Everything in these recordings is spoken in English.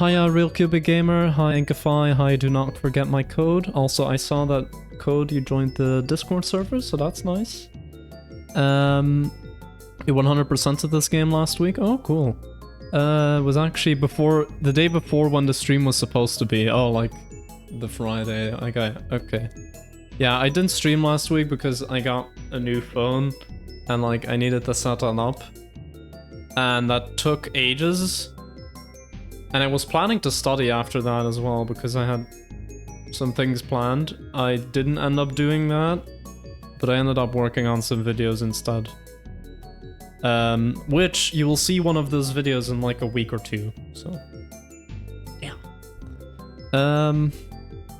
Hi, Real Cubic Gamer. Hi, Inkify. Hi, do not forget my code. Also, I saw that code you joined the Discord server, so that's nice. You 100%ed this game last week? Oh, cool. It was actually the day before when the stream was supposed to be. Oh, like the Friday. Okay. Yeah, I didn't stream last week because I got a new phone and like I needed to set it up. And that took ages. And I was planning to study after that as well because I had some things planned. I didn't end up doing that, but I ended up working on some videos instead. Which you will see one of those videos in like a week or two, so yeah.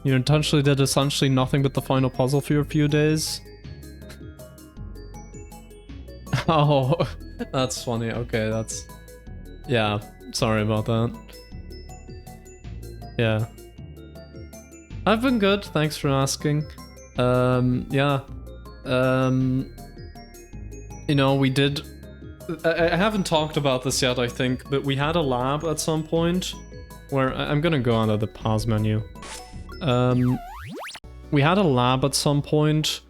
You intentionally did essentially nothing but the final puzzle for a few days. Oh, that's funny. Okay, that's... yeah, sorry about that. Yeah. I've been good, thanks for asking. Yeah. You know, we did... I haven't talked about this yet, I think, but we had a lab at some point where... I'm gonna go under the pause menu. We had a lab at some point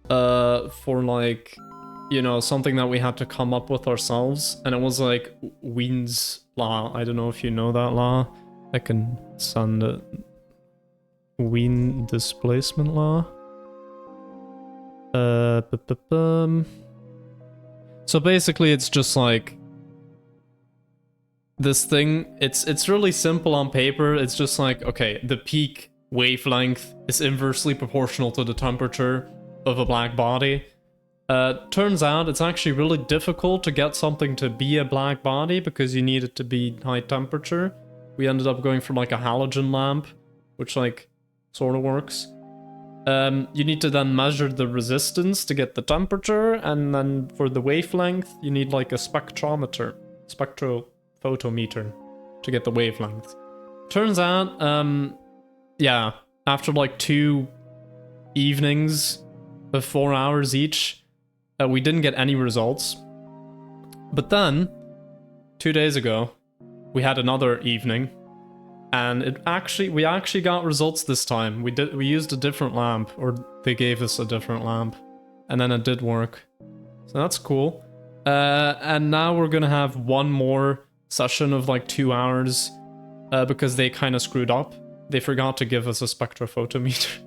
for like, you know, something that we had to come up with ourselves, and it was like Wien's law. I don't know if you know that law. I can send it. Wien displacement law. So basically it's just like this thing, it's really simple on paper. It's just like, okay, the peak wavelength is inversely proportional to the temperature of a black body. Turns out it's actually really difficult to get something to be a black body because you need it to be high temperature. We ended up going for like a halogen lamp, which like sort of works. You need to then measure the resistance to get the temperature, and then for the wavelength, you need like a spectrophotometer to get the wavelength. Turns out, yeah, after like 2 evenings of 4 hours each, we didn't get any results. But then, 2 days ago, we had another evening, and we actually got results this time. We used a different lamp, or they gave us a different lamp, and then it did work. So that's cool. And now we're gonna have one more session of like 2 hours, because they kind of screwed up. They forgot to give us a spectrophotometer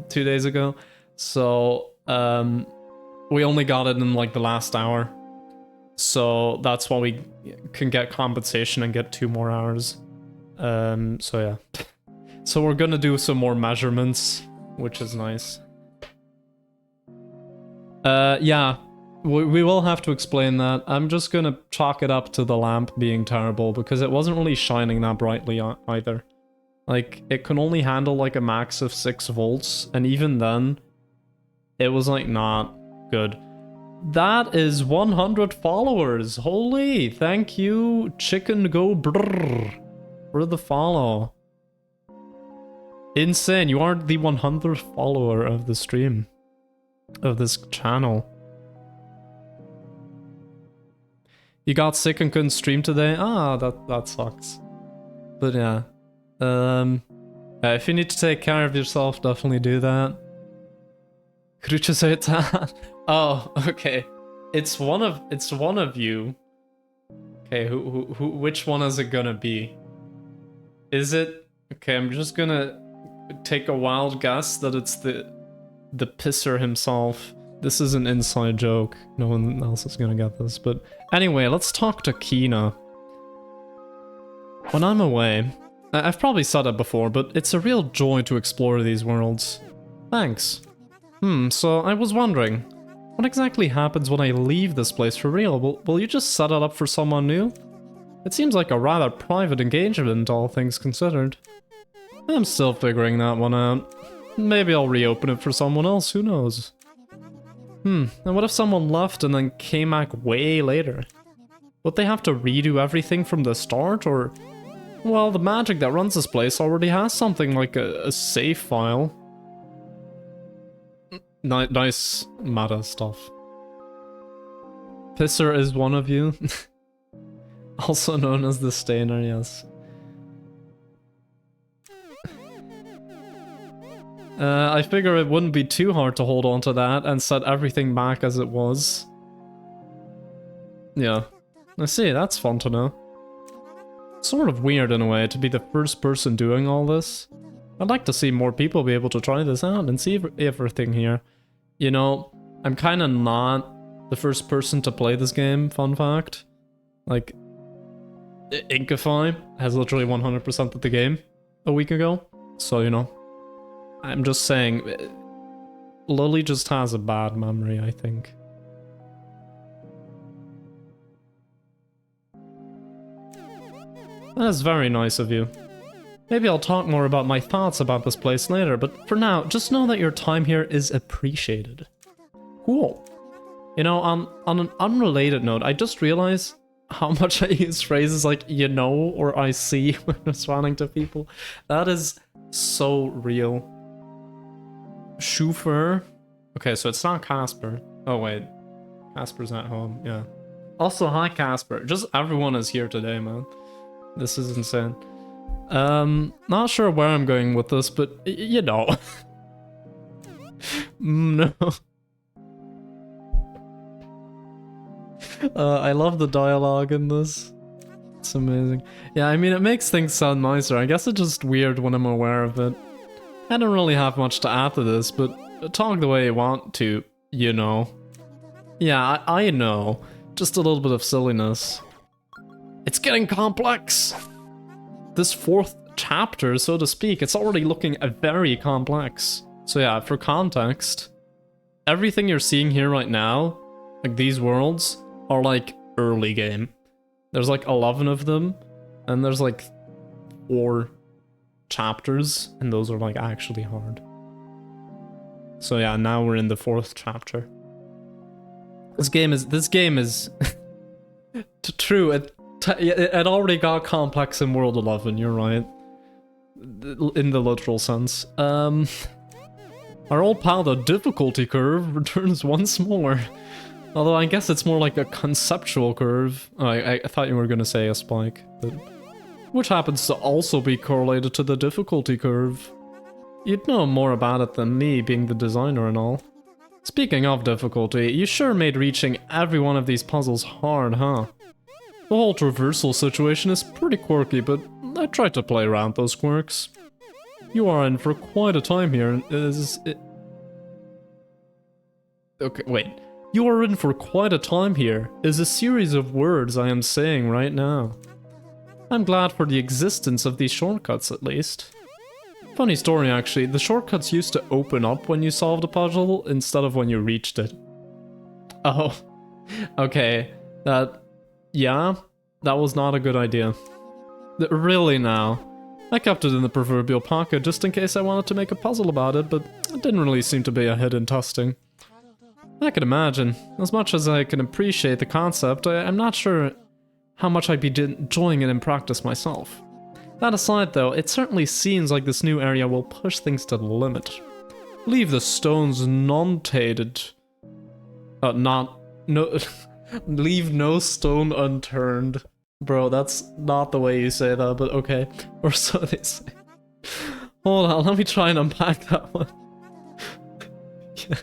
2 days ago. So we only got it in like the last hour. So that's why we can get compensation and get 2 more hours. So yeah. So we're gonna do some more measurements, which is nice. Yeah, we will have to explain that. I'm just gonna chalk it up to the lamp being terrible because it wasn't really shining that brightly either. Like, it can only handle like a max of 6 volts, and even then, it was like not good. That is 100 followers. Holy, thank you, Chicken Go Brrr, for the follow. Insane, you are the 100th follower of the stream, of this channel. You got sick and couldn't stream today? Ah, that sucks. But yeah. If you need to take care of yourself, definitely do that. Oh, okay. It's one of you. Okay, which one is it gonna be? Is it... okay, I'm just gonna take a wild guess that it's the pisser himself. This is an inside joke. No one else is gonna get this, but anyway, let's talk to Kina. When I'm away, I've probably said it before, but it's a real joy to explore these worlds. Thanks. So I was wondering, what exactly happens when I leave this place for real? Will you just set it up for someone new? It seems like a rather private engagement, all things considered. I'm still figuring that one out. Maybe I'll reopen it for someone else, who knows? And what if someone left and then came back way later? Would they have to redo everything from the start, or... well, the magic that runs this place already has something like a save file. Nice meta stuff. Pisser is one of you. Also known as the Stainer, yes. I figure it wouldn't be too hard to hold on to that and set everything back as it was. Yeah. I see, that's fun to know. Sort of weird in a way to be the first person doing all this. I'd like to see more people be able to try this out and see everything here. You know, I'm kind of not the first person to play this game, fun fact. Like, Inkify has literally 100% of the game a week ago. So, you know, I'm just saying, Lily just has a bad memory, I think. That is very nice of you. Maybe I'll talk more about my thoughts about this place later, but for now, just know that your time here is appreciated. Cool. You know, on an unrelated note, I just realized how much I use phrases like, you know, or I see when responding to people. That is so real. Chauffeur. Okay, so it's not Casper. Oh wait, Casper's at home, yeah. Also, hi Casper. Just everyone is here today, man. This is insane. Not sure where I'm going with this, but you know. No. I love the dialogue in this. It's amazing. Yeah, I mean, it makes things sound nicer. I guess it's just weird when I'm aware of it. I don't really have much to add to this, but talk the way you want to, you know. Yeah, I know. Just a little bit of silliness. It's getting complex! This fourth chapter, so to speak, it's already looking very complex. So yeah, for context, everything you're seeing here right now, like these worlds, are like early game. There's like 11 of them, and there's like 4 chapters, and those are like actually hard. So yeah, now we're in the 4th chapter. This game is true. It already got complex in World 11. You're right, in the literal sense. Our old pal, the difficulty curve, returns once more. Although I guess it's more like a conceptual curve. Oh, I thought you were gonna say a spike, but which happens to also be correlated to the difficulty curve. You'd know more about it than me, being the designer and all. Speaking of difficulty, you sure made reaching every one of these puzzles hard, huh? The whole traversal situation is pretty quirky, but I tried to play around those quirks. You are in for quite a time here, Okay, wait. You are in for quite a time here is a series of words I am saying right now. I'm glad for the existence of these shortcuts, at least. Funny story, actually. The shortcuts used to open up when you solved a puzzle instead of when you reached it. Oh, okay. Yeah, that was not a good idea. Really now. I kept it in the proverbial pocket just in case I wanted to make a puzzle about it, but it didn't really seem to be a hidden testing. I can imagine. As much as I can appreciate the concept, I'm not sure how much I'd be enjoying it in practice myself. That aside though, it certainly seems like this new area will push things to the limit. Leave the stones non-tainted. Leave no stone unturned. Bro, that's not the way you say that, but okay. Or so they say. Hold on, let me try and unpack that one. Yeah.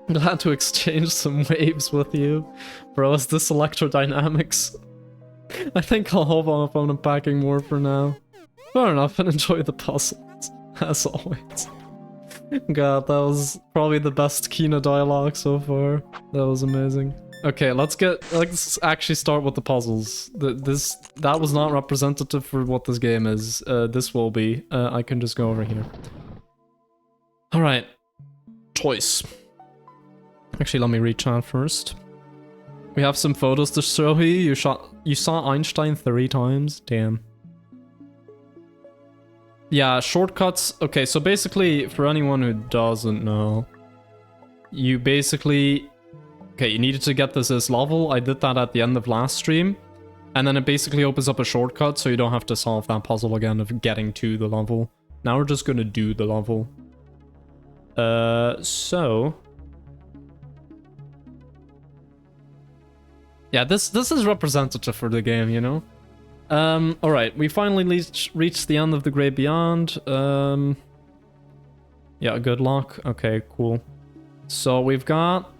Glad to exchange some waves with you. Bro, is this electrodynamics? I think I'll hold on if I'm unpacking more for now. Fair enough, and enjoy the puzzles, as always. God, that was probably the best Kina dialogue so far. That was amazing. Okay, let's actually start with the puzzles. That was not representative for what this game is. This will be. I can just go over here. Alright. Choice. Actually, let me reach out first. We have some photos to show you. You saw Einstein 3 times? Damn. Yeah, shortcuts. Okay, so basically, for anyone who doesn't know, you basically... Okay, you needed to get this level. I did that at the end of last stream. And then it basically opens up a shortcut, so you don't have to solve that puzzle again of getting to the level. Now we're just gonna do the level. So... Yeah, this is representative for the game, you know? Alright, we finally reached the end of the Great Beyond. Yeah, good luck. Okay, cool. So we've got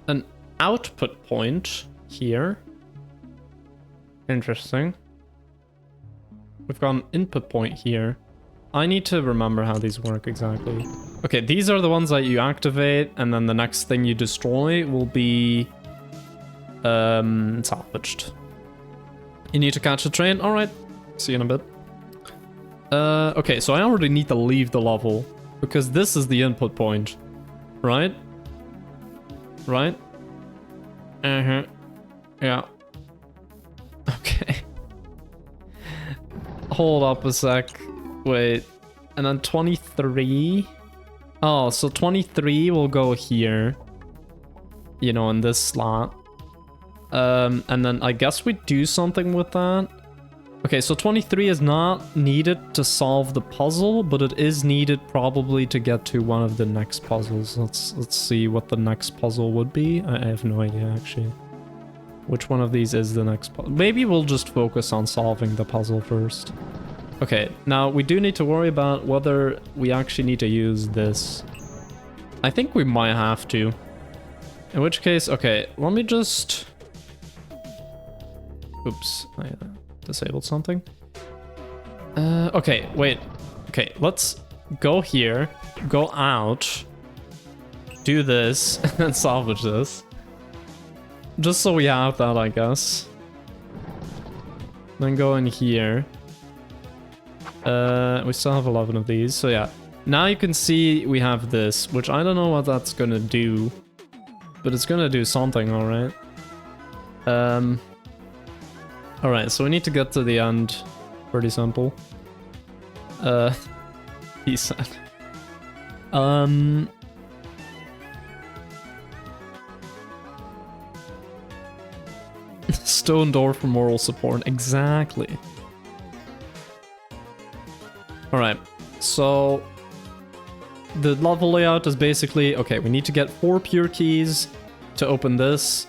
an output point here. Interesting. We've got an input point here. I need to remember how these work exactly. Okay, these are the ones that you activate, and then the next thing you destroy will be salvaged. You need to catch a train? Alright. See you in a bit. Okay, so I already need to leave the level, because this is the input point. Right? Right? Uh-huh. Yeah. Okay. Hold up a sec. Wait. And then 23? Oh, so 23 will go here. You know, in this slot. And then I guess we do something with that. Okay, so 23 is not needed to solve the puzzle, but it is needed probably to get to one of the next puzzles. Let's see what the next puzzle would be. I have no idea, actually. Which one of these is the next puzzle? Maybe we'll just focus on solving the puzzle first. Okay, now we do need to worry about whether we actually need to use this. I think we might have to. In which case, okay, let me just... Oops, I disabled something. Okay, wait. Okay, let's go here, go out, do this, and salvage this. Just so we have that, I guess. Then go in here. We still have 11 of these, so yeah. Now you can see we have this, which I don't know what that's gonna do. But it's gonna do something, alright. Alright, so we need to get to the end. Pretty simple. He said. Stone door for moral support, exactly. Alright, so the level layout is basically, okay, we need to get 4 pure keys to open this.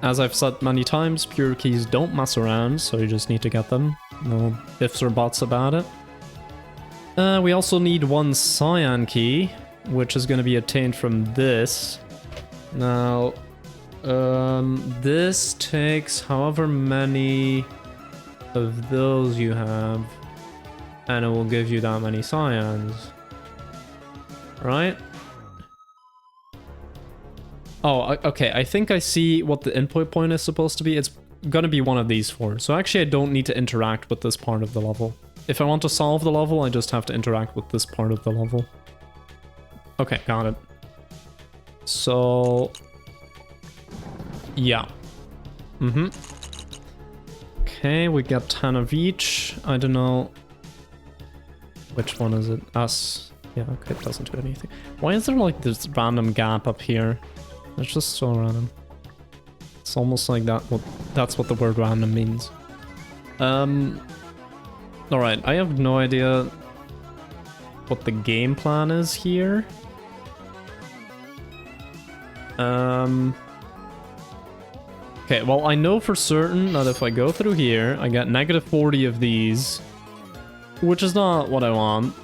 As I've said many times, pure keys don't mess around, so you just need to get them. No ifs or buts about it. We also need 1 cyan key, which is going to be obtained from this. Now, this takes however many of those you have, and it will give you that many cyans. Right? Oh, okay, I think I see what the input point is supposed to be. It's gonna be one of these 4. So actually I don't need to interact with this part of the level. If I want to solve the level, I just have to interact with this part of the level. Okay, got it. So... yeah. Okay, we got 10 of each. I don't know... which one is it? Us. Yeah, okay, it doesn't do anything. Why is there like this random gap up here? It's just so random. It's almost like that's what the word random means. Alright, I have no idea what the game plan is here. Okay, well I know for certain that if I go through here, I get negative 40 of these, which is not what I want.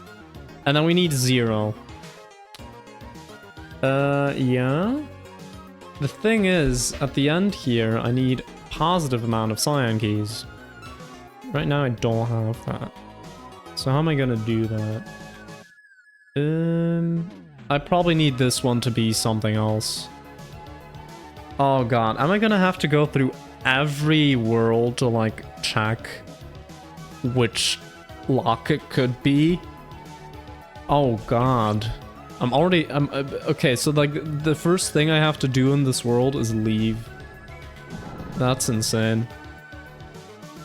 And then we need 0. Yeah. The thing is, at the end here, I need a positive amount of cyan keys. Right now I don't have that. So how am I gonna do that? I probably need this one to be something else. Oh god, am I gonna have to go through every world to like check which lock it could be? Oh god. Okay, so like the first thing I have to do in this world is leave. That's insane.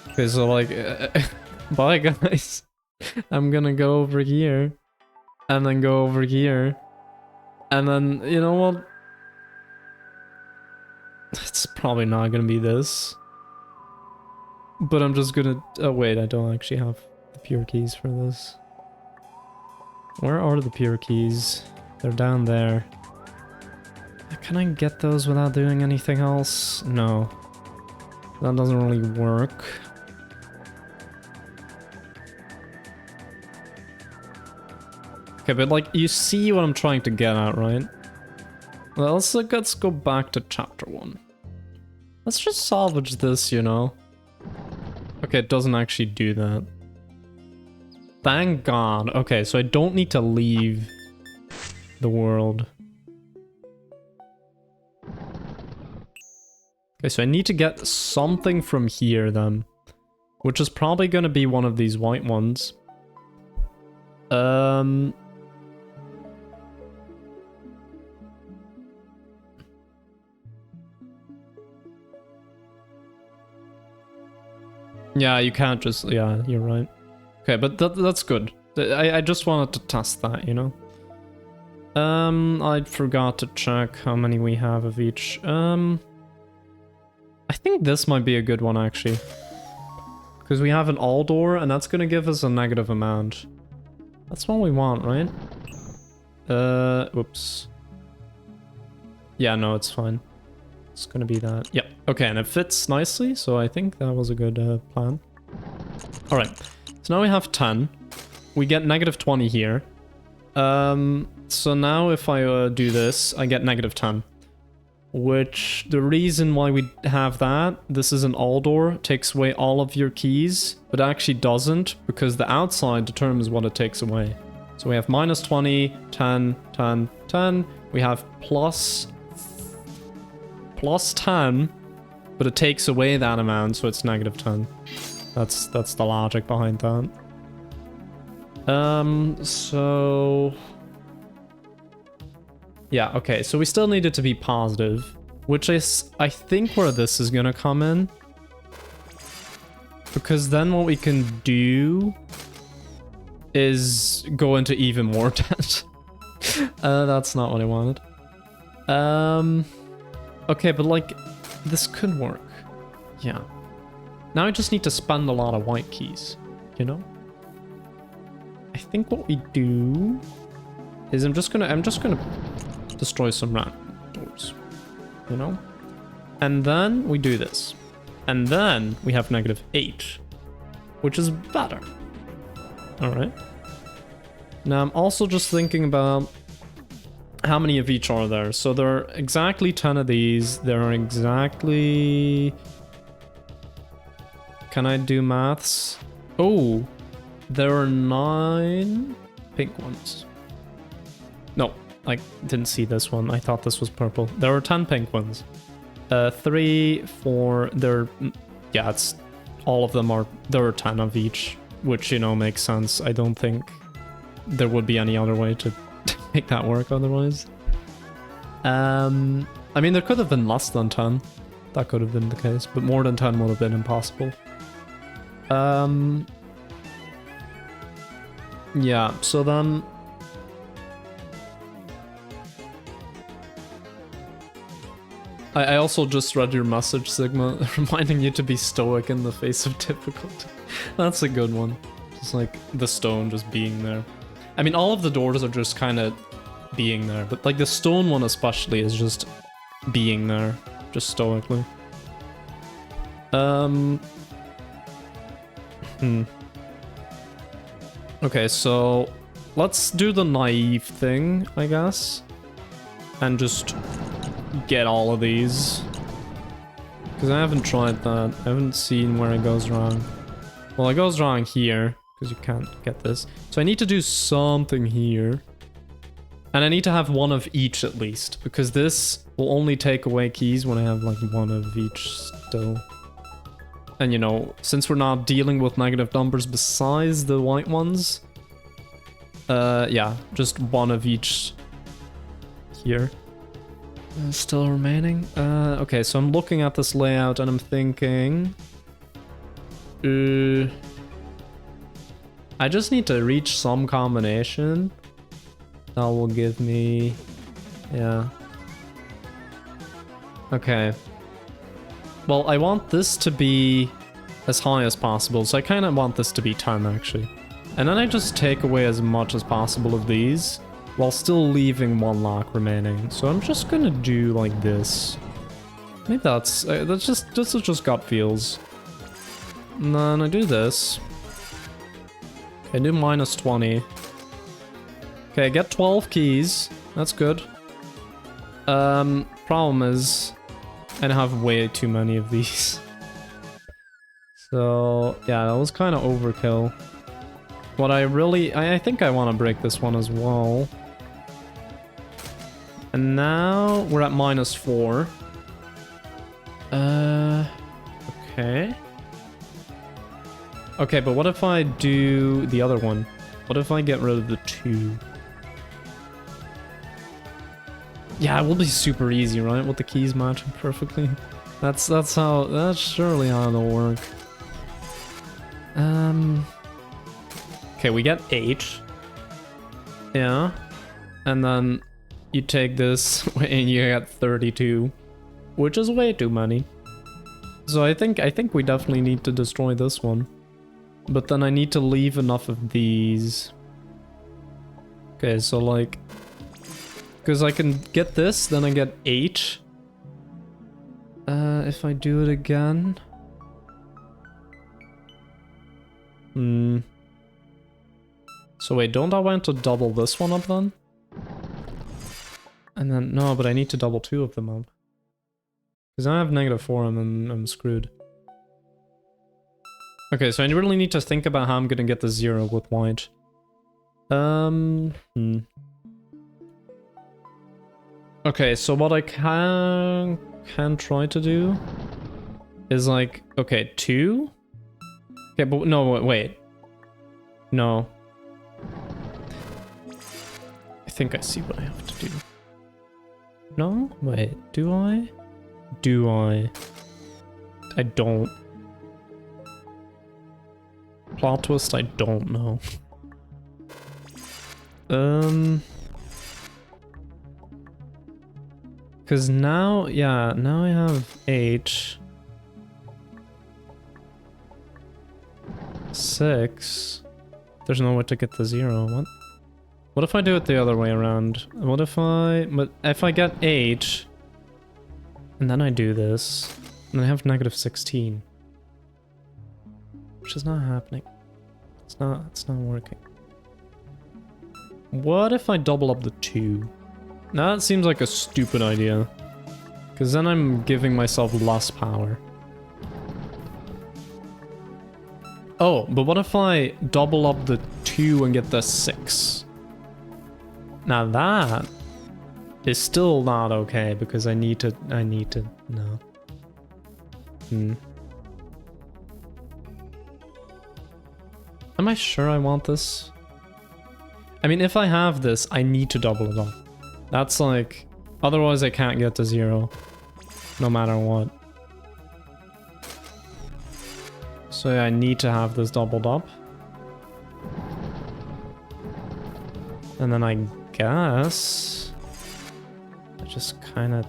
Okay, so like, bye guys. I'm gonna go over here. And then go over here. And then, you know what? It's probably not gonna be this. But I'm just gonna... oh wait, I don't actually have the pure keys for this. Where are the pure keys? They're down there. Can I get those without doing anything else? No. That doesn't really work. Okay, but like, you see what I'm trying to get at, right? Well, let's go back to chapter 1. Let's just salvage this, you know? Okay, it doesn't actually do that. Thank God. Okay, so I don't need to leave the world. Okay, so I need to get something from here then. Which is probably gonna be one of these white ones. Yeah, you can't just... Yeah, you're right. Okay, but that's good. I just wanted to test that, you know? I forgot to check how many we have of each. I think this might be a good one, actually. Because we have an all door, and that's gonna give us a negative amount. That's what we want, right? Whoops. Yeah, no, it's fine. It's gonna be that. Yep. Okay, and it fits nicely, so I think that was a good plan. Alright, so now we have 10. We get negative 20 here. So now if I do this, I get negative 10. Which, the reason why we have that, this is an all door, takes away all of your keys, but actually doesn't, because the outside determines what it takes away. So we have minus 20, 10, 10, 10. We have plus 10, but it takes away that amount, so it's negative 10. That's the logic behind that. So... Yeah, okay, so we still need it to be positive, which is, I think, where this is gonna come in. Because then what we can do is go into even more debt. That's not what I wanted. Okay, but like, this could work. Yeah. Now I just need to spend a lot of white keys, you know? I think what we do is I'm just gonna destroy some random doors, you know? And then we do this. And then we have negative 8, which is better. Alright. Now I'm also just thinking about how many of each are there. So there are exactly 10 of these. There are exactly... Can I do maths? Oh, there are 9 pink ones. No, I didn't see this one. I thought this was purple. There are 10 pink ones. 3, 4, there... Yeah, it's... All of them are... There are 10 of each, which, you know, makes sense. I don't think there would be any other way to make that work otherwise. I mean, there could have been less than 10. That could have been the case, but more than 10 would have been impossible. Yeah, so then... I also just read your message, Sigma, reminding you to be stoic in the face of difficulty. That's a good one. Just like the stone just being there. I mean, all of the doors are just kind of being there, but like the stone one especially is just being there, just stoically. Okay, so let's do the naive thing, I guess, and just get all of these, because I haven't tried that. I haven't seen where it goes wrong. Well, it goes wrong here, because you can't get this. So I need to do something here. And I need to have one of each at least, because this will only take away keys when I have like one of each still. And you know, since we're not dealing with negative numbers besides the white ones, yeah, just one of each here. Still remaining. Okay, so I'm looking at this layout and I'm thinking... I just need to reach some combination that will give me... Yeah. Okay. Well, I want this to be as high as possible, so I kind of want this to be 10 actually. And then I just take away as much as possible of these, while still leaving one lock remaining. So I'm just gonna do like this. Maybe that's just gut feels. And then I do this. Okay, I do minus 20. Okay, I get 12 keys. That's good. Problem is, I have way too many of these. So, yeah, that was kind of overkill. What I really... I think I want to break this one as well. And now we're at minus 4. Okay. Okay, but what if I do the other one? What if I get rid of the 2? Yeah, it will be super easy, right? With the keys matching perfectly. That's surely how it'll work. Okay, we get 8. Yeah. And then you take this and you get 32. Which is way too many. So I think we definitely need to destroy this one. But then I need to leave enough of these. Okay, so like... Because I can get this, then I get 8. If I do it again... So wait, don't I want to double this one up then? And then, no, but I need to double 2 of them up. Because I have -4 and then I'm screwed. Okay, so I really need to think about how I'm gonna get the 0 with white. Okay, so what I can try to do is like, okay, 2? Okay, but no, wait. No. I think I see what I have to do. No? Wait, do I? Do I? I don't. Plot twist, I don't know. Because now, yeah, now I have 8. 6. There's no way to get the 0. What? What if I do it the other way around? What if I get 8 and then I do this and I have -16, which is not happening. It's not working. What if I double up the 2? Now that seems like a stupid idea, because then I'm giving myself less power. Oh, but what if I double up the 2 and get the 6? Now that is still not okay, because I need to, no. Am I sure I want this? I mean, if I have this, I need to double it up. That's like, otherwise I can't get to 0, no matter what. So yeah, I need to have this doubled up. And then I guess I just kind of...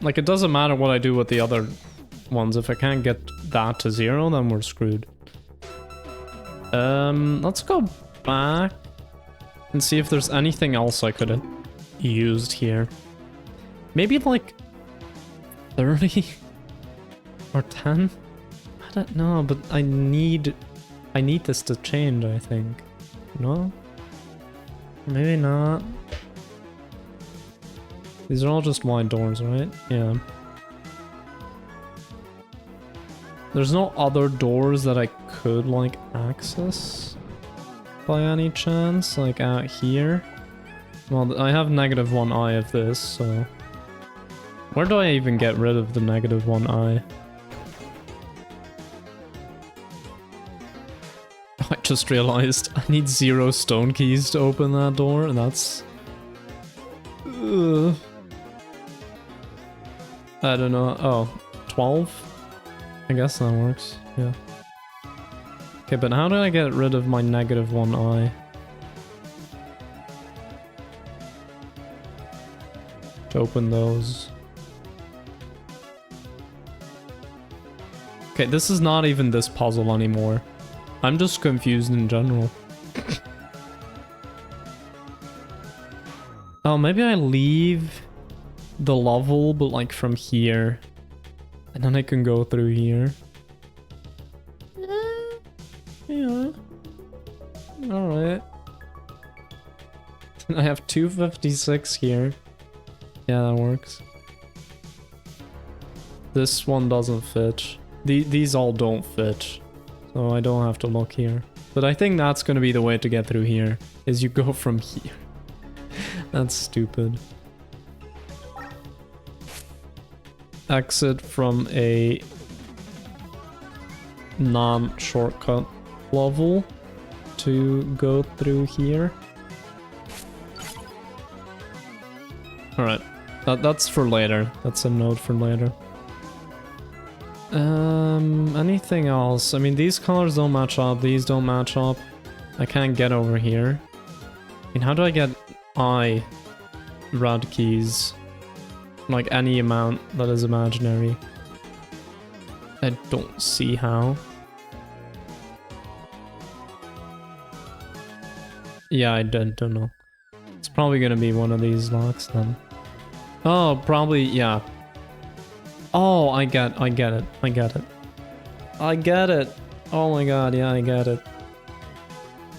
Like, it doesn't matter what I do with the other ones. If I can't get that to 0, then we're screwed. Let's go back and see if there's anything else I could have used here. Maybe like 30 or 10? I don't know, but I need this to change, I think. No? Maybe not. These are all just wide doors, right? Yeah. There's no other doors that I could, like, access by any chance, like out here. Well, I have -1 eye of this, so... Where do I even get rid of the -1 eye? I just realized I need 0 stone keys to open that door, and that's... I don't know. Oh, 12? I guess that works, yeah. Okay, but how do I get rid of my -1 eye? To open those. Okay, this is not even this puzzle anymore. I'm just confused in general. Oh, maybe I leave the level, but like from here. And then I can go through here. Yeah. Alright. I have 256 here. Yeah, that works. This one doesn't fit. These all don't fit. So I don't have to look here. But I think that's gonna be the way to get through here. Is you go from here. That's stupid. Exit from a non-shortcut level to go through here. Alright, that's for later. That's a note for later. Anything else? I mean, these colors don't match up, these don't match up. I can't get over here. I mean, how do I get red keys? Like any amount that is imaginary. I don't see how. Yeah, I don't know. It's probably gonna be one of these locks then. Oh, probably, yeah. Oh, I get it. I get it. I get it. Oh my god, yeah, I get it.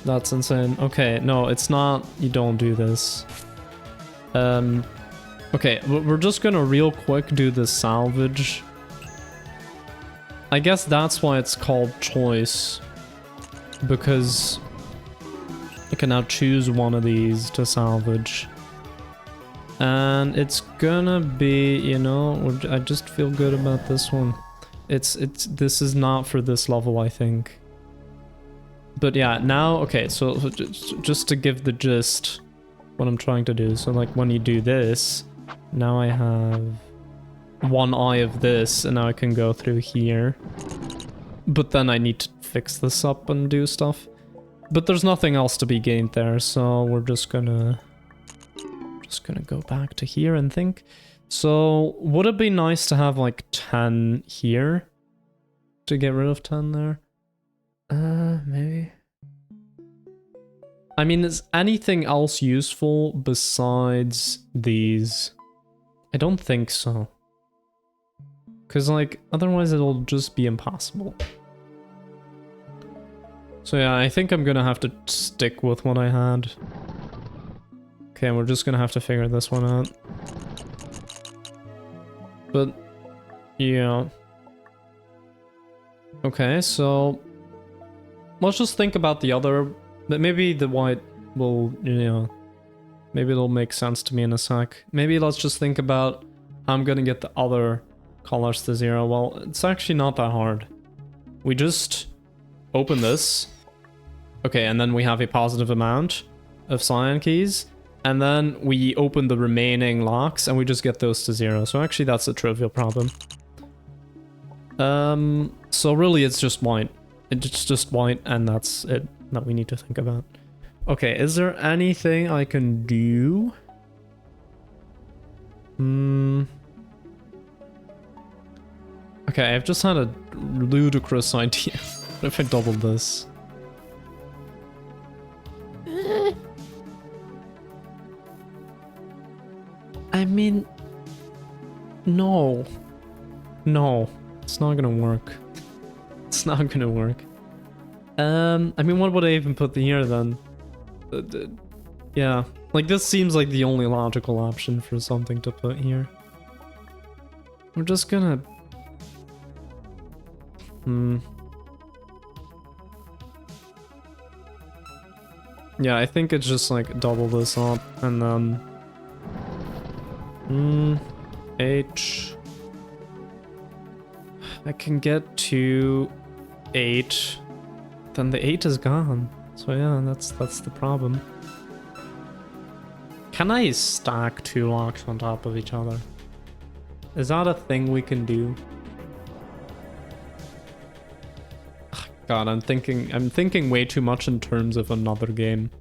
That's insane. Okay, no, it's not. You don't do this. Okay, we're just gonna real quick do the salvage. I guess that's why it's called choice. Because I can now choose one of these to salvage. And it's gonna be, you know, I just feel good about this one. This is not for this level, I think. But yeah, now, okay, so just to give the gist, what I'm trying to do. So like when you do this, now I have one eye of this, and now I can go through here. But then I need to fix this up and do stuff. But there's nothing else to be gained there, so we're just gonna go back to here and think. So would it be nice to have like 10 here to get rid of 10 there? Maybe. I mean, is anything else useful besides these? I don't think so. Because like, otherwise it'll just be impossible. So yeah, I think I'm gonna have to stick with what I had. Okay, we're just gonna have to figure this one out. But, yeah. Okay, so let's just think about the other. Maybe the white will, you know, maybe it'll make sense to me in a sec. Maybe let's just think about how I'm gonna get the other colors to 0. Well, it's actually not that hard. We just open this. Okay, and then we have a positive amount of cyan keys. And then we open the remaining locks and we just get those to 0. So actually that's a trivial problem. So really it's just white. It's just white and that's it that we need to think about. Okay, is there anything I can do? Okay, I've just had a ludicrous idea. What if I doubled this? I mean, no, it's not gonna work. It's not gonna work. I mean, what would I even put here then? Yeah, like this seems like the only logical option for something to put here. We're just gonna... Yeah, I think it's just like double this up and then... H. I can get to 8. Then the 8 is gone. So yeah, that's the problem. Can I stack 2 locks on top of each other? Is that a thing we can do? God, I'm thinking way too much in terms of another game.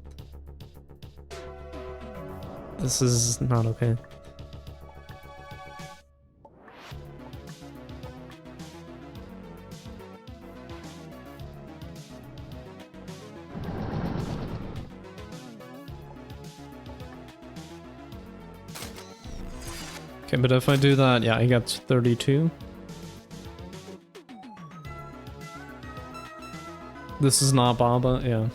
This is not okay. Okay, but if I do that, yeah, I got 32. This is not Baba, yeah.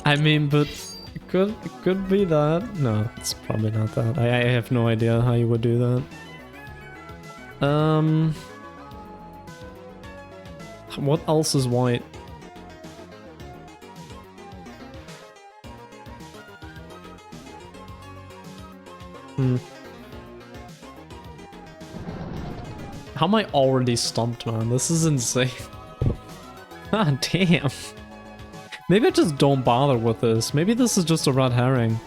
I mean, but it could be that. No, it's probably not that. I have no idea how you would do that. What else is white? How am I already stumped, man? This is insane. God damn. Maybe I just don't bother with this. Maybe this is just a red herring.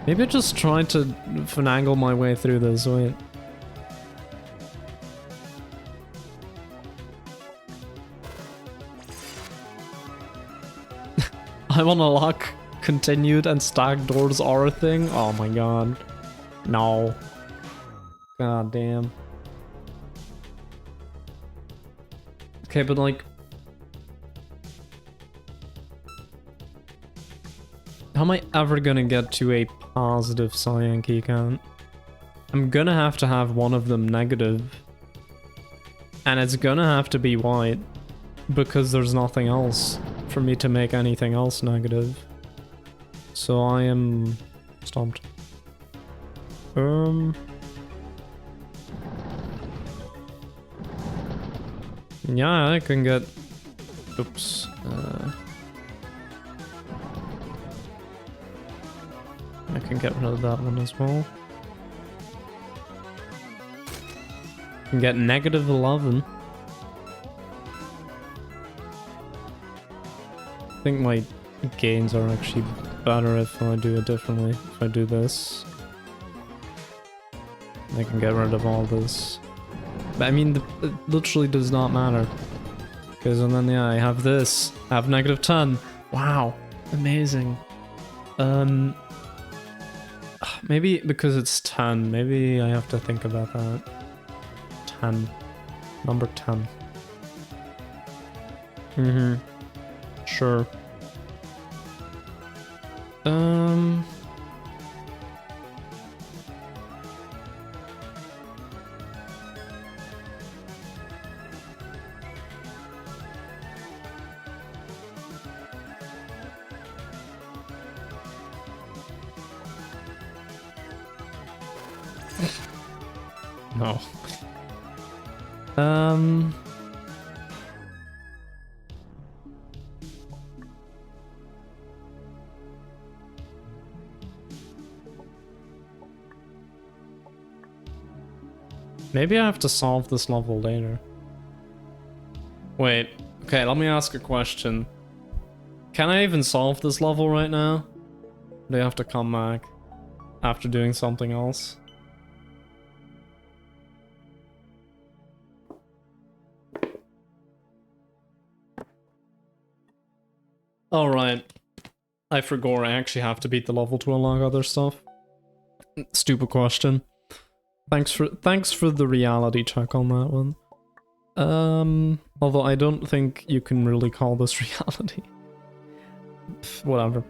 Maybe I just try to finagle my way through this. Wait. I wanna lock continued and stacked doors are a thing? Oh my god. No. God damn. Okay, but like... how am I ever gonna get to a positive cyan key count? I'm gonna have to have one of them negative. And it's gonna have to be white. Because there's nothing else for me to make anything else negative. So I am... stumped. Yeah, I can get... oops. I can get rid of that one as well. I can get negative 11. I think my gains are actually better if I do it differently. If I do this, I can get rid of all this. But I mean, it literally does not matter. Because and then yeah, I have this. I have negative 10. Wow, amazing. Maybe because it's 10, maybe I have to think about that. 10. Number 10. Mm-hmm. Sure. No. Maybe I have to solve this level later. Wait, okay, let me ask a question. Can I even solve this level right now? Do I have to come back after doing something else? Alright. I forgot I actually have to beat the level to unlock other stuff. Stupid question. Thanks for the reality check on that one. Although I don't think you can really call this reality. Whatever.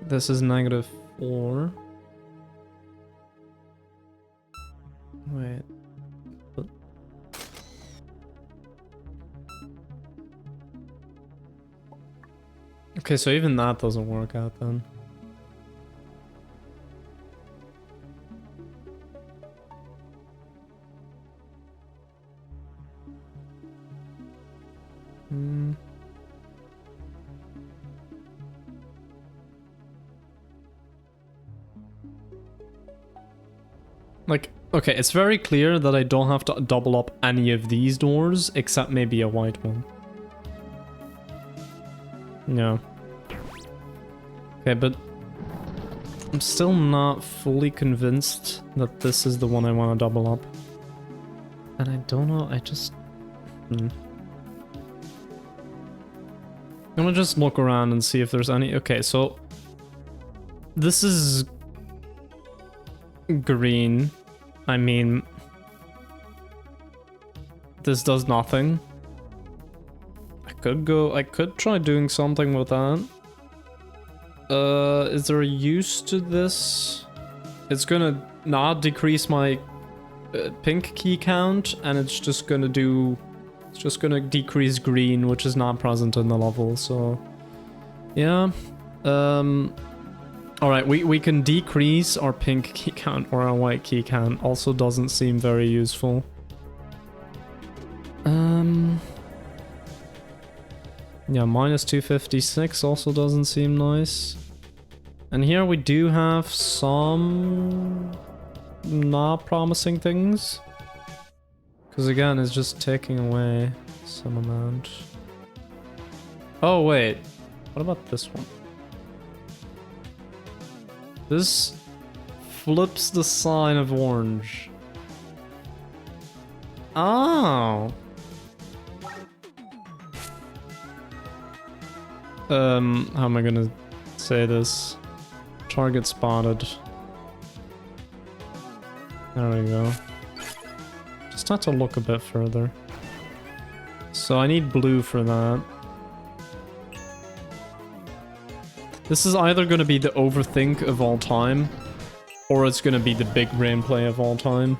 This is negative 4. Wait. What? Okay, so even that doesn't work out then. Like, okay, it's very clear that I don't have to double up any of these doors, except maybe a white one. Yeah. Okay, but I'm still not fully convinced that this is the one I want to double up. And I don't know, I just... I'm gonna just look around and see if there's any... Okay, so... This is green. I mean, this does nothing. I could try doing something with that. Is there a use to this? It's gonna not decrease my pink key count, and it's just gonna decrease green, which is not present in the level, so yeah. Alright, we can decrease our pink key count or our white key count. Also doesn't seem very useful. Yeah, minus 256 also doesn't seem nice. And here we do have some not promising things. Because again, it's just taking away some amount. Oh wait, what about this one? This flips the sign of orange. Oh. How am I gonna say this? Target spotted. There we go. Just have to look a bit further. So I need blue for that. This is either going to be the overthink of all time, or it's going to be the big brain play of all time.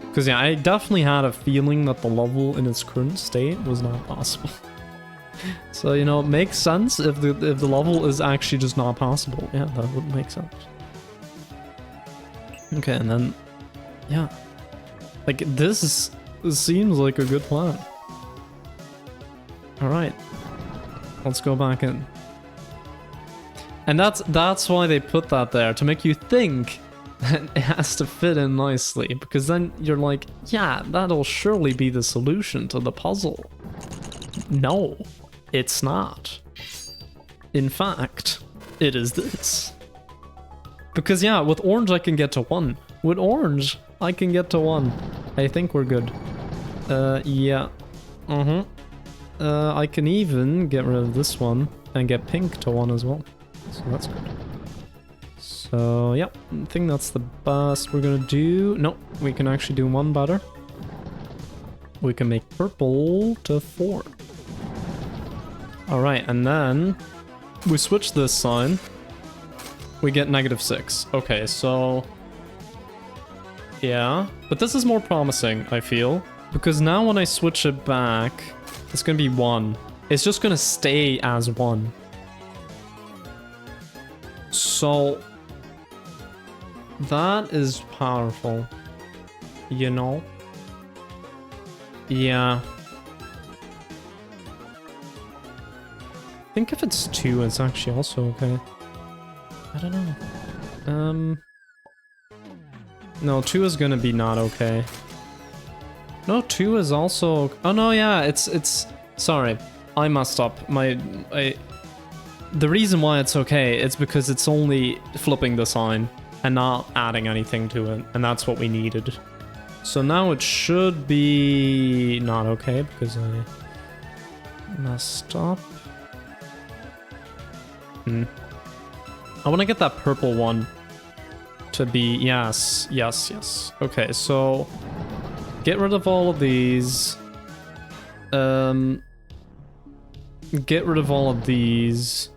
Because yeah, I definitely had a feeling that the level in its current state was not possible. So, you know, it makes sense if the level is actually just not possible. Yeah, that would make sense. Okay, and then, yeah. Like, this seems like a good plan. Alright. Let's go back in. And that's why they put that there, to make you think that it has to fit in nicely. Because then you're like, yeah, that'll surely be the solution to the puzzle. No, it's not. In fact, it is this. Because yeah, with orange I can get to 1. With orange, I can get to 1. I think we're good. Yeah. I can even get rid of this one and get pink to 1 as well. So that's good. So, yeah, I think that's the best we're gonna do. No, we can actually do one better. We can make purple to 4. Alright, and then we switch this sign. We get -6. Okay, so... yeah, but this is more promising, I feel. Because now when I switch it back, it's gonna be 1. It's just gonna stay as 1. So... that is powerful. You know? Yeah. I think if it's 2, it's actually also okay. I don't know. No, 2 is gonna be not okay. No, 2 is also... oh no, yeah, it's... sorry, I messed up. The reason why it's okay is because it's only flipping the sign and not adding anything to it, and that's what we needed. So now it should be not okay because I messed up. I want to get that purple one to be... yes, yes, yes. Okay, so get rid of all of these. Get rid of all of these.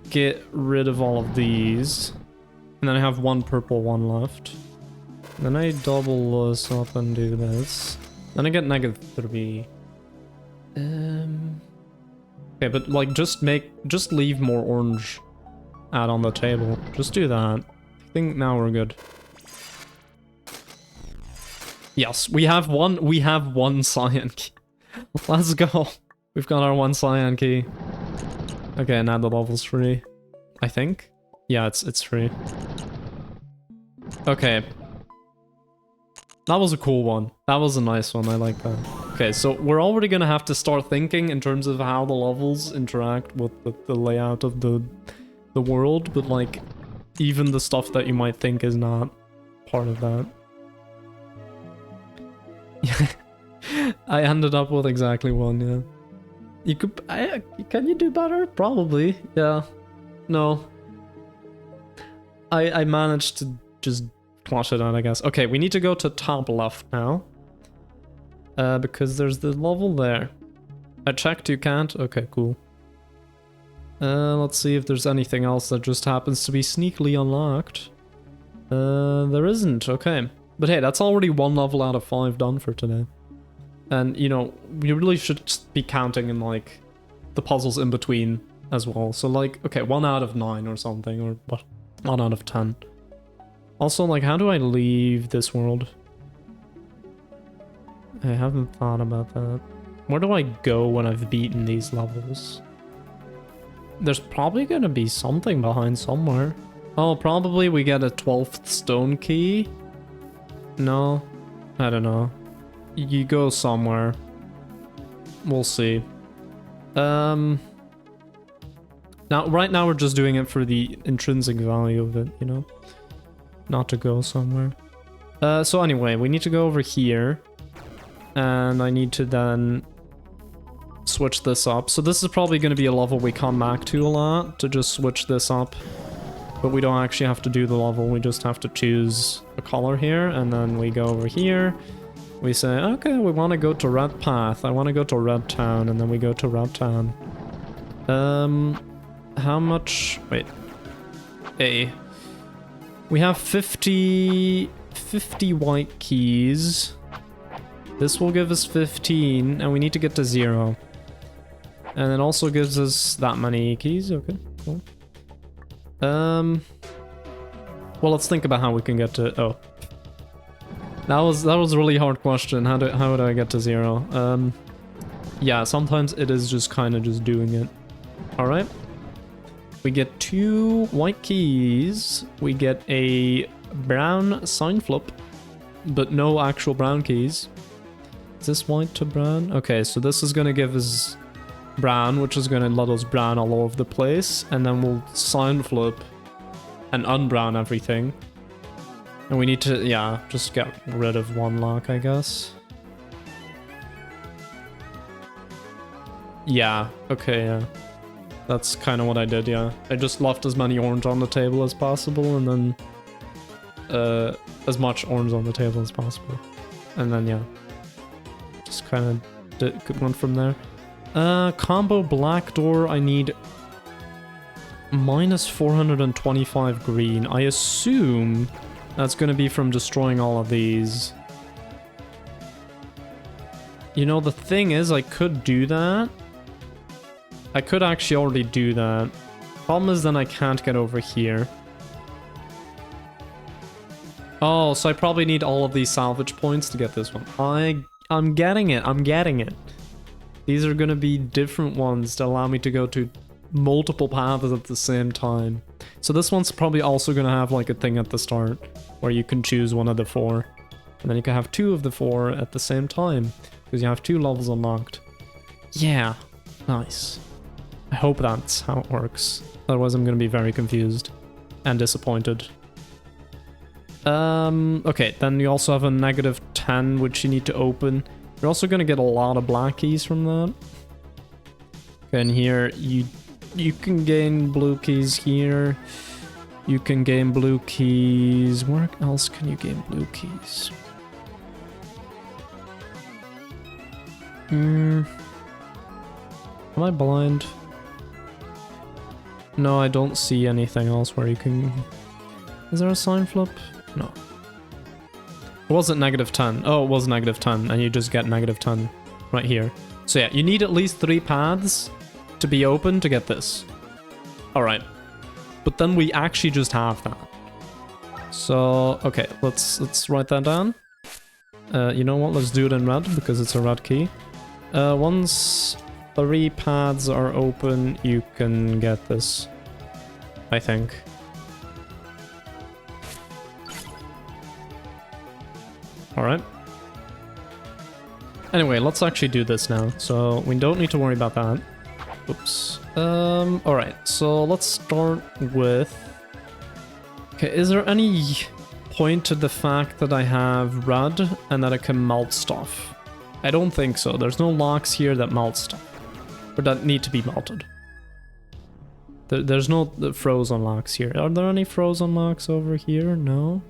Get rid of all of these. And then I have one purple one left. Then I double this up and do this. Then I get -3. Okay, but like just leave more orange out on the table. Just do that. I think now we're good. Yes, we have one cyan key. Let's go. We've got our 1 cyan key. Okay, now the level's free. I think? Yeah, it's free. Okay. That was a cool one. That was a nice one, I like that. Okay, so we're already gonna have to start thinking in terms of how the levels interact with the layout of the world, but like, even the stuff that you might think is not part of that. I ended up with exactly 1, yeah. You could... can you do better? Probably. Yeah. No. I managed to just clutch it out, I guess. Okay, we need to go to top left now. Because there's the level there. I checked, you can't? Okay, cool. Let's see if there's anything else that just happens to be sneakily unlocked. There isn't, okay. But hey, that's already 1 level out of 5 done for today. And, you know, we really should be counting in, like, the puzzles in between as well. So, like, okay, 1 out of 9 or something, or what? 1 out of 10. Also, like, how do I leave this world? I haven't thought about that. Where do I go when I've beaten these levels? There's probably gonna be something behind somewhere. Oh, probably we get a 12th stone key? No? I don't know. You go somewhere. We'll see. Now, right now we're just doing it for the intrinsic value of it, you know? Not to go somewhere. So anyway, we need to go over here. And I need to then switch this up. So this is probably going to be a level we come back to a lot, to just switch this up. But we don't actually have to do the level, we just have to choose a color here, and then we go over here. We say, okay, we want to go to Red Path, I want to go to Red Town, and then we go to Red Town. How much... wait. A. We have 50 white keys. This will give us 15, and we need to get to 0. And it also gives us that many keys, okay, cool. Well, let's think about how we can get to... oh. That was a really hard question. How would I get to 0? Yeah, sometimes it is just kind of just doing it. Alright. We get 2 white keys. We get a brown sign flip, but no actual brown keys. Is this white to brown? Okay, so this is gonna give us brown, which is gonna let us brown all over the place, and then we'll sign flip and unbrown everything. And we need to, yeah, just get rid of 1 lock, I guess. Yeah, okay, yeah. That's kind of what I did, yeah. I just left as many orange on the table as possible, and then as much orange on the table as possible. And then, yeah. Just kind of went from there. Combo black door, I need minus 425 green. I assume that's gonna be from destroying all of these. You know, the thing is, I could do that. I could actually already do that. Problem is then I can't get over here. Oh, so I probably need all of these salvage points to get this one. I'm getting it, I'm getting it. These are gonna be different ones to allow me to go to multiple paths at the same time. So this one's probably also gonna have like a thing at the start where you can choose one of the 4. And then you can have 2 of the 4 at the same time because you have 2 levels unlocked. Yeah, nice. I hope that's how it works. Otherwise I'm gonna be very confused and disappointed. Okay, then you also have a negative 10, which you need to open. You're also gonna get a lot of black keys from that. Okay, and here, you can gain blue keys here. You can gain blue keys. Where else can you gain blue keys? Am I blind? No, I don't see anything else where you can... Is there a sign flip? No. It wasn't negative 10. Oh, it was negative 10, and you just get negative 10 right here. So yeah, you need at least 3 paths to be open to get this. Alright. But then we actually just have that. So, okay, let's write that down. You know what, let's do it in red, because it's a red key. Once 3 paths are open, you can get this. I think. Alright. Anyway, let's actually do this now. So we don't need to worry about that. Oops. Alright, so let's start with... Okay, is there any point to the fact that I have red and that I can melt stuff? I don't think so. There's no locks here that melt stuff. Or that need to be melted. There's no froze unlocks here. Are there any froze unlocks over here? No.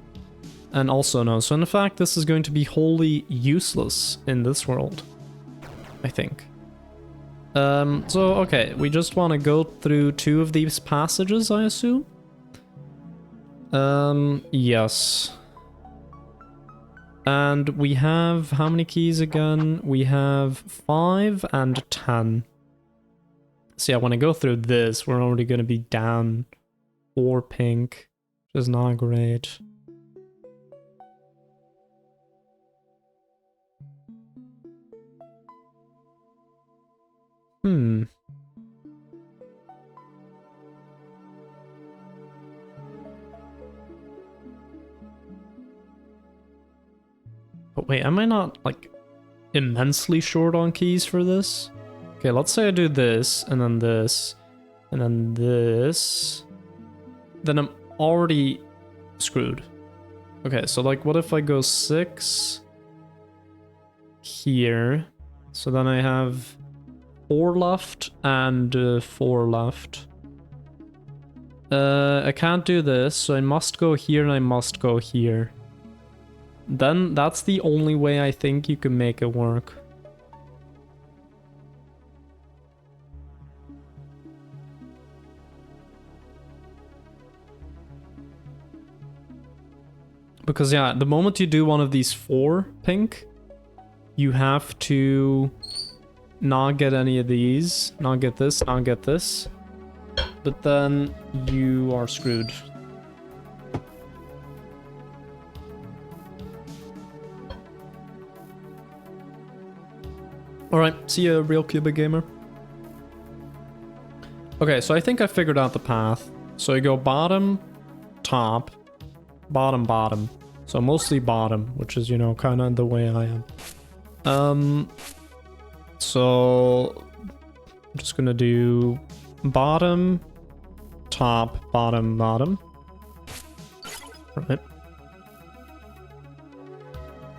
And also no. So in fact, this is going to be wholly useless in this world, I think. So okay, we just want to go through 2 of these passages, I assume. Yes. And we have how many keys again? We have 5 and 10. See, I want to go through this. We're already going to be down 4 pink, which is not great. But wait, am I not, like, immensely short on keys for this? Okay, let's say I do this, and then this, and then this. Then I'm already screwed. Okay, so, like, what if I go 6 here? So then I have 4 left and 4 left. I can't do this, so I must go here and I must go here. Then that's the only way I think you can make it work. Because yeah, the moment you do one of these 4 pink, you have to not get any of these, not get this, not get this. But then you are screwed. Alright, see ya, real Cuba gamer. Okay, so I think I figured out the path. So you go bottom, top, bottom, bottom. So mostly bottom, which is, you know, kind of the way I am. So I'm just gonna do bottom, top, bottom, bottom. Right.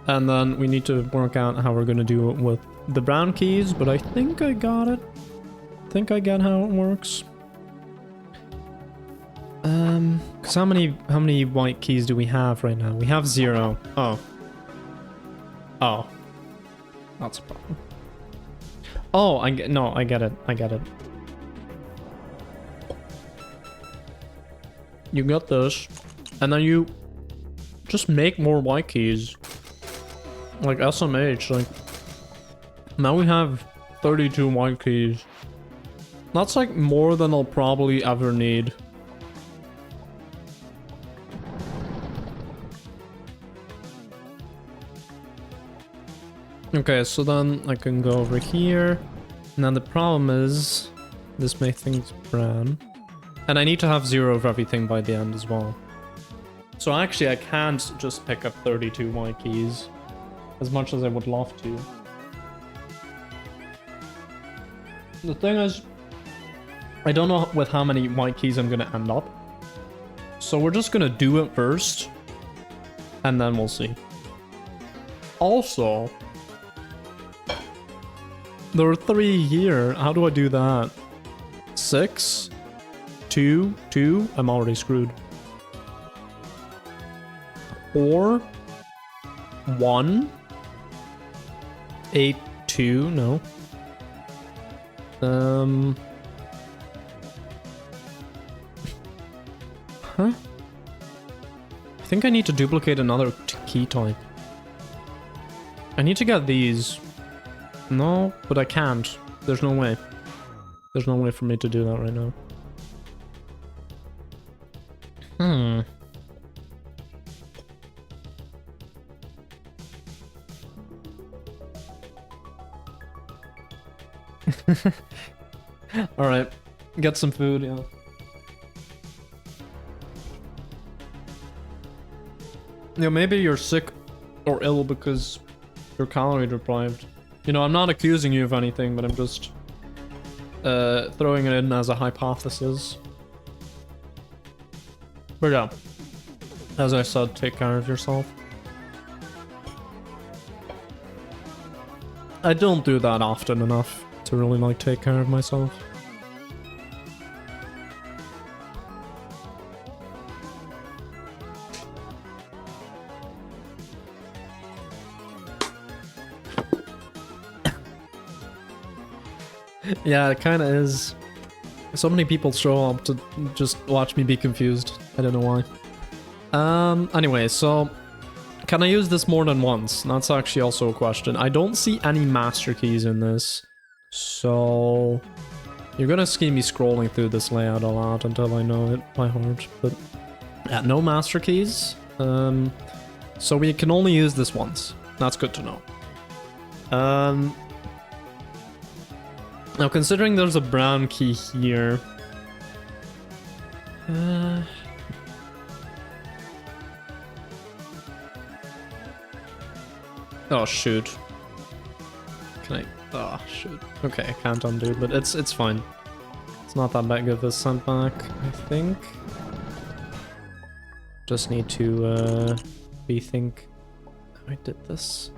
And then we need to work out how we're gonna do it with the brown keys, but I think I got it. I think I get how it works. Cause how many white keys do we have right now? We have 0. Oh. Oh. That's a problem. Oh, I get it. I get it. You got this, and then you just make more white keys. Like SMH, like now we have 32 white keys. That's like more than I'll probably ever need. Okay, so then I can go over here. Now the problem is, this makes things brown. And I need to have 0 of everything by the end as well. So actually I can't just pick up 32 white keys, as much as I would love to. The thing is, I don't know with how many white keys I'm gonna end up. So we're just gonna do it first, and then we'll see. Also, there are 3 here. How do I do that? 6, 2, 2. I'm already screwed. 4, 1, 8, 2. No. Huh? I think I need to duplicate another key type. I need to get these. No, but I can't. There's no way. There's no way for me to do that right now. Alright. Get some food, yeah. Yeah, maybe you're sick or ill because you're calorie deprived. You know, I'm not accusing you of anything, but I'm just throwing it in as a hypothesis. But yeah, as I said, take care of yourself. I don't do that often enough to really like take care of myself. Yeah, it kind of is. So many people show up to just watch me be confused. I don't know why. Anyway, so can I use this more than once? That's actually also a question. I don't see any master keys in this, so you're gonna see me scrolling through this layout a lot until I know it by heart. But yeah, no master keys. So we can only use this once. That's good to know. Now, considering there's a brown key here... Oh, shoot. Can I... Oh, shoot. Okay, I can't undo, but it's fine. It's not that big of a setback, I think. Just need to, rethink how I did this.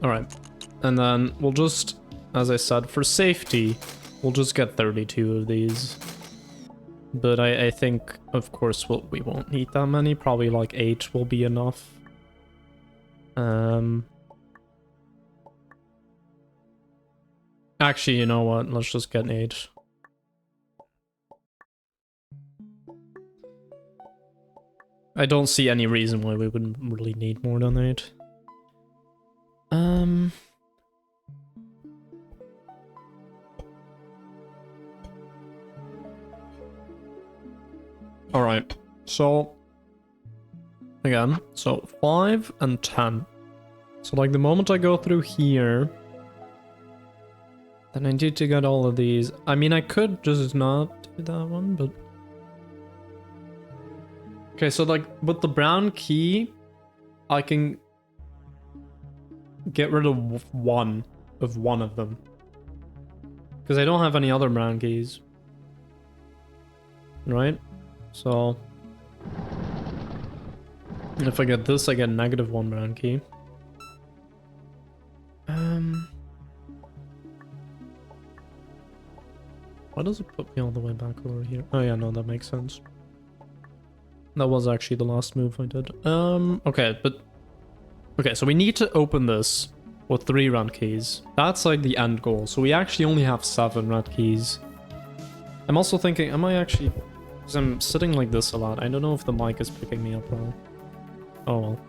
Alright, and then we'll just, as I said, for safety, we'll just get 32 of these. But I think, of course, we won't need that many. Probably like 8 will be enough. Actually, you know what? Let's just get 8. I don't see any reason why we wouldn't really need more than 8. Alright, so again, so 5 and 10. So like the moment I go through here, then I need to get all of these. I mean, I could just not do that one, but... Okay, so like with the brown key, I can get rid of one of them. Because I don't have any other brown keys. Right? So... if I get this, I get -1 brown key. Why does it put me all the way back over here? Oh yeah, no, that makes sense. That was actually the last move I did. Okay, but... Okay, so we need to open this with 3 red keys. That's like the end goal. So we actually only have 7 red keys. I'm also thinking, am I actually... Because I'm sitting like this a lot. I don't know if the mic is picking me up well. Oh well.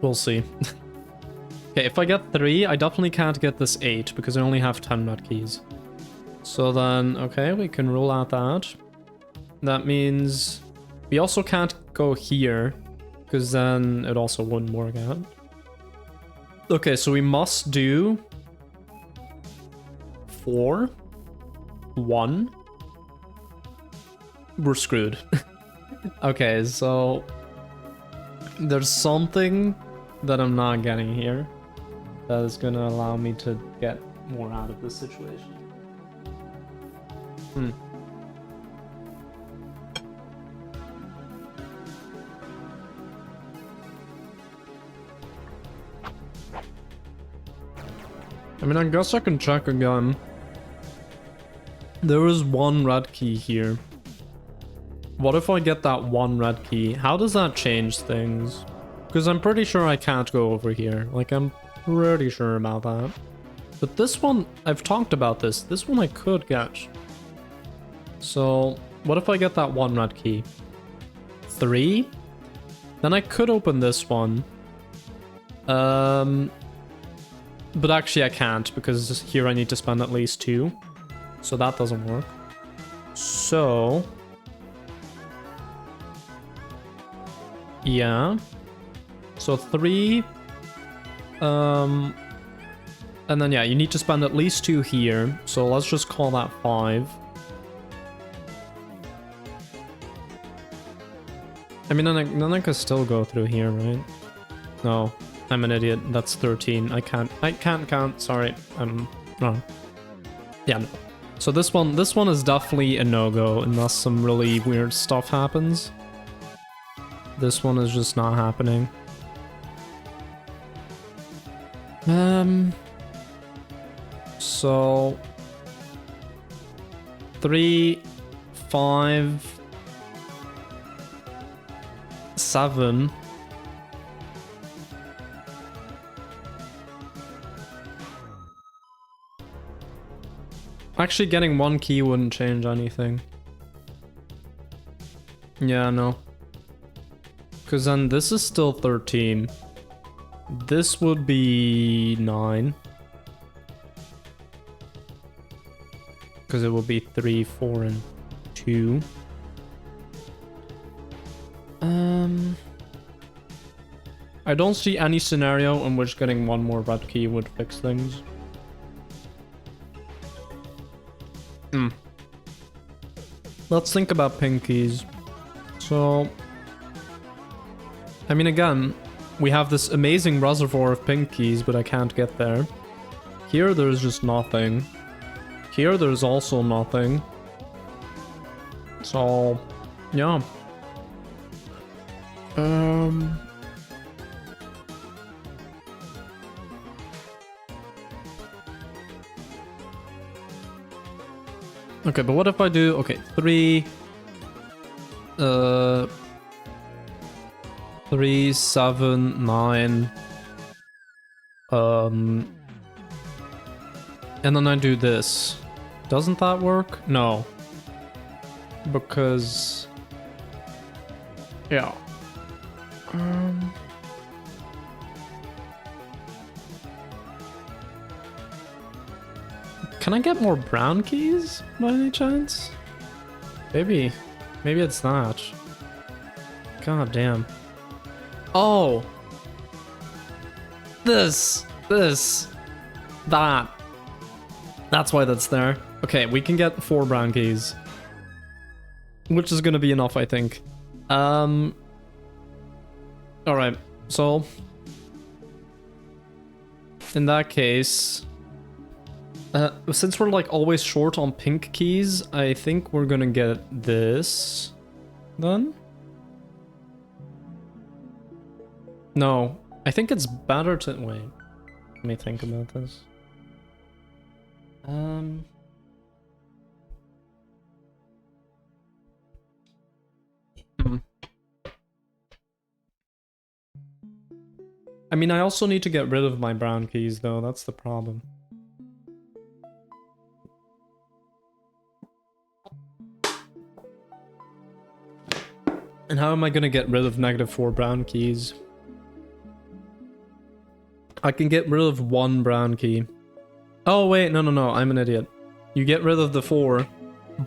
We'll see. Okay, if I get 3, I definitely can't get this 8 because I only have 10 red keys. So then, okay, we can rule out that. That means we also can't go here because then it also wouldn't work out. Okay, so we must do 4, 1. We're screwed. Okay, so there's something that I'm not getting here that is gonna allow me to get more out of this situation. I mean, I guess I can check again. There is 1 red key here. What if I get that 1 red key? How does that change things? Because I'm pretty sure I can't go over here. Like, I'm pretty sure about that. But this one, I've talked about this. This one I could get. So, what if I get that 1 red key? 3? Then I could open this one. But actually I can't, because here I need to spend at least 2. So that doesn't work. So... yeah. So 3... and then yeah, you need to spend at least 2 here. So let's just call that 5. I mean, then I could still go through here, right? No. I'm an idiot. That's 13. I can't count. Sorry. I'm wrong. Yeah, no. So this one is definitely a no-go unless some really weird stuff happens. This one is just not happening. So 3, 5, 7. Actually, getting 1 key wouldn't change anything. Yeah, no. Because then this is still 13. This would be 9. Because it would be 3, 4, and 2. I don't see any scenario in which getting 1 more red key would fix things. Let's think about pink keys. So, I mean, again, we have this amazing reservoir of pink keys, but I can't get there. Here, there's just nothing. Here, there's also nothing. So, yeah. Okay, but what if I do, okay, 3, 3, 7, 9, and then I do this. Doesn't that work? No. Because, yeah. Can I get more brown keys by any chance? Maybe it's that. God damn. Oh! This, that. That's why that's there. Okay, we can get 4 brown keys. Which is gonna be enough, I think. Alright, so... in that case... since we're like always short on pink keys, I think we're gonna get this then. No, I think it's better to wait. Let me think about this. I mean, I also need to get rid of my brown keys though, that's the problem. And how am I gonna get rid of -4 brown keys? I can get rid of 1 brown key. Oh wait, no, I'm an idiot. You get rid of the 4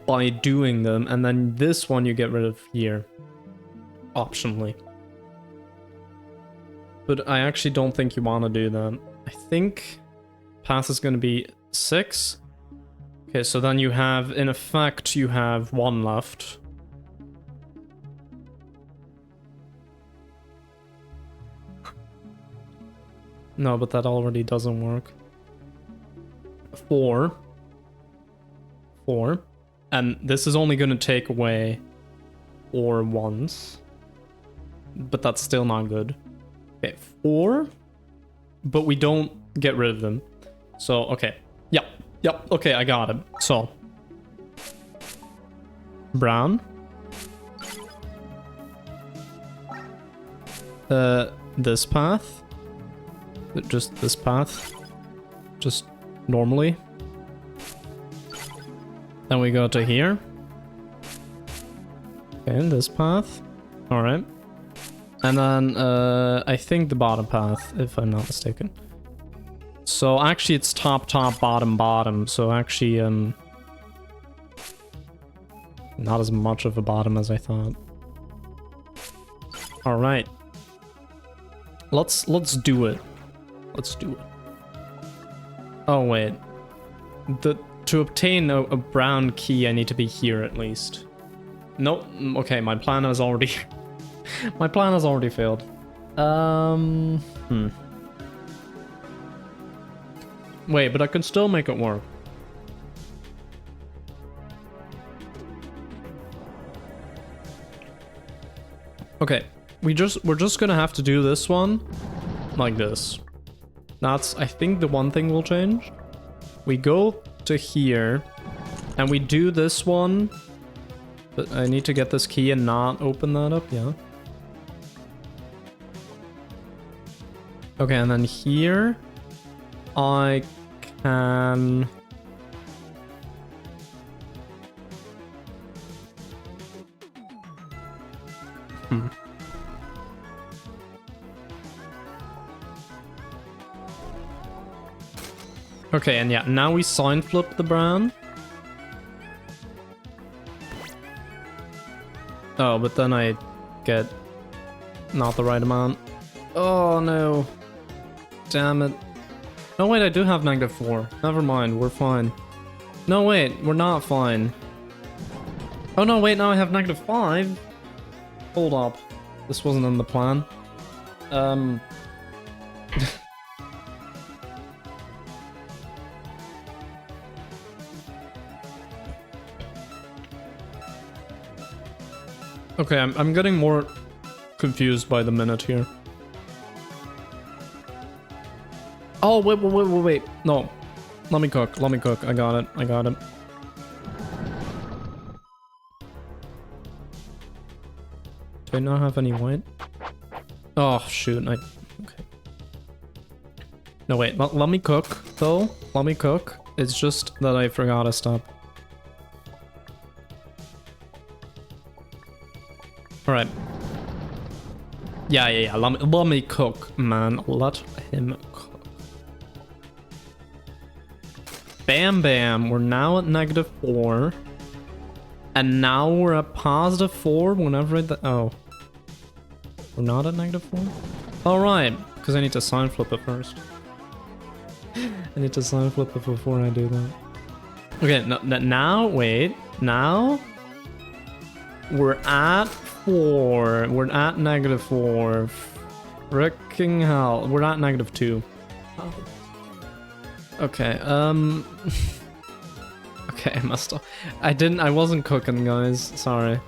by doing them, and then this one you get rid of here. Optionally. But I actually don't think you want to do that. I think path is gonna be 6. Okay, so then you have, in effect, you have 1 left. No, but that already doesn't work. 4. And this is only going to take away 4 once. But that's still not good. Okay, 4. But we don't get rid of them. So, okay. Yep, okay, I got it. So. Brown. This path. Just this path. Just normally. Then we go to here. Okay, this path. Alright. And then, I think the bottom path, if I'm not mistaken. So actually it's top, bottom. So actually, not as much of a bottom as I thought. Alright. Let's do it. Let's do it. Oh wait. To obtain a brown key, I need to be here at least. Nope. Okay, my plan has already my plan has already failed. Wait, but I can still make it work. Okay. we're just gonna have to do this one like this. That's, I think, the one thing will change. We go to here, and we do this one. But I need to get this key and not open that up, yeah. Okay, and then here, I can... Okay, and yeah, now we sign flip the brand. Oh, but then I get not the right amount. Oh no. Damn it. No, wait, I do have -4. Never mind, we're fine. No, wait, we're not fine. Oh no, wait, now I have -5. Hold up. This wasn't in the plan. Okay, I'm getting more confused by the minute here. Oh, wait. No. Let me cook. I got it. Do I not have any white? Oh, shoot. Okay. No, wait. Let me cook, though. Let me cook. It's just that I forgot to stop. Alright. Yeah. Let me cook, man. Let him cook. Bam, bam. We're now at -4. And now we're at +4 whenever oh. We're not at -4? Alright. Because I need to sign flip it first. I need to sign flip it before I do that. Okay, now, wait. Now... We're at 4. We're at -4. Fricking hell. We're at -2. Okay, okay, I must have... I wasn't cooking, guys. Sorry.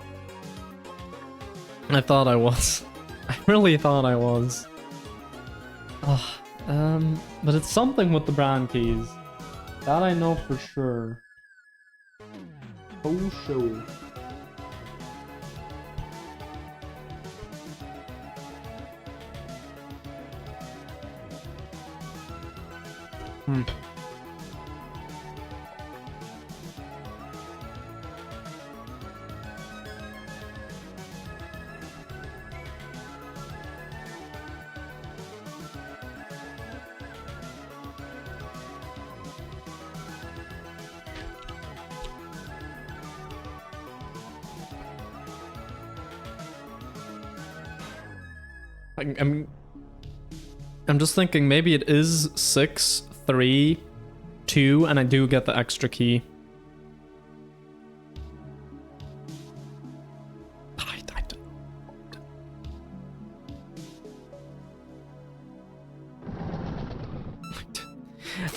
I thought I was. I really thought I was. But it's something with the brand keys. That I know for sure. Oh, sure. I'm just thinking maybe it is 6, 3, 2, and I do get the extra key.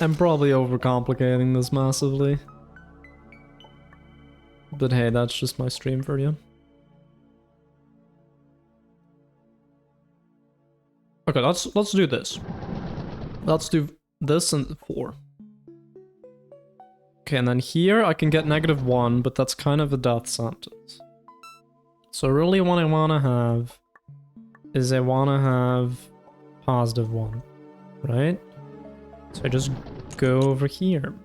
I'm probably overcomplicating this massively. But hey, that's just my stream for you. Okay, let's do this. Let's do this and 4. Okay, and then here I can get -1, but that's kind of a death sentence. So really what I want to have is I want to have +1, right? So I just go over here.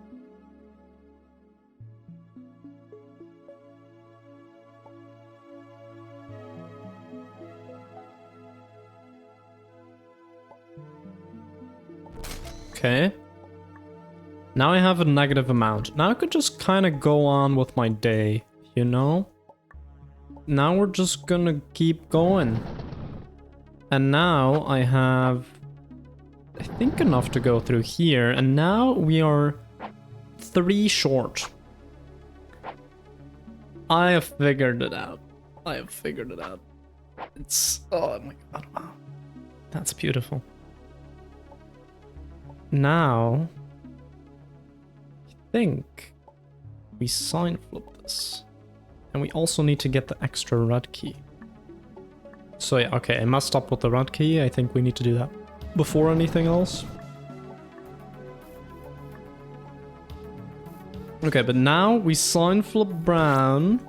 Okay. Now I have a negative amount. Now I could just kind of go on with my day, you know? Now we're just gonna keep going. And now I have, I think, enough to go through here. And now we are 3 short. I have figured it out. It's, oh my god, wow. That's beautiful. Now, I think we sign flip this. And we also need to get the extra red key. So yeah, okay, I messed up with the red key. I think we need to do that before anything else. Okay, but now we sign flip brown.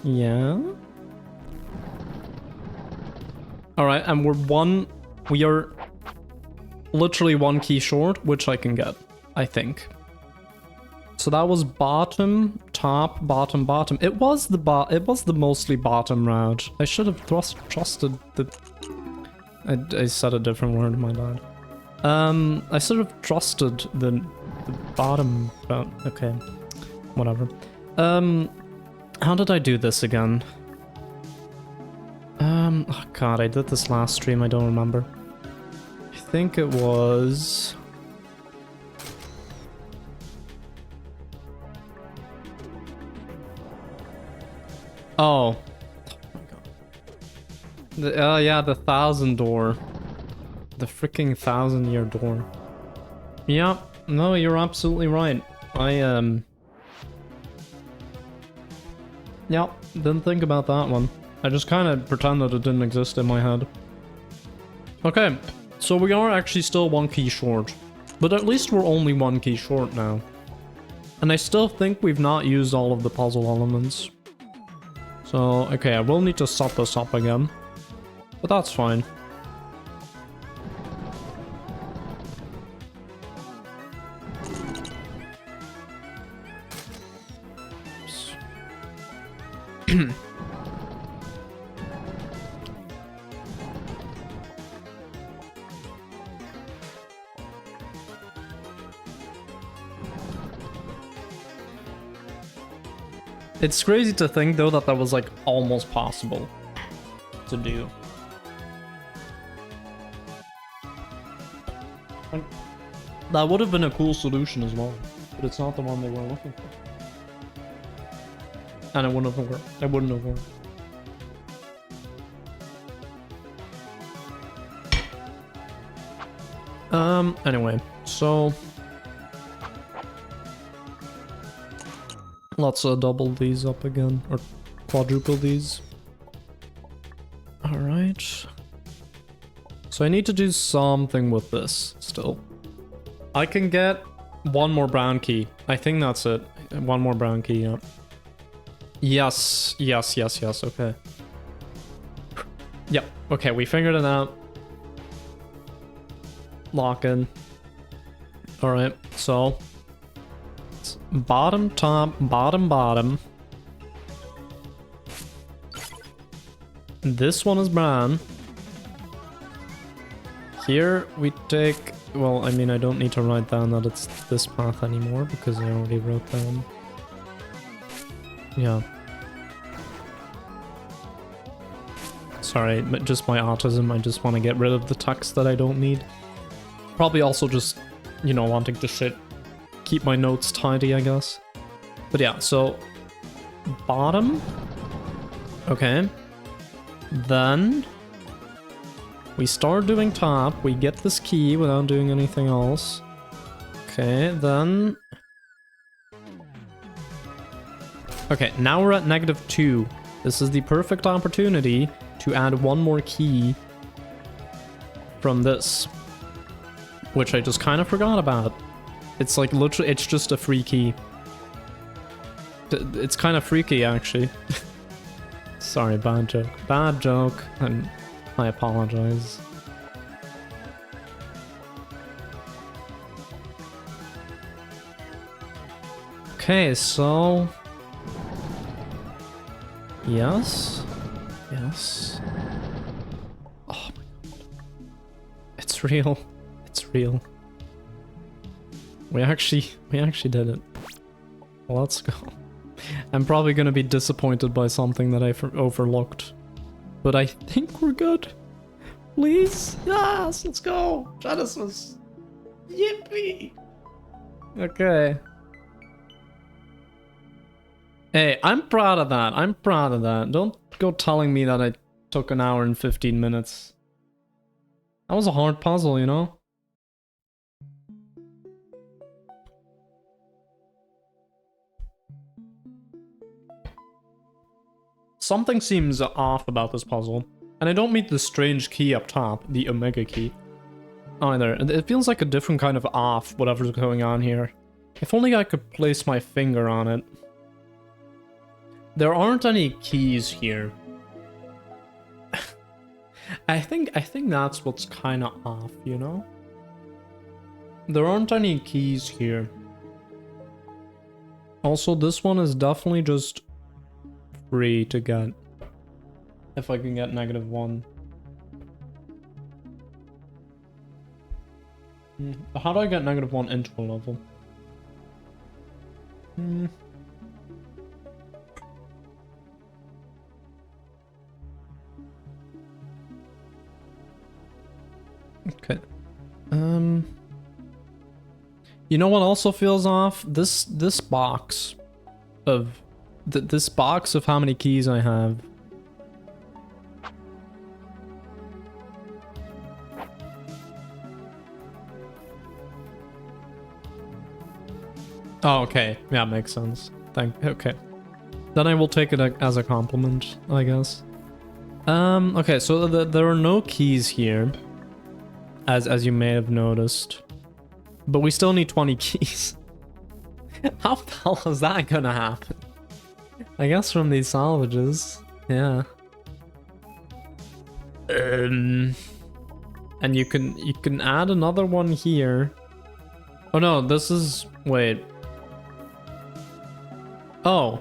Yeah. Alright, and we are literally one key short, which I can get, I think. So that was bottom, top, bottom, bottom. It was the mostly bottom route. I should have trusted the... I said a different word, my bad. I sort of trusted the bottom route. Okay, whatever. How did I do this again? Oh god, I did this last stream, I don't remember. I think it was... Oh. Oh my god. Yeah, the 1,000 door. The freaking 1,000-year door. Yeah, no, you're absolutely right. Yeah, didn't think about that one. I just kind of pretended it didn't exist in my head. Okay, so we are actually still one key short. But at least we're only one key short now. And I still think we've not used all of the puzzle elements. So, okay, I will need to set this up again. But that's fine. It's crazy to think, though, that was, like, almost possible to do. And that would have been a cool solution as well, but it's not the one they were looking for. And it wouldn't have worked. It wouldn't have worked. Anyway, so... let's double these up again, or quadruple these. Alright. So I need to do something with this, still. I can get one more brown key. I think that's it. One more brown key, yeah. Yes, yes, yes, yes, okay. Yep, okay, we figured it out. Lock in. Alright, so... bottom, top, bottom, bottom. This one is brown. Here we take... well, I mean, I don't need to write down that it's this path anymore because I already wrote down. Yeah. Sorry, but just my autism, I just want to get rid of the text that I don't need. Probably also just, you know, wanting to keep my notes tidy, I guess. But yeah, so bottom. Okay. Then we start doing top. We get this key without doing anything else. Okay, then... okay, now we're at -2. This is the perfect opportunity to add one more key from this, which I just kind of forgot about. It's like literally, it's just a free key. It's kind of freaky, actually. Sorry, bad joke. Bad joke, and I apologize. Okay, so... yes. Yes. Oh my god. It's real. It's real. We actually did it. Let's go. I'm probably gonna be disappointed by something that I overlooked. But I think we're good. Please? Yes, let's go. Genesis. Yippee. Okay. Hey, I'm proud of that. I'm proud of that. Don't go telling me that I took an hour and 15 minutes. That was a hard puzzle, you know? something seems off about this puzzle. And I don't mean the strange key up top, the Omega key, either. It feels like a different kind of off, whatever's going on here. If only I could place my finger on it. There aren't any keys here. I think that's what's kind of off, you know? There aren't any keys here. Also, this one is definitely just free to get. If I can get -1. How do I get -1 into a level? Okay. You know what also feels off? This box of this box of how many keys I have. Oh, okay. Yeah, makes sense. Okay. Then I will take it as a compliment, I guess. Okay, so there are no keys here, as you may have noticed. But we still need 20 keys. How the hell is that gonna happen? I guess from these salvages. Yeah. And you can add another one here. Oh no, this is... Wait. Oh.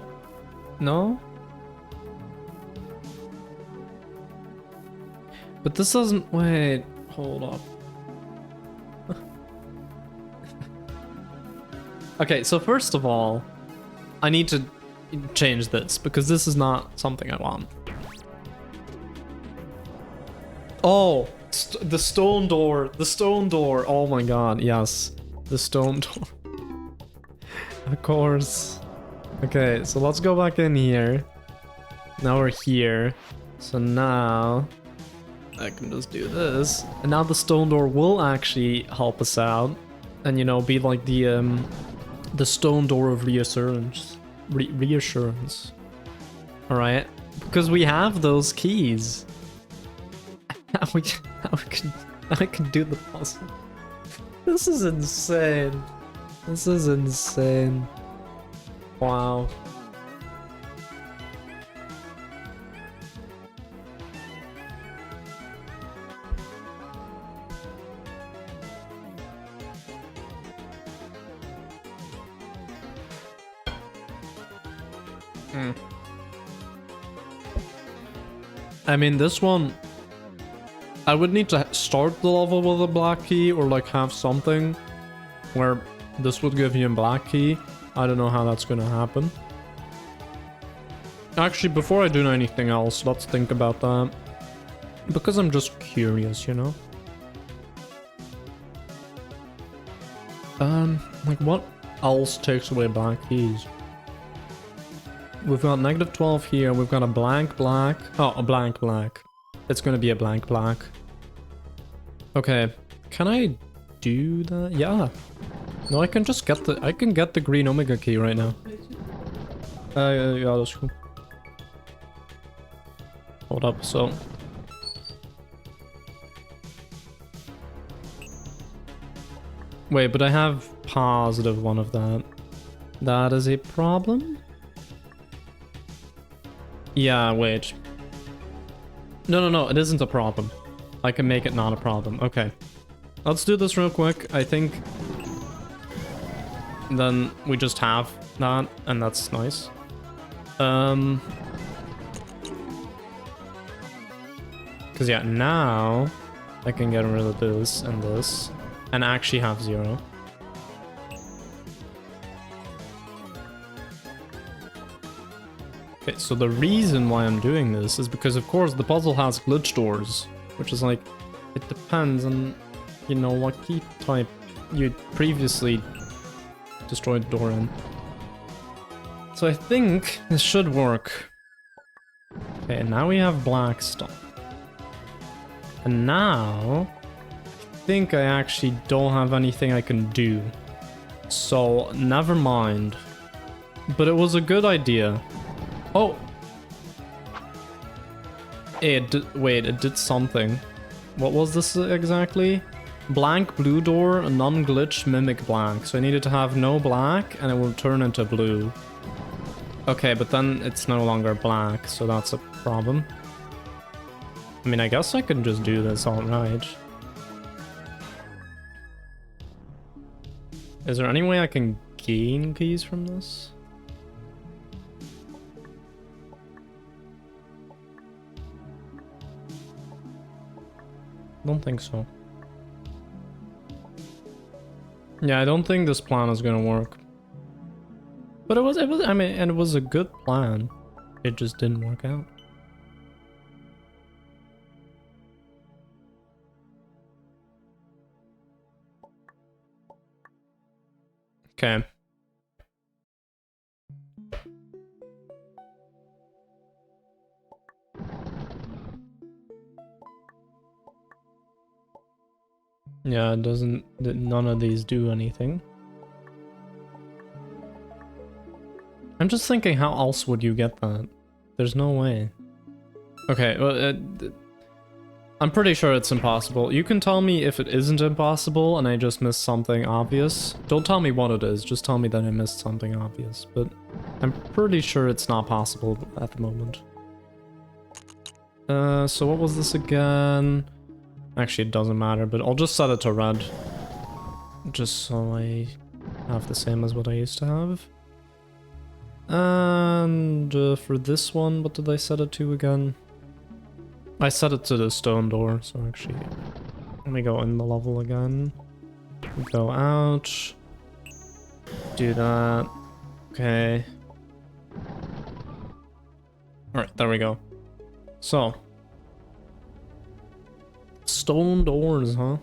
No? But this doesn't... Wait. Hold up. Okay, so first of all, I need to change this, because this is not something I want. Oh! The stone door! The stone door! Oh my god, yes. The stone door. Of course. Okay, so let's go back in here. Now we're here. So now... I can just do this. And now the stone door will actually help us out. And, you know, be like the stone door of reassurance. Reassurance. Alright? Because we have those keys. Now we can do the puzzle. This is insane. This is insane. Wow. I mean, this one... I would need to start the level with a black key, or like have something where this would give you a black key. I don't know how that's gonna happen. Actually, before I do anything else, let's think about that. Because I'm just curious, you know? Like what else takes away black keys? We've got -12 here, we've got a blank black. Oh, a blank black. It's gonna be a blank black. Okay, can I do that? Yeah. No, I can just get the green Omega key right now. Yeah, that's cool. Hold up, so... Wait, but I have +1 of that. That is a problem? Yeah, wait. No, it isn't a problem. I can make it not a problem. Okay. Let's do this real quick. I think... Then we just have that, and that's nice. Because yeah, now I can get rid of this, and actually have 0. Okay, so the reason why I'm doing this is because, of course, the puzzle has glitch doors, which is like, it depends on, you know, what key type you previously destroyed the door in. So I think this should work. Okay, now we have black stuff. And now, I think I actually don't have anything I can do. So, never mind. But it was a good idea. Oh! Wait, it did something. What was this exactly? Blank blue door, non-glitch mimic blank. So I needed to have no black and it will turn into blue. Okay, but then it's no longer black, so that's a problem. I mean, I guess I can just do this outright. Is there any way I can gain keys from this? Don't think so. Yeah, I don't think this plan is gonna work. But it was, I mean, and it was a good plan. It just didn't work out. Okay. Yeah, it doesn't, none of these do anything. I'm just thinking, how else would you get that? There's no way. Okay, well, I'm pretty sure it's impossible. You can tell me if it isn't impossible and I just missed something obvious. Don't tell me what it is, just tell me that I missed something obvious. But I'm pretty sure it's not possible at the moment. So what was this again? Actually, it doesn't matter, but I'll just set it to red. Just so I have the same as what I used to have. And for this one, what did I set it to again? I set it to the stone door, so actually, let me go in the level again. Go out. Do that. Okay. Alright, there we go. So. Stone doors, huh?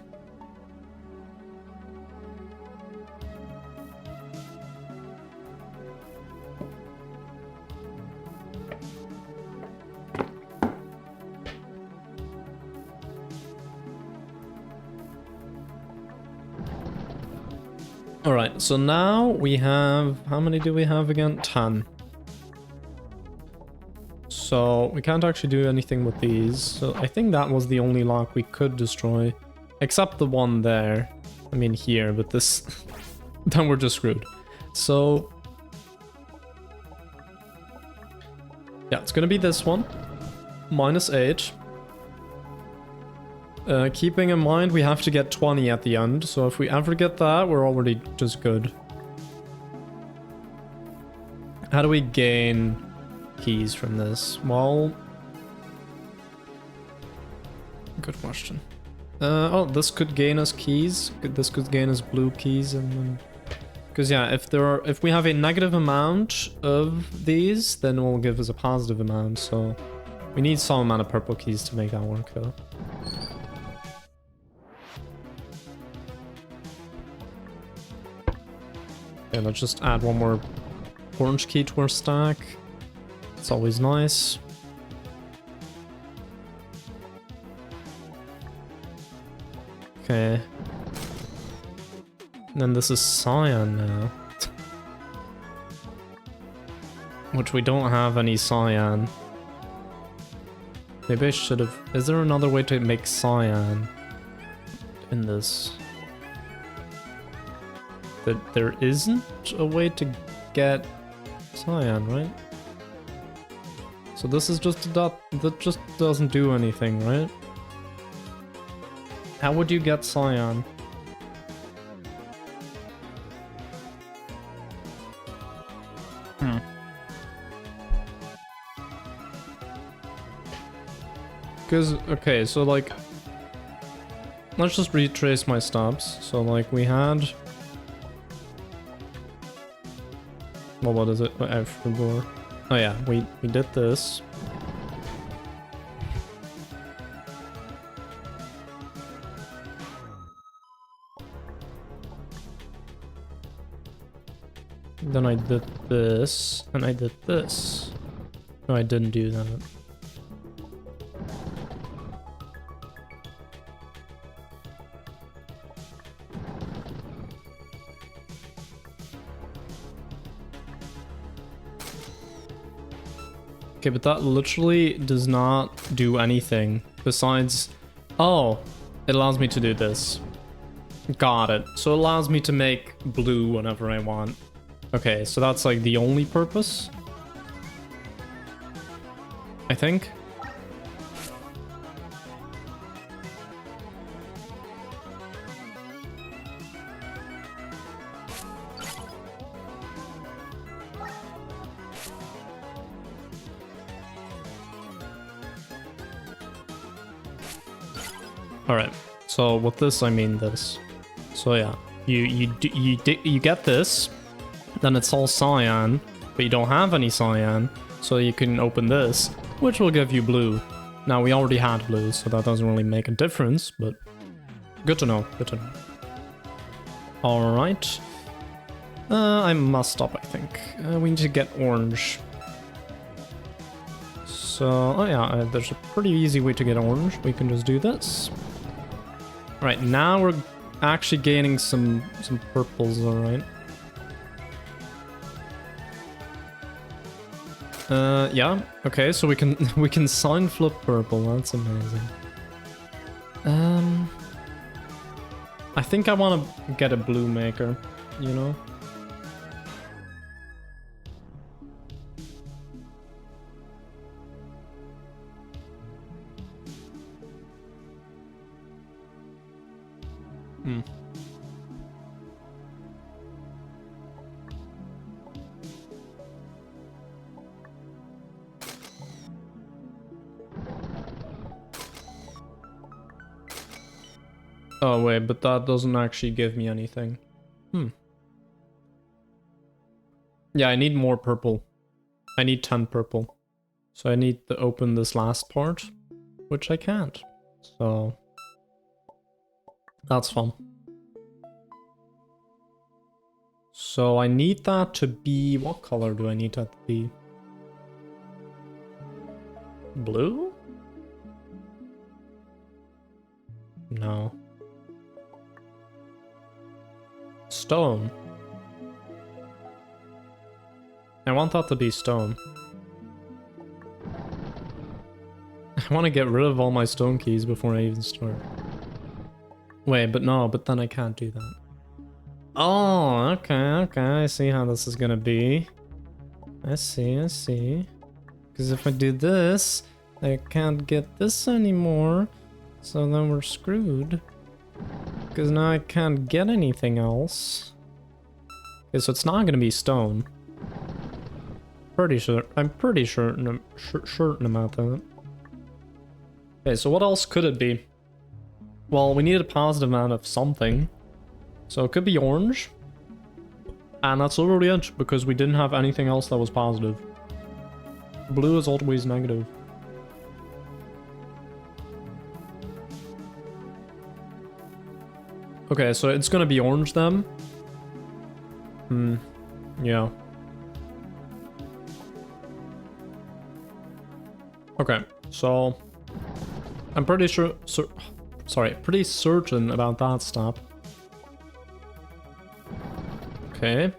Alright, so now we have... How many do we have again? 10. So we can't actually do anything with these. So I think that was the only lock we could destroy. Except the one there. I mean here, but this... then we're just screwed. So... yeah, it's gonna be this one. -8. Keeping in mind we have to get 20 at the end, so if we ever get that, we're already just good. How do we gain keys from this? Well... good question. Oh, this could gain us keys. This could gain us blue keys, and then... because yeah, if we have a negative amount of these, then it will give us a positive amount, so... we need some amount of purple keys to make that work, though. Okay, let's just add one more orange key to our stack. It's always nice. Okay. And then this is cyan now. Which we don't have any cyan. Maybe I should have... is there another way to make cyan in this? That there isn't a way to get cyan, right? So this is just a dot that just doesn't do anything, right? How would you get cyan? Because, okay, so like... let's just retrace my steps. So like we had... well, what is it? I forgot. Oh yeah, we did this. Then I did this, and I did this. No, I didn't do that. Okay, but that literally does not do anything besides... Oh, it allows me to do this. Got it. So it allows me to make blue whenever I want. Okay, so that's like the only purpose, I think. Alright, so with this I mean this. So yeah, you get this, then it's all cyan, but you don't have any cyan, so you can open this, which will give you blue. Now we already had blue, so that doesn't really make a difference, but good to know, good to know. Alright. I messed up, I think. We need to get orange. So, oh yeah, there's a pretty easy way to get orange. We can just do this. Right, now we're actually gaining some purples, alright. Yeah, okay, so we can sign flip purple, that's amazing. I think I want to get a blue maker, you know? Oh wait, but that doesn't actually give me anything. Yeah, I need more purple. I need 10 purple. So I need to open this last part, which I can't. So that's fun. So I need that to be... What color do I need that to be? Blue? No. Stone. I want that to be stone. I want to get rid of all my stone keys before I even start. Wait, but no, but then I can't do that. Oh, okay, I see how this is gonna be. I see. Because if I do this, I can't get this anymore. So then we're screwed. Because now I can't get anything else. Okay, so it's not gonna be stone. Pretty sure. I'm pretty certain about that. Okay, so what else could it be? Well, we needed a positive amount of something. So it could be orange. And that's literally it, because we didn't have anything else that was positive. Blue is always negative. Okay, so it's gonna be orange then. Yeah. Okay, so I'm pretty sure, pretty certain about that step. Okay,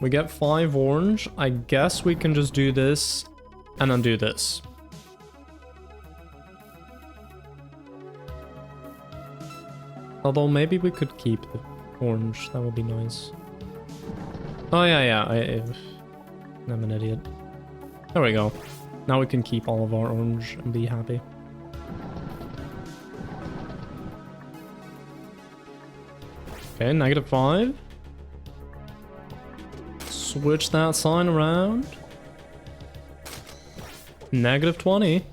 we get 5 orange. I guess we can just do this and then do this. Although maybe we could keep the orange, that would be nice. Oh yeah, I'm an idiot. There we go. Now we can keep all of our orange and be happy. Okay, -5. Switch that sign around. -20.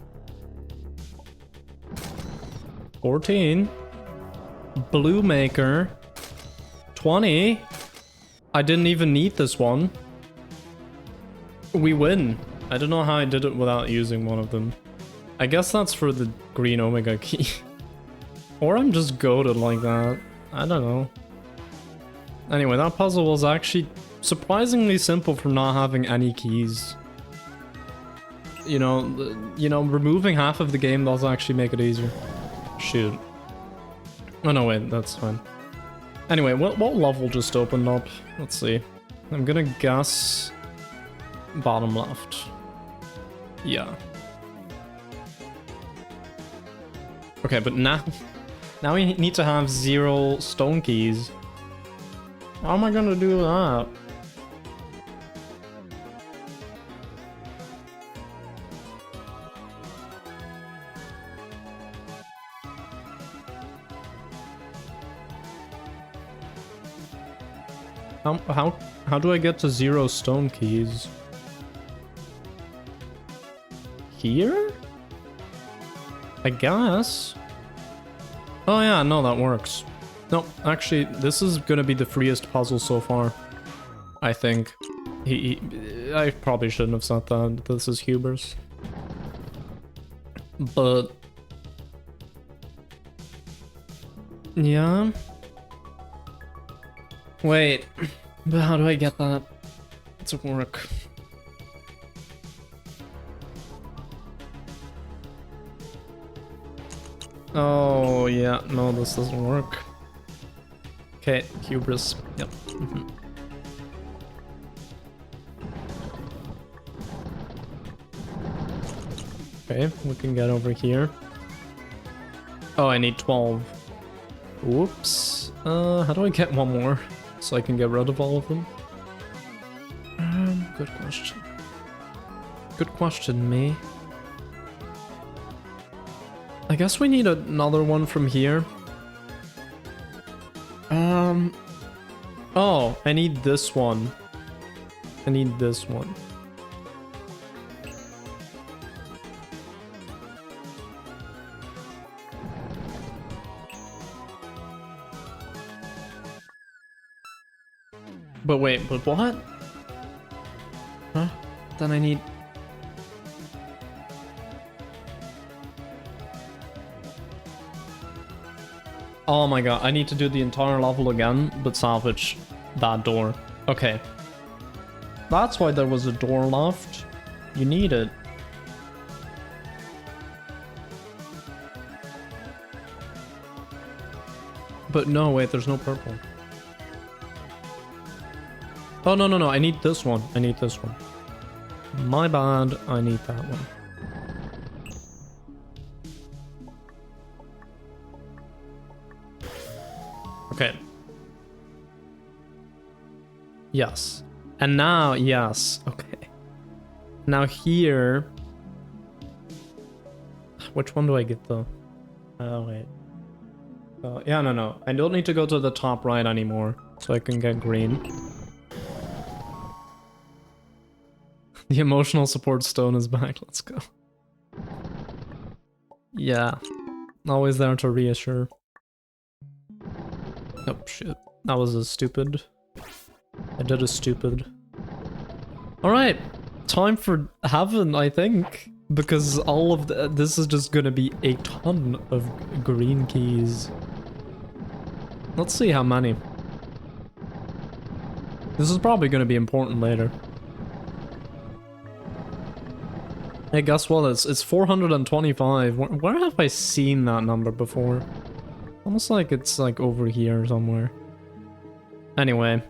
14. Blue maker. 20. I didn't even need this one. We win. I don't know how I did it without using one of them. I guess that's for the green omega key. Or I'm just goated like that. I don't know. Anyway, that puzzle was actually surprisingly simple for not having any keys. You know, removing half of the game does actually make it easier. Shoot. Oh no, wait, that's fine. Anyway, what level just opened up? Let's see. I'm gonna guess bottom left. Yeah. Okay, but now we need to have 0 stone keys. How am I gonna do that? How do I get to 0 stone keys? Here? I guess. Oh yeah, no, that works. No, actually, this is gonna be the freest puzzle so far. I think. I probably shouldn't have said that. This is Huber's. But... yeah. Wait. But how do I get that to work? Oh, yeah. No, this doesn't work. Okay, hubris. Yep. Okay, we can get over here. Oh, I need 12. Whoops. How do I get one more? So I can get rid of all of them? Good question. Good question, me. I guess we need another one from here. Oh, I need this one. I need this one. But wait, but what? Huh? Then I need... oh my god, I need to do the entire level again, but salvage that door. Okay. That's why there was a door left. You need it. But no, wait, there's no purple. Oh, no, no, no, I need this one. I need this one. My bad, I need that one. Okay. Yes. And now, yes. Okay. Now here... which one do I get though? Oh, wait. Yeah, no, no. I don't need to go to the top right anymore, so I can get green. The emotional support stone is back. Let's go. Yeah. Always there to reassure. Oh, shit. That was a stupid. I did a stupid. Alright. Time for heaven, I think. Because all of this is just gonna be a ton of green keys. Let's see how many. This is probably gonna be important later. Hey, guess what? It's 425. Where have I seen that number before? Almost like it's like over here somewhere. Anyway.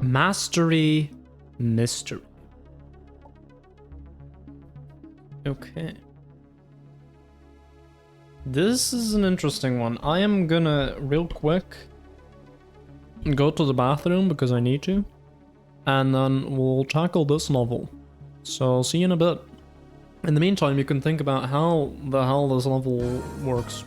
Mastery mystery. Okay. This is an interesting one. I am gonna, real quick, go to the bathroom because I need to. And then we'll tackle this level. So, see you in a bit. In the meantime, you can think about how the hell this level works.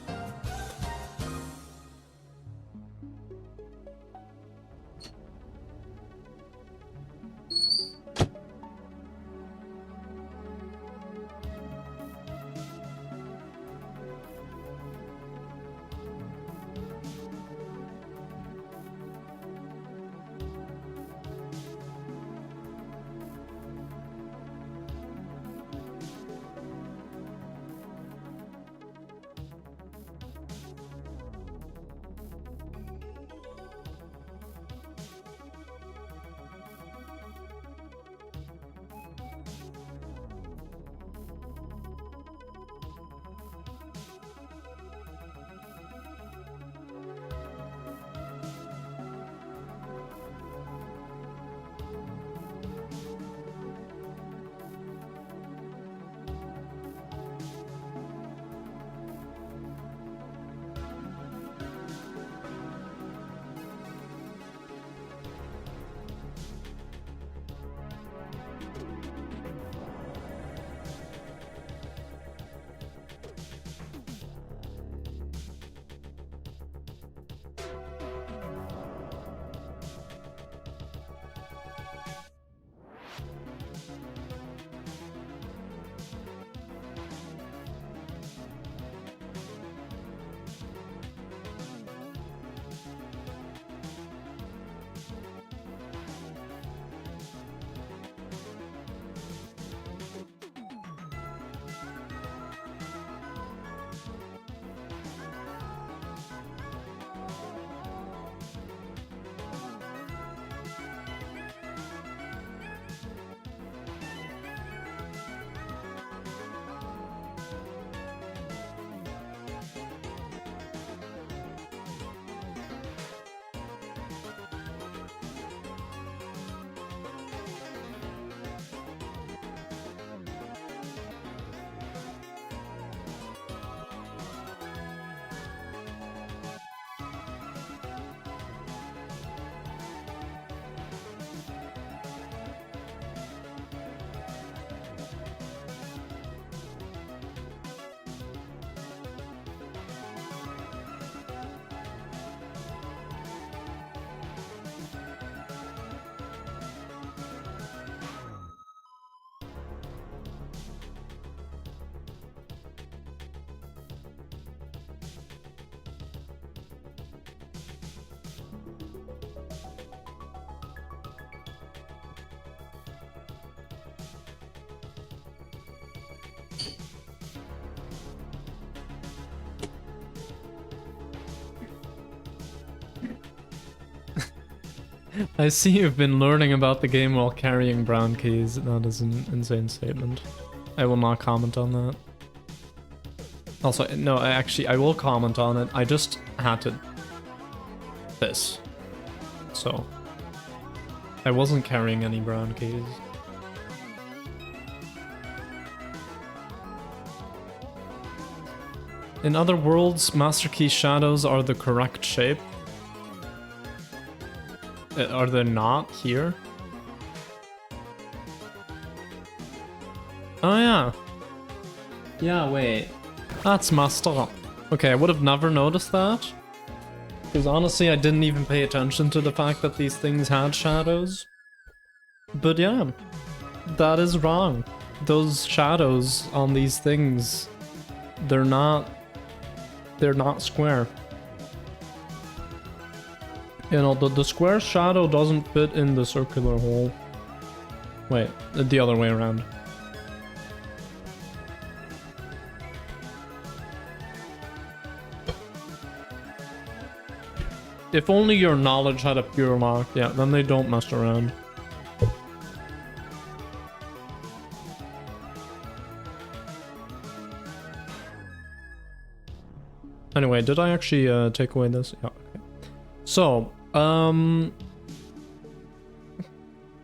I see you've been learning about the game while carrying brown keys. That is an insane statement. I will not comment on that. Also, no, I will comment on it. I just had to... this. So... I wasn't carrying any brown keys. In other worlds, Master Key shadows are the correct shape. Are they not here? Oh yeah. Yeah, wait. That's messed up. Okay, I would have never noticed that. Because honestly, I didn't even pay attention to the fact that these things had shadows. But yeah, that is wrong. Those shadows on these things, they're not square. You know, the square shadow doesn't fit in the circular hole. Wait, the other way around. If only your knowledge had a pure lock, yeah, then they don't mess around. Anyway, did I actually take away this? Yeah, okay. So,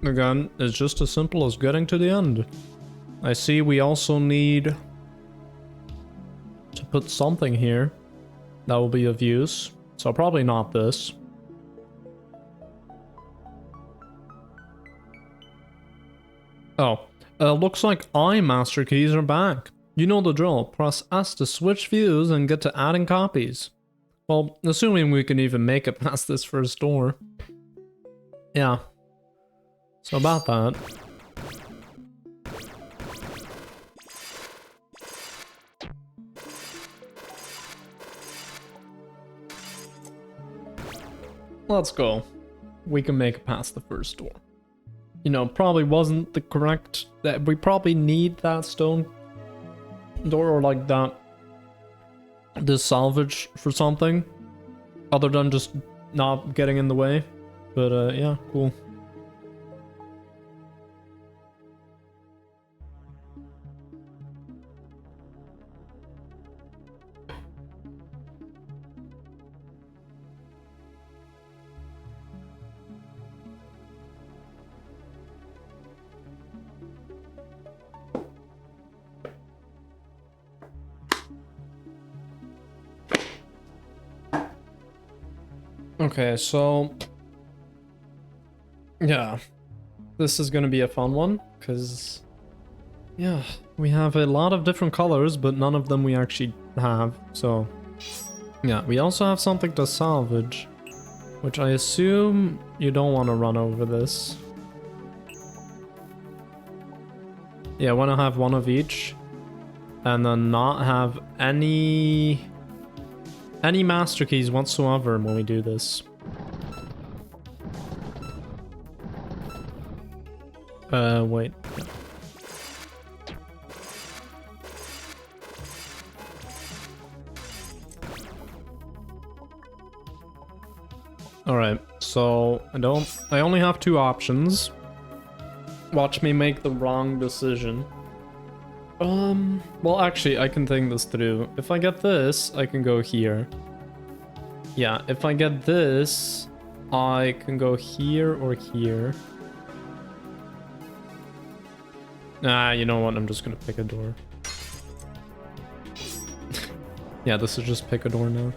again, it's just as simple as getting to the end. I see we also need to put something here that will be of use. So probably not this. Oh, looks like master keys are back. You know the drill. Press S to switch views and get to adding copies. Well, assuming we can even make it past this first door. Yeah. So about that. Let's go. We can make it past the first door. You know, probably wasn't the correct... that we probably need that stone door or like that. This salvage for something. Other than just not getting in the way. But yeah, cool. Okay, so yeah, this is gonna be a fun one, because yeah, we have a lot of different colors, but none of them we actually have, so yeah, we also have something to salvage, which I assume you don't want to run over this. Yeah, I want to have one of each, and then not have any master keys whatsoever when we do this. Wait. Alright, so I only have two options. Watch me make the wrong decision. Well, actually, I can think this through. If I get this, I can go here. Yeah, if I get this, I can go here or here. Nah, you know what? I'm just gonna pick a door. Yeah, this is just pick a door now.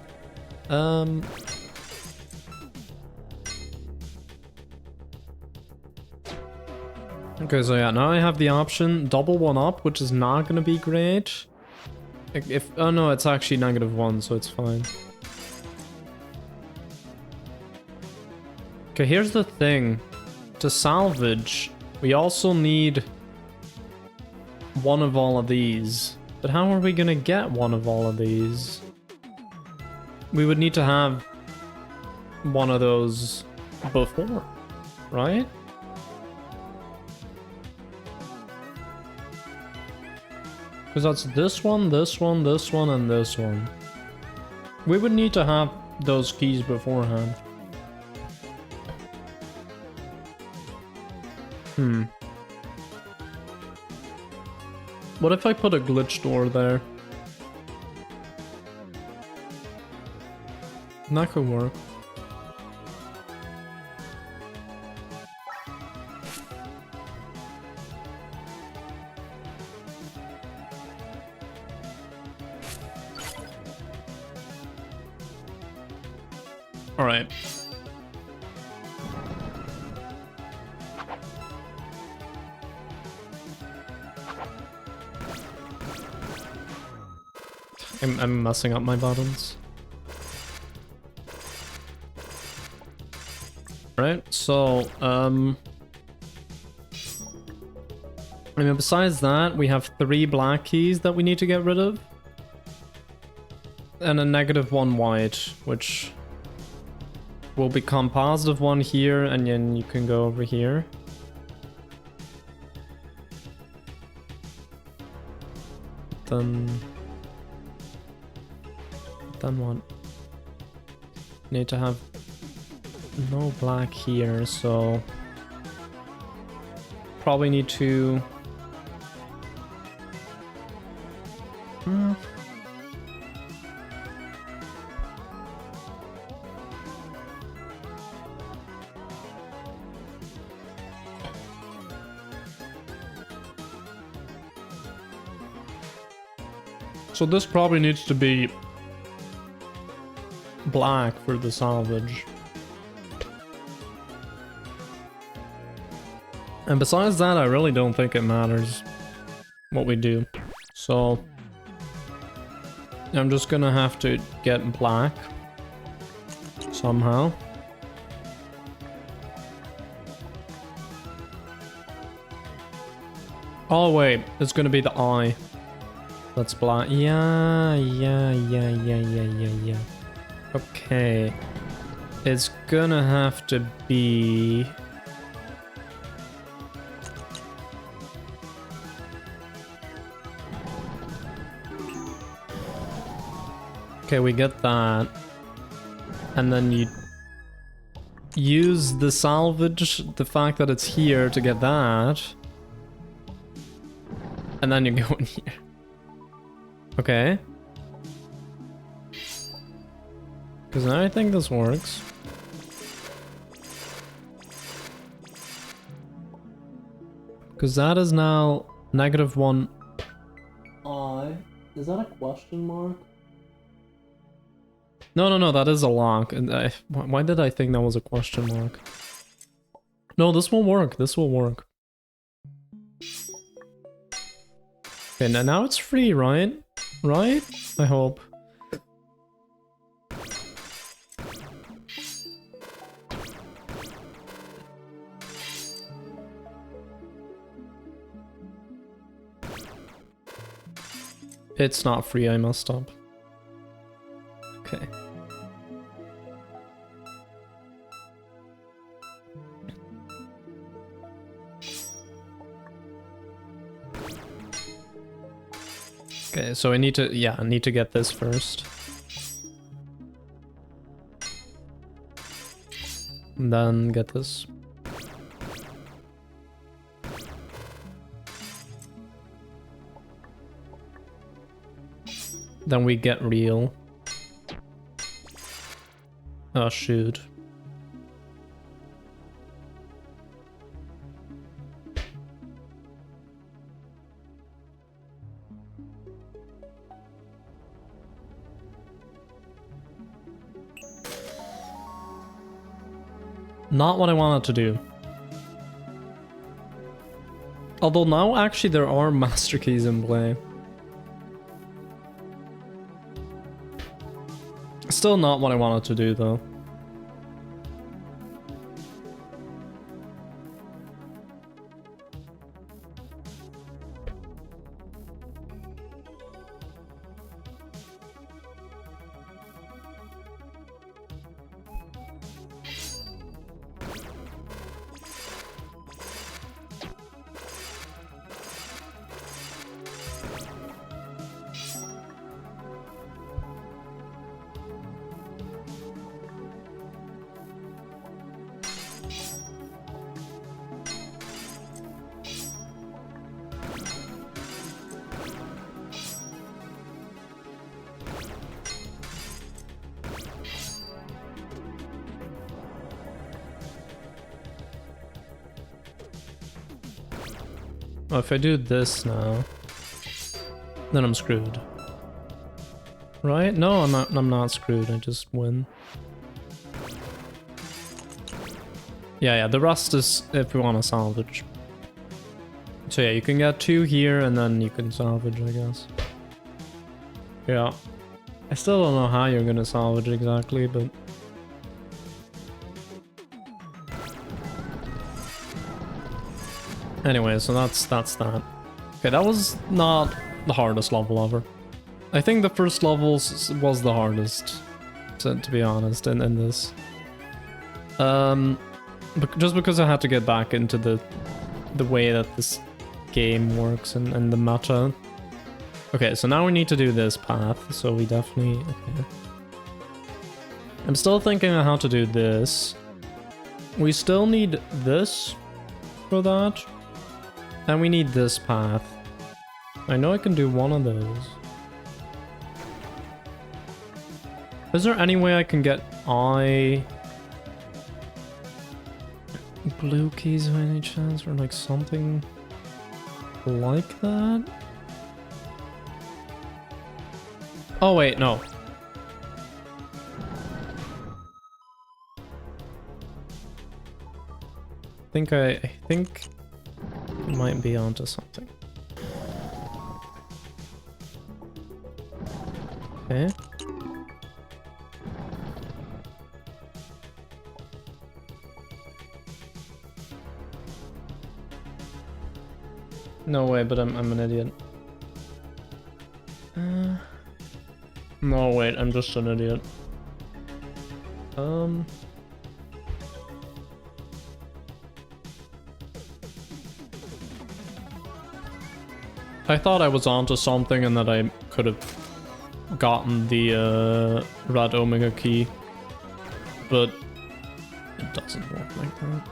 Okay, so yeah, now I have the option double one up, which is not gonna be great. Oh no, it's actually -1, so it's fine. Okay, here's the thing. To salvage, we also need one of all of these. But how are we gonna get one of all of these? We would need to have one of those before, right? Because that's this one, this one, this one, and this one. We would need to have those keys beforehand. What if I put a glitch door there? That could work. All right. I'm messing up my buttons. Right, so, I mean, besides that, we have 3 black keys that we need to get rid of. And a -1 white, which will become +1 here, and then you can go over here. Then what? Need to have no black here, so probably need to so this probably needs to be black for the salvage. And besides that, I really don't think it matters what we do. So I'm just gonna have to get black somehow. Oh wait, it's gonna be the eye. That's black. Yeah. Okay. It's gonna have to be... Okay, we get that. And then you use the salvage, the fact that it's here to get that. And then you go in here. Okay. Because I think this works. Because that is now -1 I. Is that a question mark? No, that is a lock. And why did I think that was a question mark? No, this will work. This will work. Okay, now it's free, right? Right? I hope. It's not free, I messed up. Okay. Okay, so I need to, yeah, I need to get this first. And then get this. Then we get real. Oh, shoot. Not what I wanted to do. Although now actually there are master keys in play. Still not what I wanted to do though. Oh, if I do this now, then I'm screwed. Right? No, I'm not screwed, I just win. Yeah, the rest is if we want to salvage. So yeah, you can get 2 here and then you can salvage, I guess. Yeah. I still don't know how you're gonna salvage exactly, but... Anyway, so that's that. Okay, that was not the hardest level ever. I think the first level was the hardest, to be honest, in this. Just because I had to get back into the way that this game works and the meta. Okay, so now we need to do this path, so we definitely... Okay. I'm still thinking on how to do this. We still need this for that. And we need this path. I know I can do one of those. Is there any way I can get blue keys by any chance, or like something like that? Oh wait, no. I think I might be onto something. Okay. No way, but I'm an idiot. No, wait, I'm just an idiot. I thought I was onto something and that I could have gotten the red omega key, but it doesn't work like that.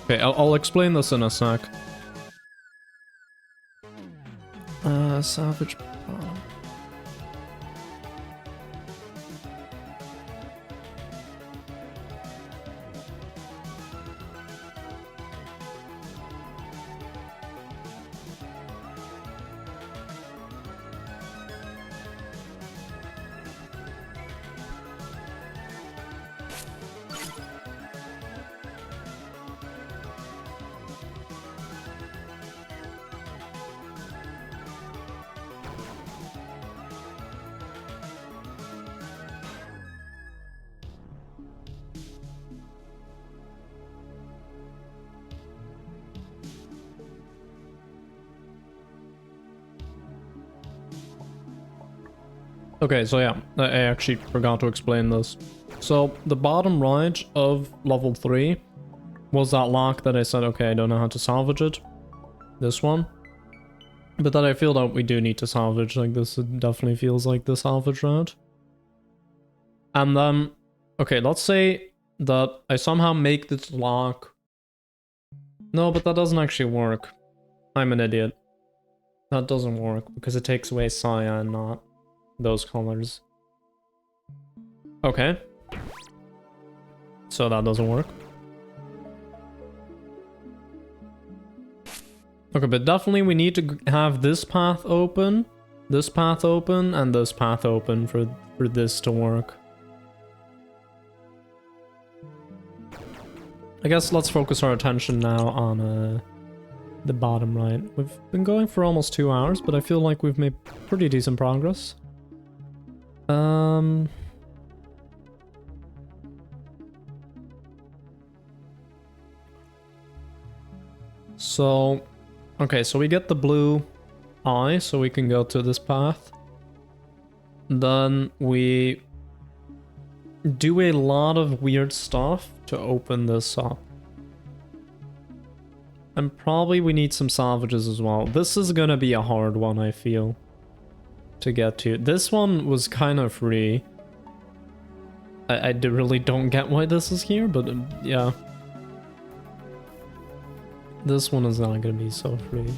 Okay, I'll explain this in a sec. Salvage bottom. Okay, so yeah, I actually forgot to explain this. So the bottom right of level 3 was that lock that I said, okay, I don't know how to salvage it. This one. But that I feel that we do need to salvage, like this definitely feels like the salvage route. And then, okay, let's say that I somehow make this lock. No, but that doesn't actually work. I'm an idiot. That doesn't work because it takes away cyan, not those colors. Okay. So that doesn't work. Okay, but definitely we need to have this path open, and this path open for this to work. I guess let's focus our attention now on the bottom right. We've been going for almost 2 hours, but I feel like we've made pretty decent progress. So, okay, so we get the blue eye, so we can go to this path. Then we do a lot of weird stuff to open this up. And probably we need some salvages as well. This is gonna be a hard one, I feel, to get to. This one was kind of free. I really don't get why this is here, but yeah. This one is not gonna be so free.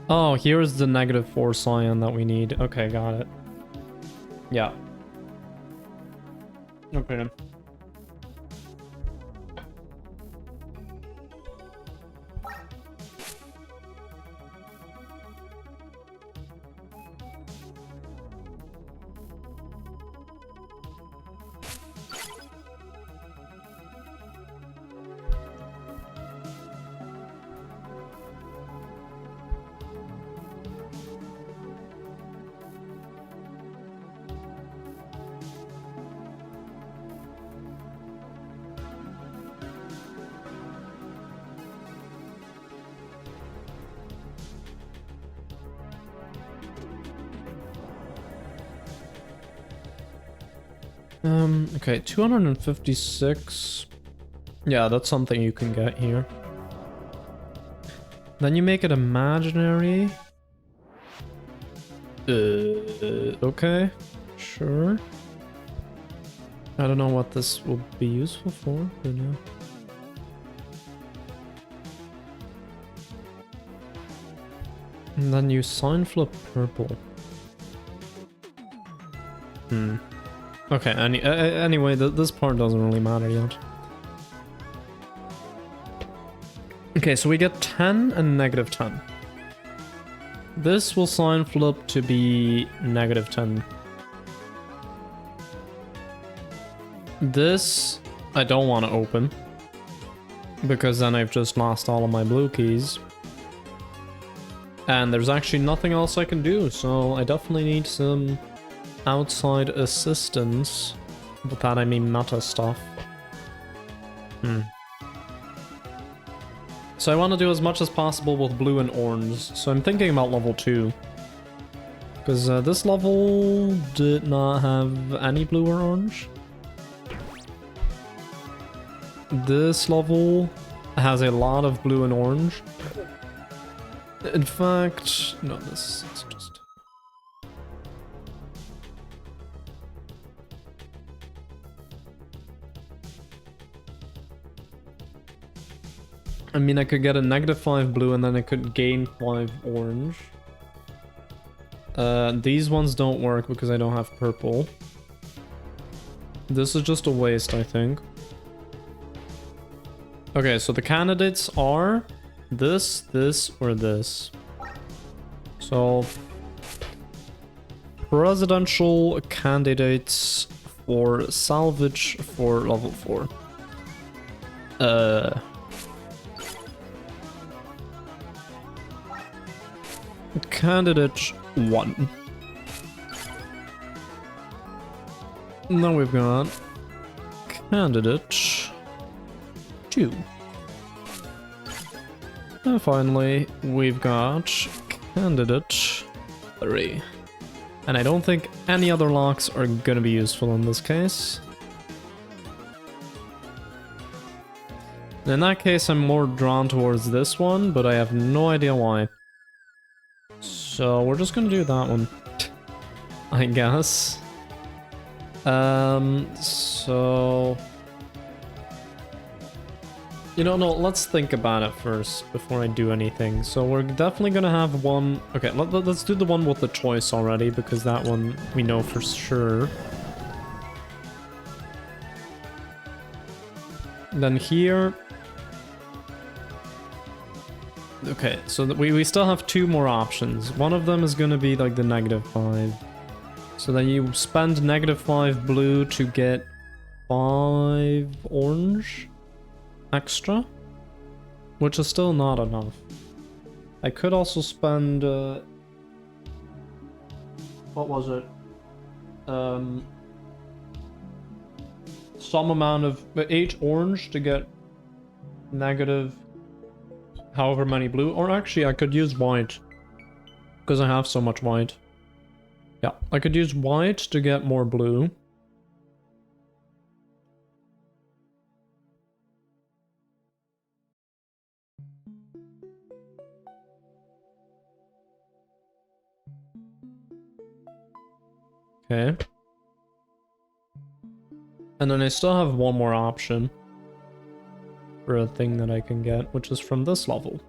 Oh, here's the -4 cyan that we need. Okay, got it. Yeah. Okay. Okay, 256. Yeah, that's something you can get here. Then you make it imaginary. Okay, sure. I don't know what this will be useful for, but yeah. And then you sign flip purple. Okay, anyway, this part doesn't really matter yet. Okay, so we get 10 and -10. This will sign flip to be -10. This, I don't want to open, because then I've just lost all of my blue keys. And there's actually nothing else I can do, so I definitely need some outside assistance. With that I mean meta stuff. So I want to do as much as possible with blue and orange, so I'm thinking about level 2. Because this level did not have any blue or orange. This level has a lot of blue and orange. In fact, no, this is just... I mean, I could get a -5 blue and then I could gain 5 orange. These ones don't work because I don't have purple. This is just a waste, I think. Okay, so the candidates are this, or this. So, presidential candidates for salvage for level 4. Candidate 1. Now we've got candidate 2. And finally, we've got candidate 3. And I don't think any other locks are gonna be useful in this case. In that case, I'm more drawn towards this one, but I have no idea why. So we're just gonna do that one, I guess. So... You know, no, let's think about it first before I do anything. So we're definitely gonna have one... Okay, let's do the one with the choice already, because that one we know for sure. Then here... Okay, so we still have 2 more options. One of them is gonna be like the -5. So then you spend -5 blue to get 5 orange extra, which is still not enough. I could also spend what was it? Some amount of 8 orange to get negative however many blue, or actually I could use white because I have so much white. Yeah, I could use white to get more blue. Okay. And then I still have one more option for a thing that I can get, which is from this level.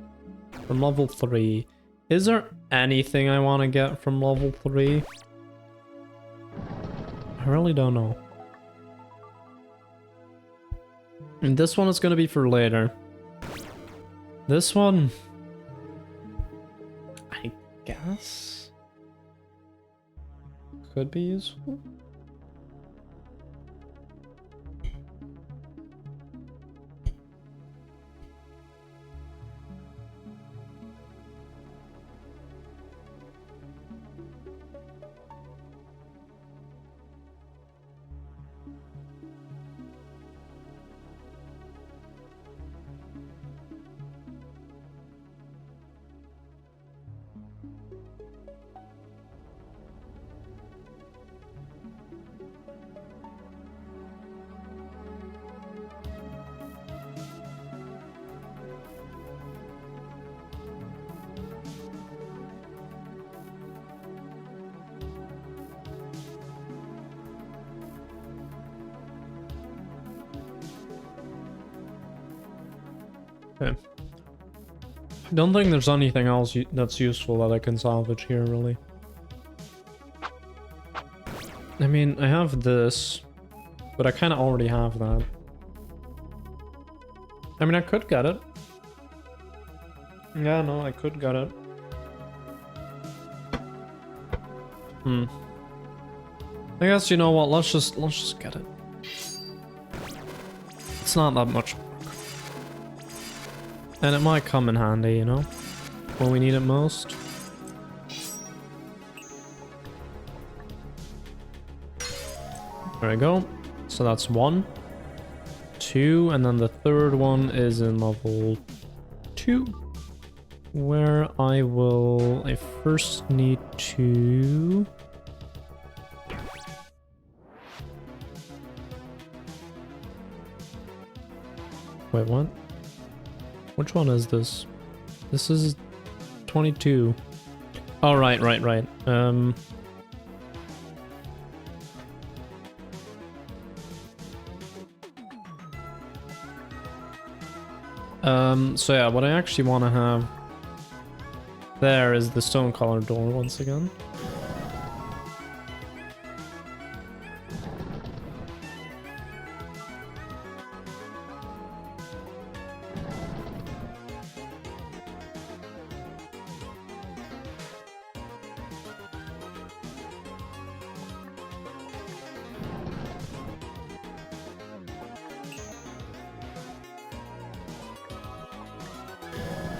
From level 3. Is there anything I want to get from level 3? I really don't know. And this one is going to be for later. This one, I guess, could be useful. Okay. I don't think there's anything else that's useful that I can salvage here, really. I mean, I have this, but I kind of already have that. I mean, I could get it. Yeah, no, I could get it. I guess, you know what, let's just get it. It's not that much. And it might come in handy, you know, when we need it most. There we go. So that's 1, 2, and then the third one is in level 2, where I first need to... Wait, what? Which one is this? This is 22. Oh, right. So yeah, what I actually want to have there is the stone colored door once again.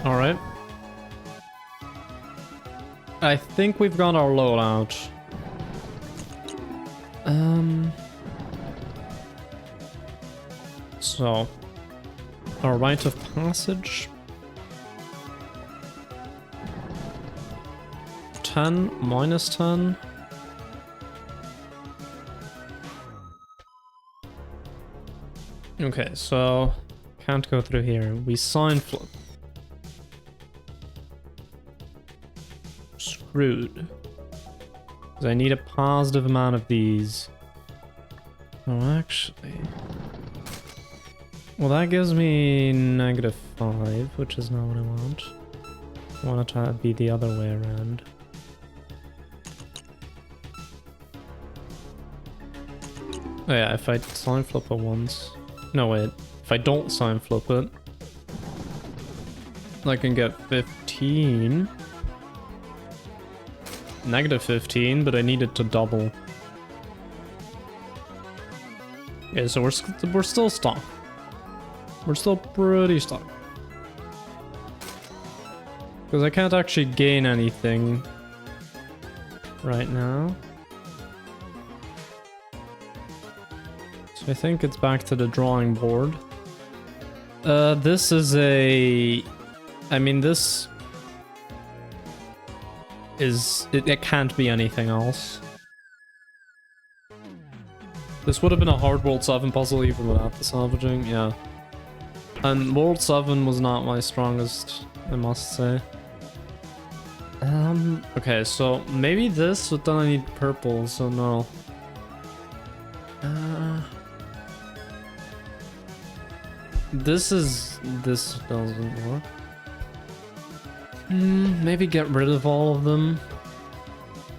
Alright. I think we've got our loadout. So, our rite of passage. 10, minus 10. Okay, so can't go through here. We sign flip. Screwed. Because I need a positive amount of these. Oh, actually. Well, that gives me -5, which is not what I want. I want it to be the other way around. Oh yeah, if I sign flip it once... No, wait. If I don't sign flip it, I can get 15. -15, but I need it to double. Yeah, so we're still stuck. We're still pretty stuck. Because I can't actually gain anything right now. So I think it's back to the drawing board. This is a... I mean, this... It can't be anything else. This would have been a hard World 7 puzzle even without the salvaging, yeah. And World 7 was not my strongest, I must say. Okay, so maybe this, but then I need purple, so no. This doesn't work. Maybe get rid of all of them.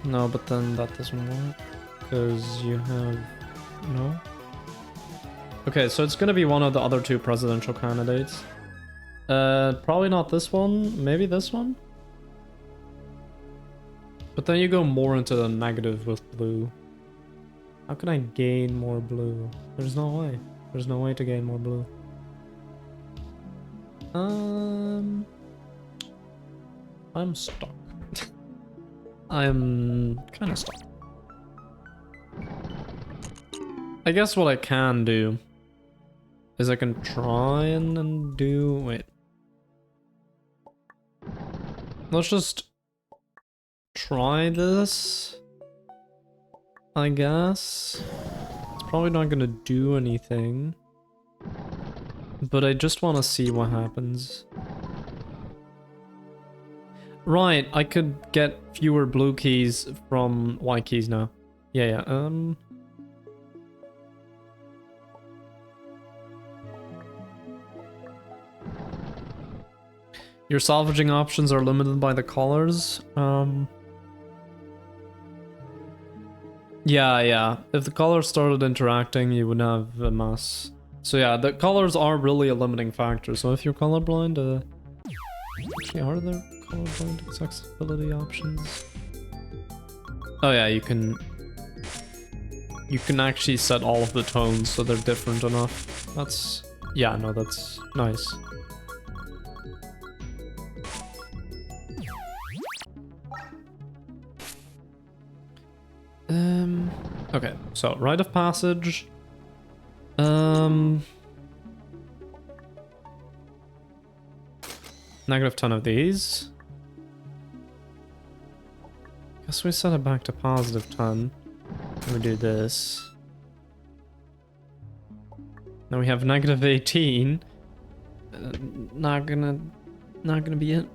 No, but then that doesn't work. Because you have... No? Okay, so it's gonna be one of the other two presidential candidates. Probably not this one. Maybe this one? But then you go more into the negative with blue. How can I gain more blue? There's no way. There's no way to gain more blue. I'm stuck. I'm kind of stuck. I guess what I can do is I can try and do... Wait. Let's just try this, I guess. It's probably not gonna do anything, but I just want to see what happens. Right, I could get fewer blue keys from white keys now. Yeah. Your salvaging options are limited by the colors. Yeah. If the colors started interacting, you would have a mess. So yeah, the colors are really a limiting factor. So if you're colorblind, actually, are there colorblind accessibility options? Oh yeah, you can actually set all of the tones so they're different enough. That's... Yeah, no, that's nice. Okay, so rite of passage. -10 of these. Guess we set it back to +10. We do this. Now we have -18. Not gonna be it.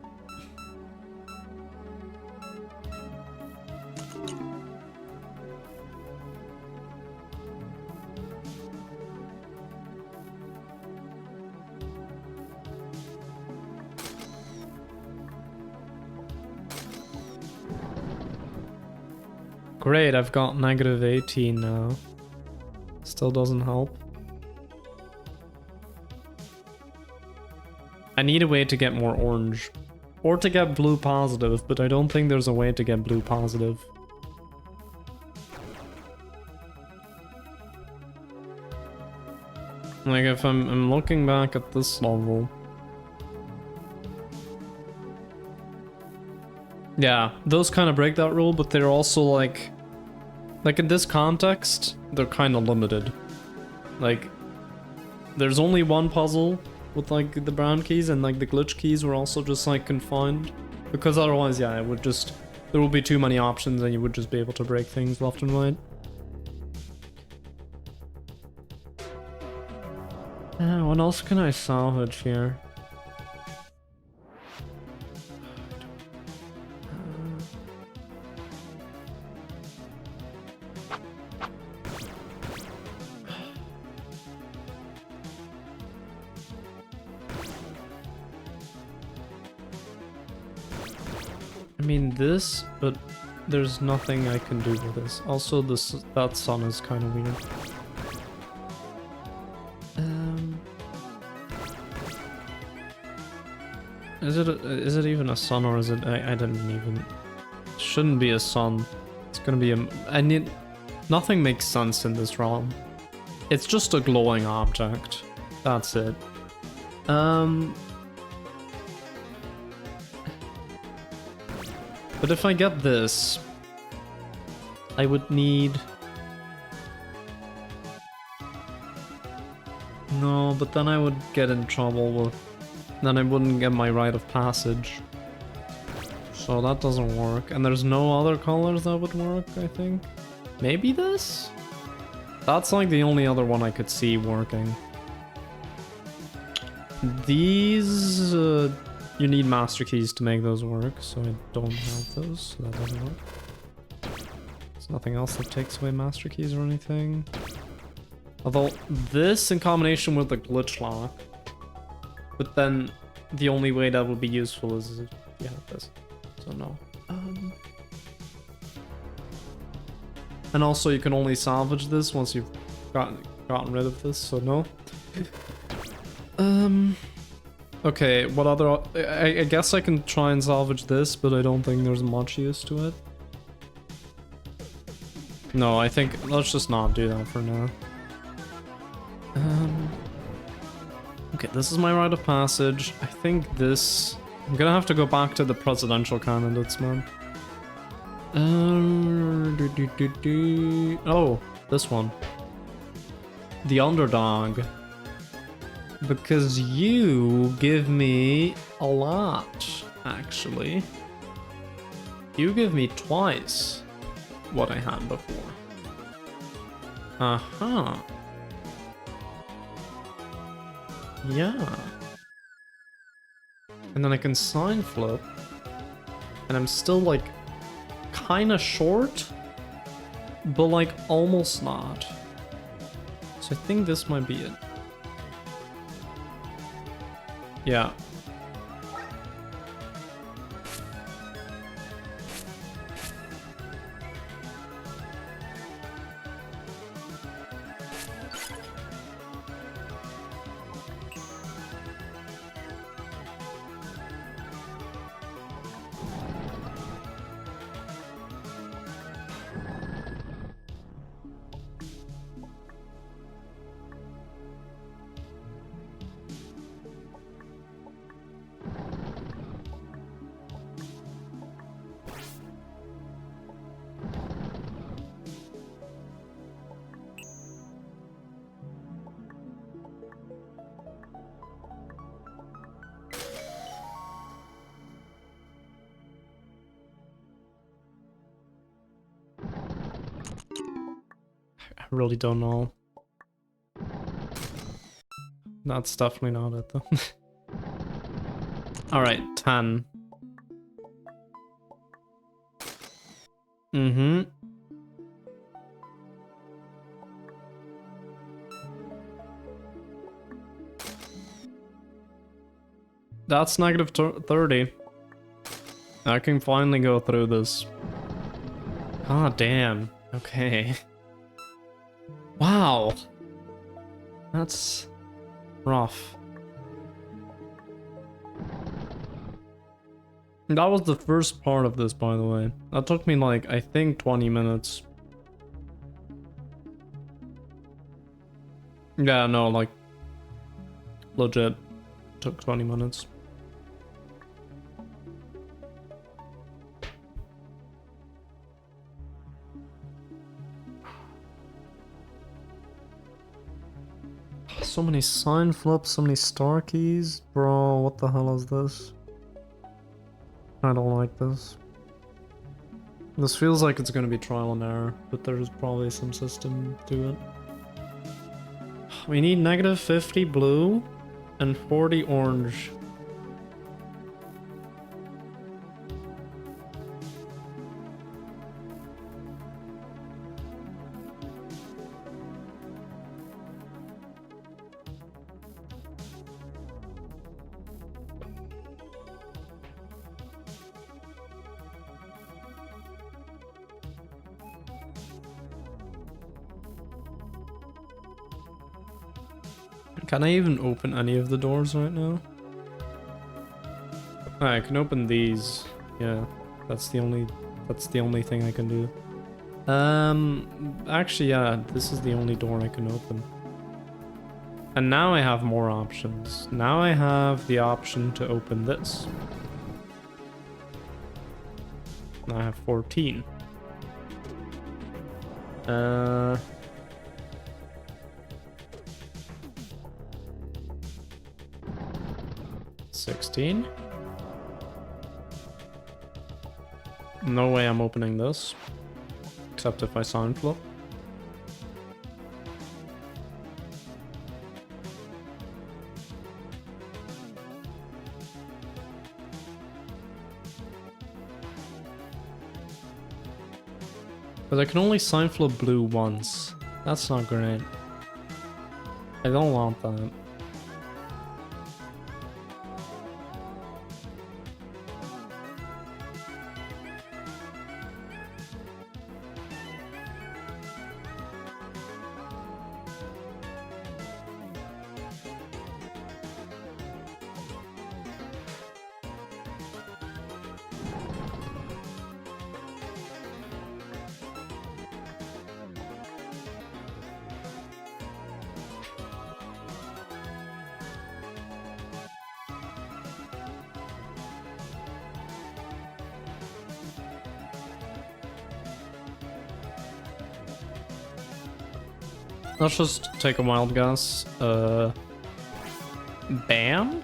Great, I've got -18 now. Still doesn't help. I need a way to get more orange. Or to get blue positive, but I don't think there's a way to get blue positive. Like, if I'm looking back at this level... Yeah, those kind of break that rule, but they're also like in this context, they're kind of limited. Like, there's only one puzzle with like the brown keys, and like the glitch keys were also just like confined, because otherwise, yeah, it would just, there would be too many options and you would just be able to break things left and right. What else can I salvage here? I mean this, but there's nothing I can do with this. Also, that sun is kind of weird. Is it even a sun, or is it? I didn't even. Shouldn't be a sun. It's gonna be a. Nothing makes sense in this realm. It's just a glowing object. That's it. But if I get this, I would need... No, but then I would get in trouble with... Then I wouldn't get my rite of passage. So that doesn't work. And there's no other colors that would work, I think. Maybe this? That's like the only other one I could see working. These... You need master keys to make those work, so I don't have those, so that doesn't work. There's nothing else that takes away master keys or anything. Although, this in combination with the glitch lock, but then the only way that would be useful is if you have this. So no. And also you can only salvage this once you've gotten rid of this, so no. Okay, what other... I guess I can try and salvage this, but I don't think there's much use to it. No, I think... let's just not do that for now. Okay, this is my rite of passage. I think this... I'm gonna have to go back to the presidential candidates, man. Oh, this one. The underdog. Because you give me a lot, actually. You give me twice what I had before. Uh-huh. Yeah. And then I can sign flip. And I'm still like kinda short, but like almost not. So I think this might be it. Yeah. I really don't know. That's definitely not it though. Alright, 10. Mm-hmm. That's negative 30. I can finally go through this. Ah, damn. Okay. Wow. That's rough. That was the first part of this, by the way. That took me like, I think 20 minutes. Yeah, no, like, legit took 20 minutes. So many sign flips, so many star keys. Bro, what the hell is this? I don't like this. This feels like it's gonna be trial and error, but there's probably some system to it. We need negative 50 blue and 40 orange. Can I even open any of the doors right now? I can open these. Yeah, that's the only thing I can do. Actually, yeah, this is the only door I can open. And now I have more options. Now I have the option to open this. Now I have 14. 16. No way I'm opening this. Except if I sign flip. But I can only sign flip blue once. That's not great. I don't want that. Let's just take a wild guess. Bam?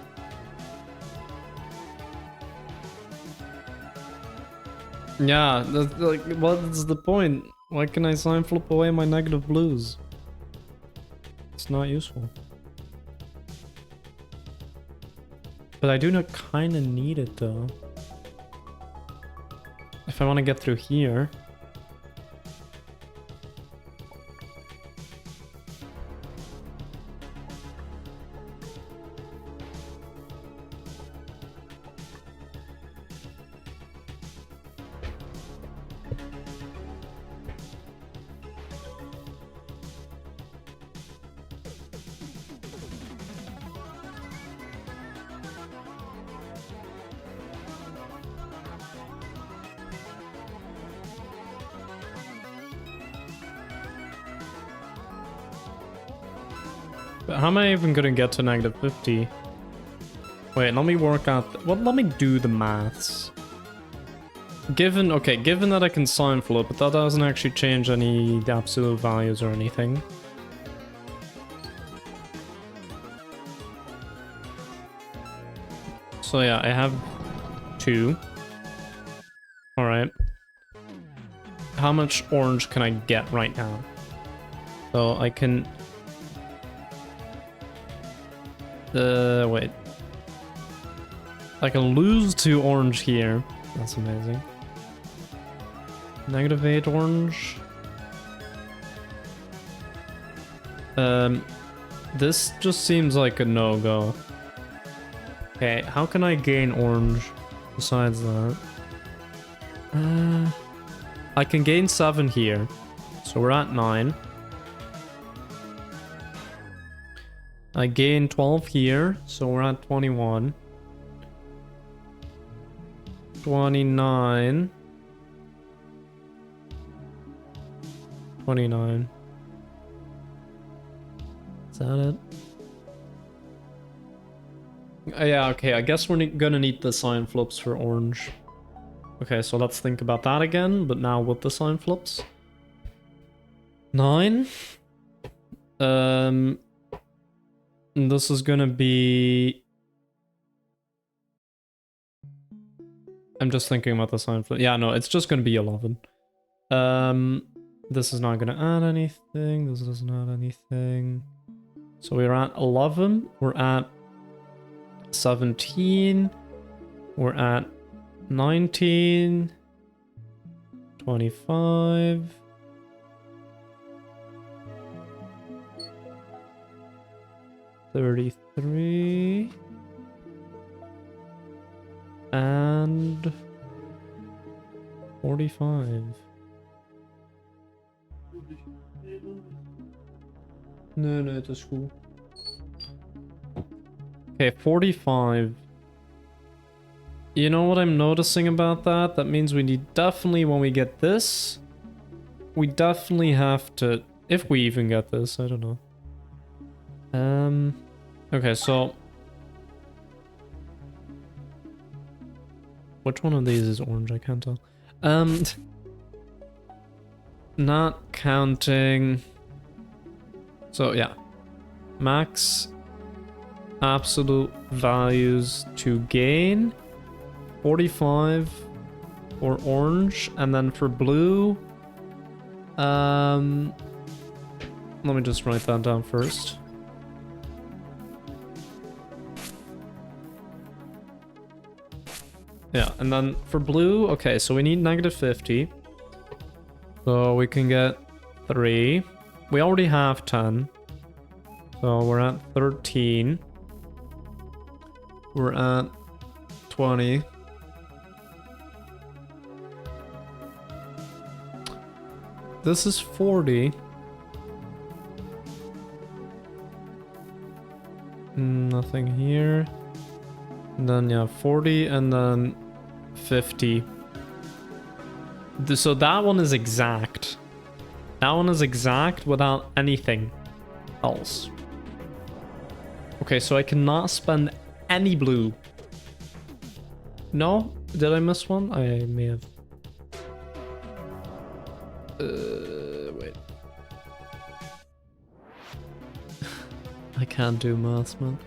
Yeah, like, what's the point? Why can I sign flip away my negative blues? It's not useful. But I do not kind of need it though. If I want to get through here. But how am I even gonna get to negative 50? Wait, let me work out... Well, let me do the maths. Given that I can sign flip, but that doesn't actually change any absolute values or anything. So yeah, I have 2. Alright. How much orange can I get right now? So I can... wait. I can lose 2 orange here. That's amazing. Negative 8 orange. This just seems like a no-go. Okay, how can I gain orange besides that? I can gain 7 here. So we're at 9. I gain 12 here, so we're at 21. 29. 29. Is that it? Yeah, okay, I guess we're gonna need the sign flips for orange. Okay, so let's think about that again, but now with the sign flips. 9. This is gonna be... I'm just thinking about the sign flip. Yeah, no, it's just gonna be 11. This is not gonna add anything. This doesn't add anything. So we're at 11. We're at 17. We're at 19. 25. 33. And 45. No, het is goed. Okay, 45. You know what I'm noticing about that? That means we need definitely, when we get this, we definitely have to, if we even get this, I don't know. Okay, so which one of these is orange? I can't tell. Not counting. So yeah, max absolute values to gain 45 for orange, and then for blue, let me just write that down first. Yeah, and then for blue, okay, so we need negative 50. So we can get 3. We already have 10. So we're at 13. We're at 20. This is 40. Nothing here. And then yeah, 40 and then 50. So that one is exact. That one is exact without anything else. Okay, so I cannot spend any blue. No? Did I miss one? I may have. Wait. I can't do maths, man.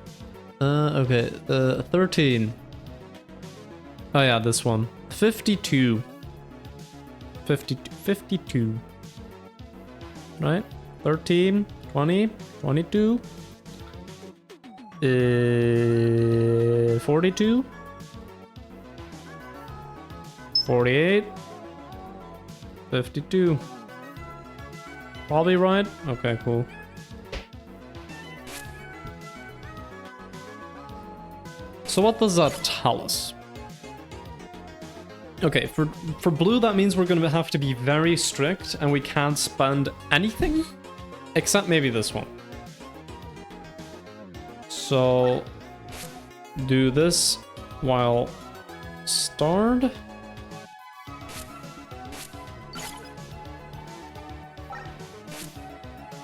Okay, 13. Oh yeah, this one. 52. 52. Right? 13, 20, 22. 42. 48. 52. Probably right? Okay, cool. So what does that tell us? Okay, for blue that means we're gonna have to be very strict and we can't spend anything except maybe this one. So do this while starred.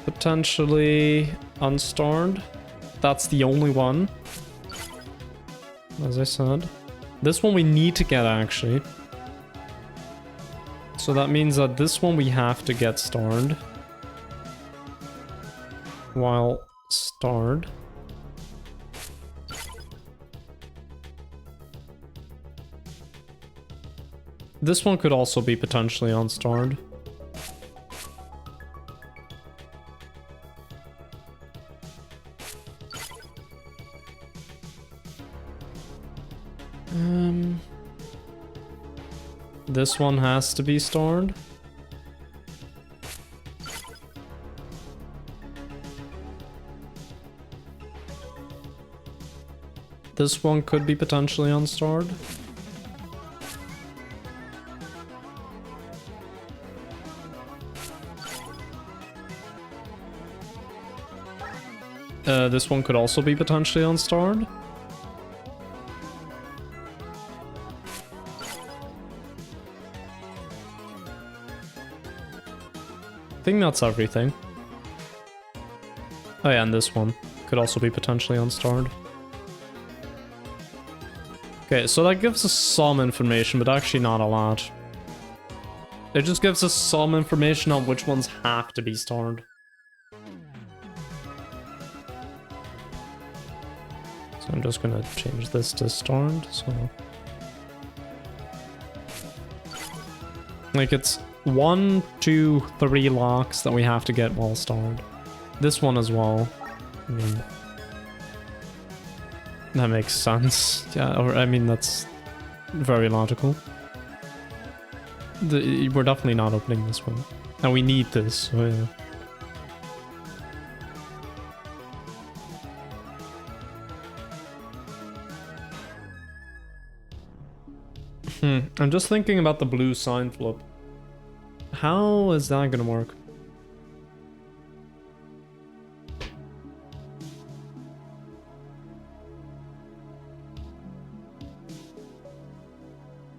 Potentially unstarred. That's the only one. As I said. This one we need to get actually. So that means that this one we have to get starred. While starred. This one could also be potentially unstarred. This one has to be starred. This one could be potentially unstarred. This one could also be potentially unstarred. I think that's everything. Oh yeah, and this one could also be potentially unstarred. Okay, so that gives us some information, but actually not a lot. It just gives us some information on which ones have to be starred. So I'm just gonna change this to starred, so... Like it's 1, 2, 3 locks that we have to get while starred. This one as well. I mean... That makes sense. Yeah, or I mean that's very logical. We're definitely not opening this one. And we need this, so yeah. I'm just thinking about the blue sign flip. How is that gonna work?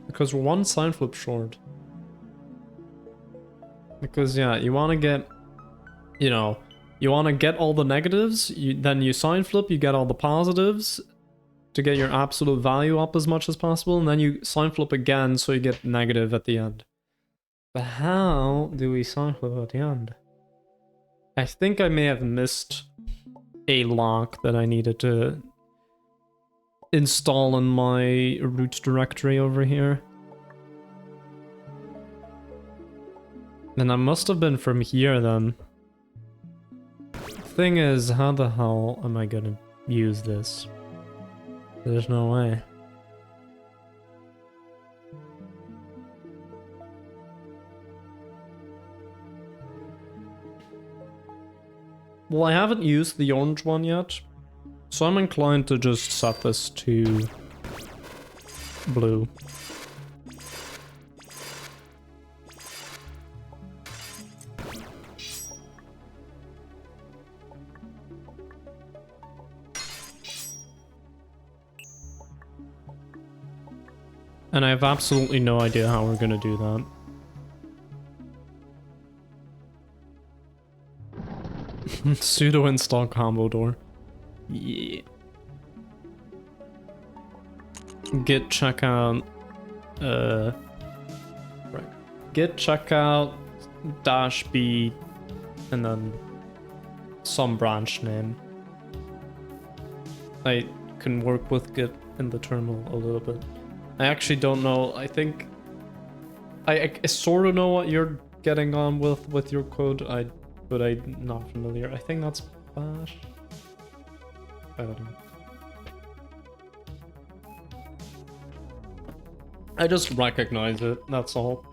Because we're one sign flip short. Because yeah, you want to get, you know, you want to get all the negatives, then you sign flip, you get all the positives to get your absolute value up as much as possible, and then you sign flip again so you get negative at the end. But how do we sign flip at the end? I think I may have missed a lock that I needed to install in my root directory over here. And that must have been from here then. Thing is, how the hell am I gonna use this? There's no way. Well, I haven't used the orange one yet, so I'm inclined to just set this to blue. And I have absolutely no idea how we're gonna do that. Pseudo install combo door. Yeah. Git checkout. Right. Git checkout -b and then some branch name. I can work with Git in the terminal a little bit. I actually don't know. I think I sort of know what you're getting on with your code. But I'm not familiar. I think that's bash. I don't know. I just recognize it, that's all.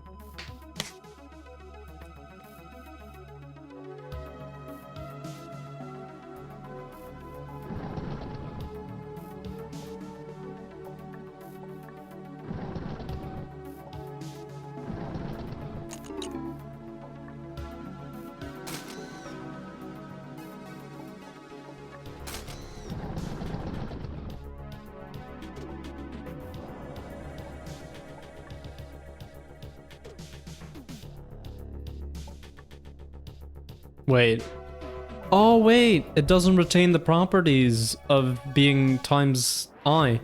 Wait. Oh, wait. It doesn't retain the properties of being times I.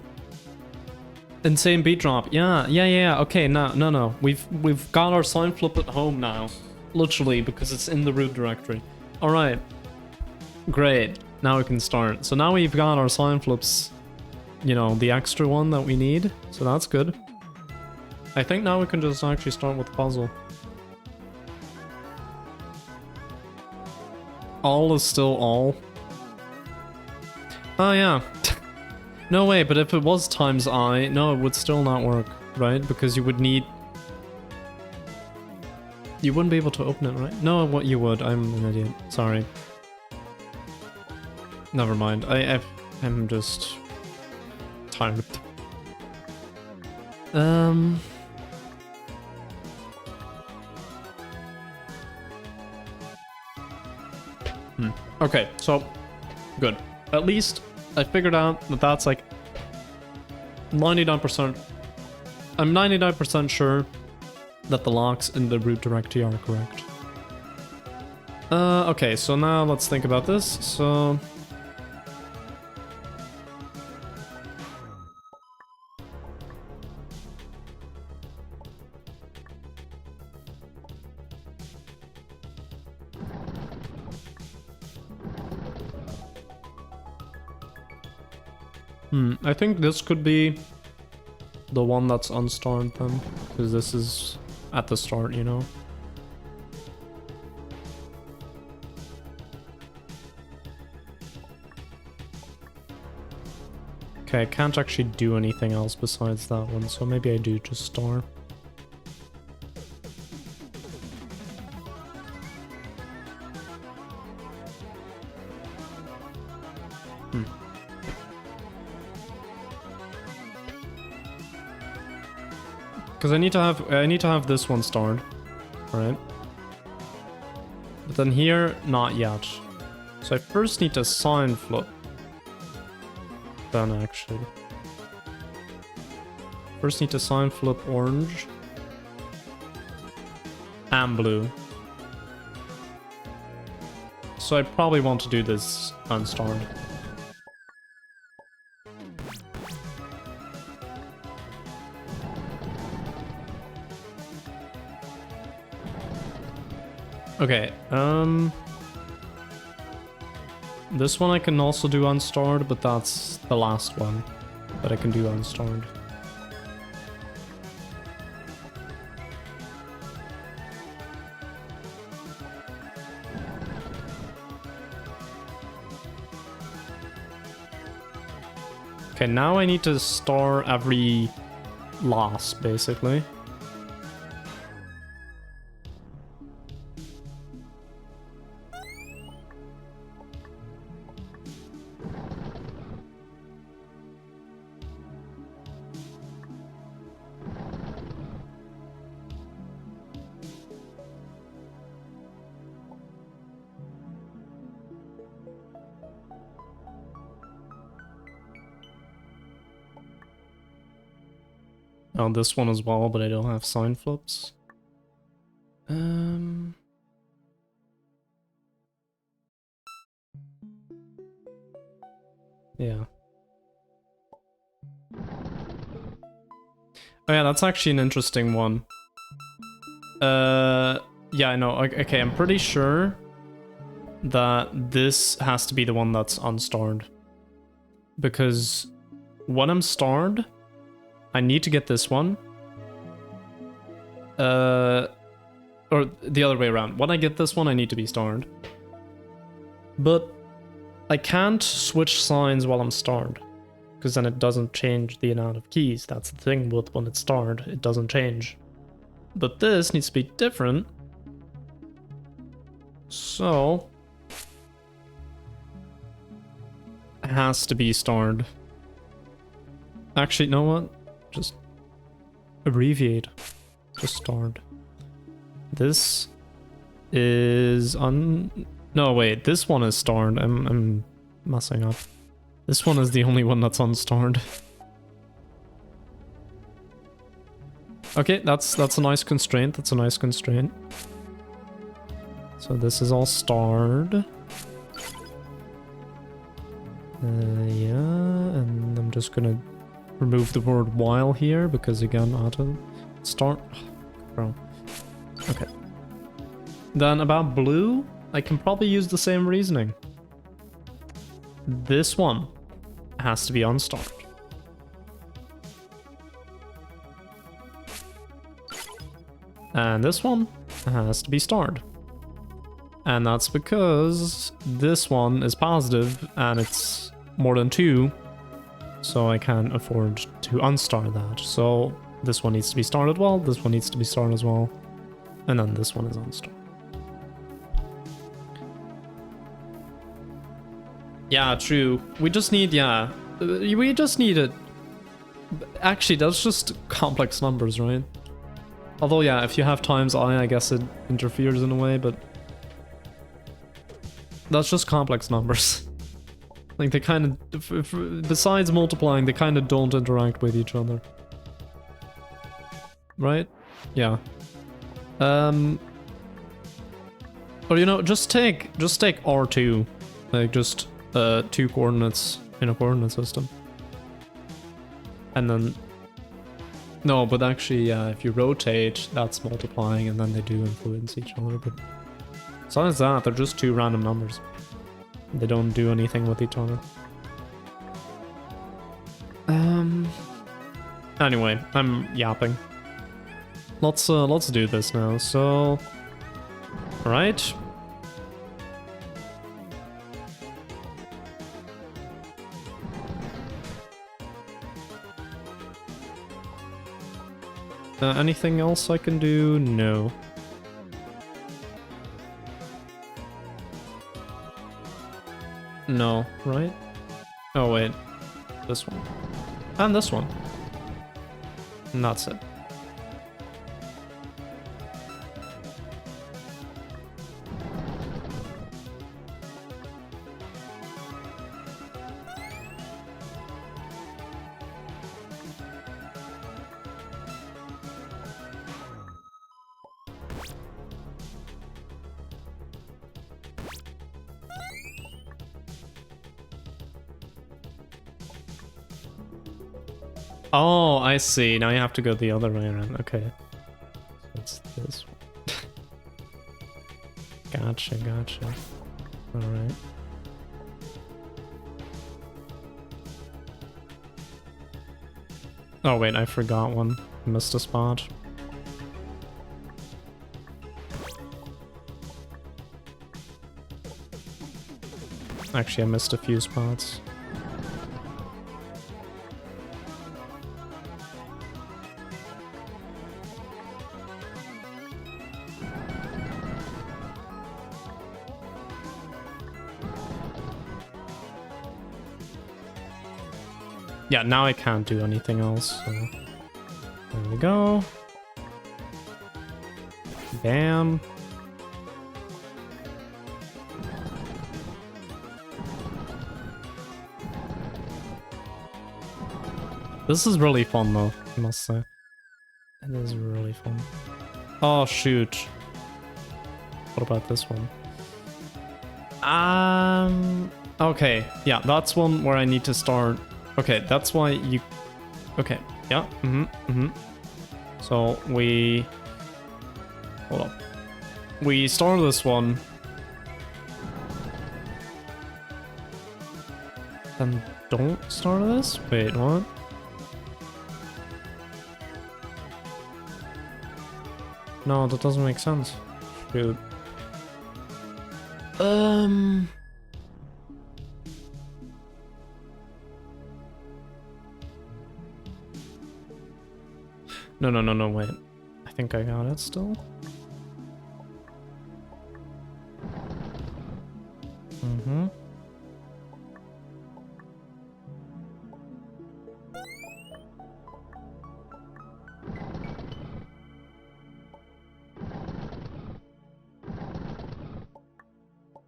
Insane beat drop. Yeah. Okay, no. We've got our sign flip at home now. Literally, because it's in the root directory. Alright. Great. Now we can start. So now we've got our sign flips, you know, the extra one that we need. So that's good. I think now we can just actually start with the puzzle. All is still all. Oh yeah. No way, but if it was times I, no, it would still not work, right? Because you would need... You wouldn't be able to open it, right? No, what you would. I'm an idiot. Sorry. Never mind. I'm just tired. Okay, so good. At least I figured out that that's like 99%. I'm 99% sure that the locks in the root directory are correct. Okay, so now let's think about this. So I think this could be the one that's unstarred then, because this is at the start, you know? Okay, I can't actually do anything else besides that one, so maybe I do just star. Because I need to have this one starred, right? But then here, not yet. So I first need to sign flip. Then actually. First need to sign flip orange. And blue. So I probably want to do this unstarred. Okay, this one I can also do unstarred, but that's the last one that I can do unstarred. Okay, now I need to star every loss, basically. on this one as well, but I don't have sign flips. Yeah. Oh yeah, that's actually an interesting one. Yeah, I know. Okay, I'm pretty sure that this has to be the one that's unstarred. Because when I'm starred, I need to get this one. Or the other way around. When I get this one, I need to be starred. But I can't switch signs while I'm starred. Because then it doesn't change the amount of keys. That's the thing with when it's starred. It doesn't change. But this needs to be different. So it has to be starred. Actually, you know what? Just abbreviate. Just starred. This is no, wait. This one is starred. I'm messing up. This one is the only one that's unstarred. Okay, that's a nice constraint. That's a nice constraint. So this is all starred. Yeah, and I'm just gonna remove the word while here because again, auto start. Bro. Okay. Then about blue, I can probably use the same reasoning. This one has to be unstarred. And this one has to be starred. And that's because this one is positive and it's more than 2. So I can't afford to unstar that. So this one needs to be starred as well. This one needs to be starred as well. And then this one is unstarred. Yeah, true. We just need, yeah. We just need it. Actually, that's just complex numbers, right? Although, yeah, if you have times I guess it interferes in a way, but that's just complex numbers. Like, they kind of, besides multiplying, they kind of don't interact with each other. Right? Yeah. Or, you know, just take R2. Like, just 2 coordinates in a coordinate system. And then... No, but actually, yeah, if you rotate, that's multiplying, and then they do influence each other, but... Besides that, they're just 2 random numbers. They don't do anything with each other. Anyway, I'm yapping. Let's do this now, so... Alright. Anything else I can do? No. No, right? Oh wait, this one. And this one. And that's it. Oh, I see. Now you have to go the other way around. Okay. So it's this one. Gotcha, gotcha. Alright. Oh wait, I forgot one. Missed a spot. Actually, I missed a few spots. Yeah, now I can't do anything else, so... There we go. Bam. This is really fun though, I must say. It is really fun. Oh, shoot. What about this one? Okay. Yeah, that's one where I need to start. Okay, that's why you... Okay, yeah. So, we... Hold up. We start this one. Then don't start this? Wait, what? No, that doesn't make sense. Shoot. No, wait. I think I got it still.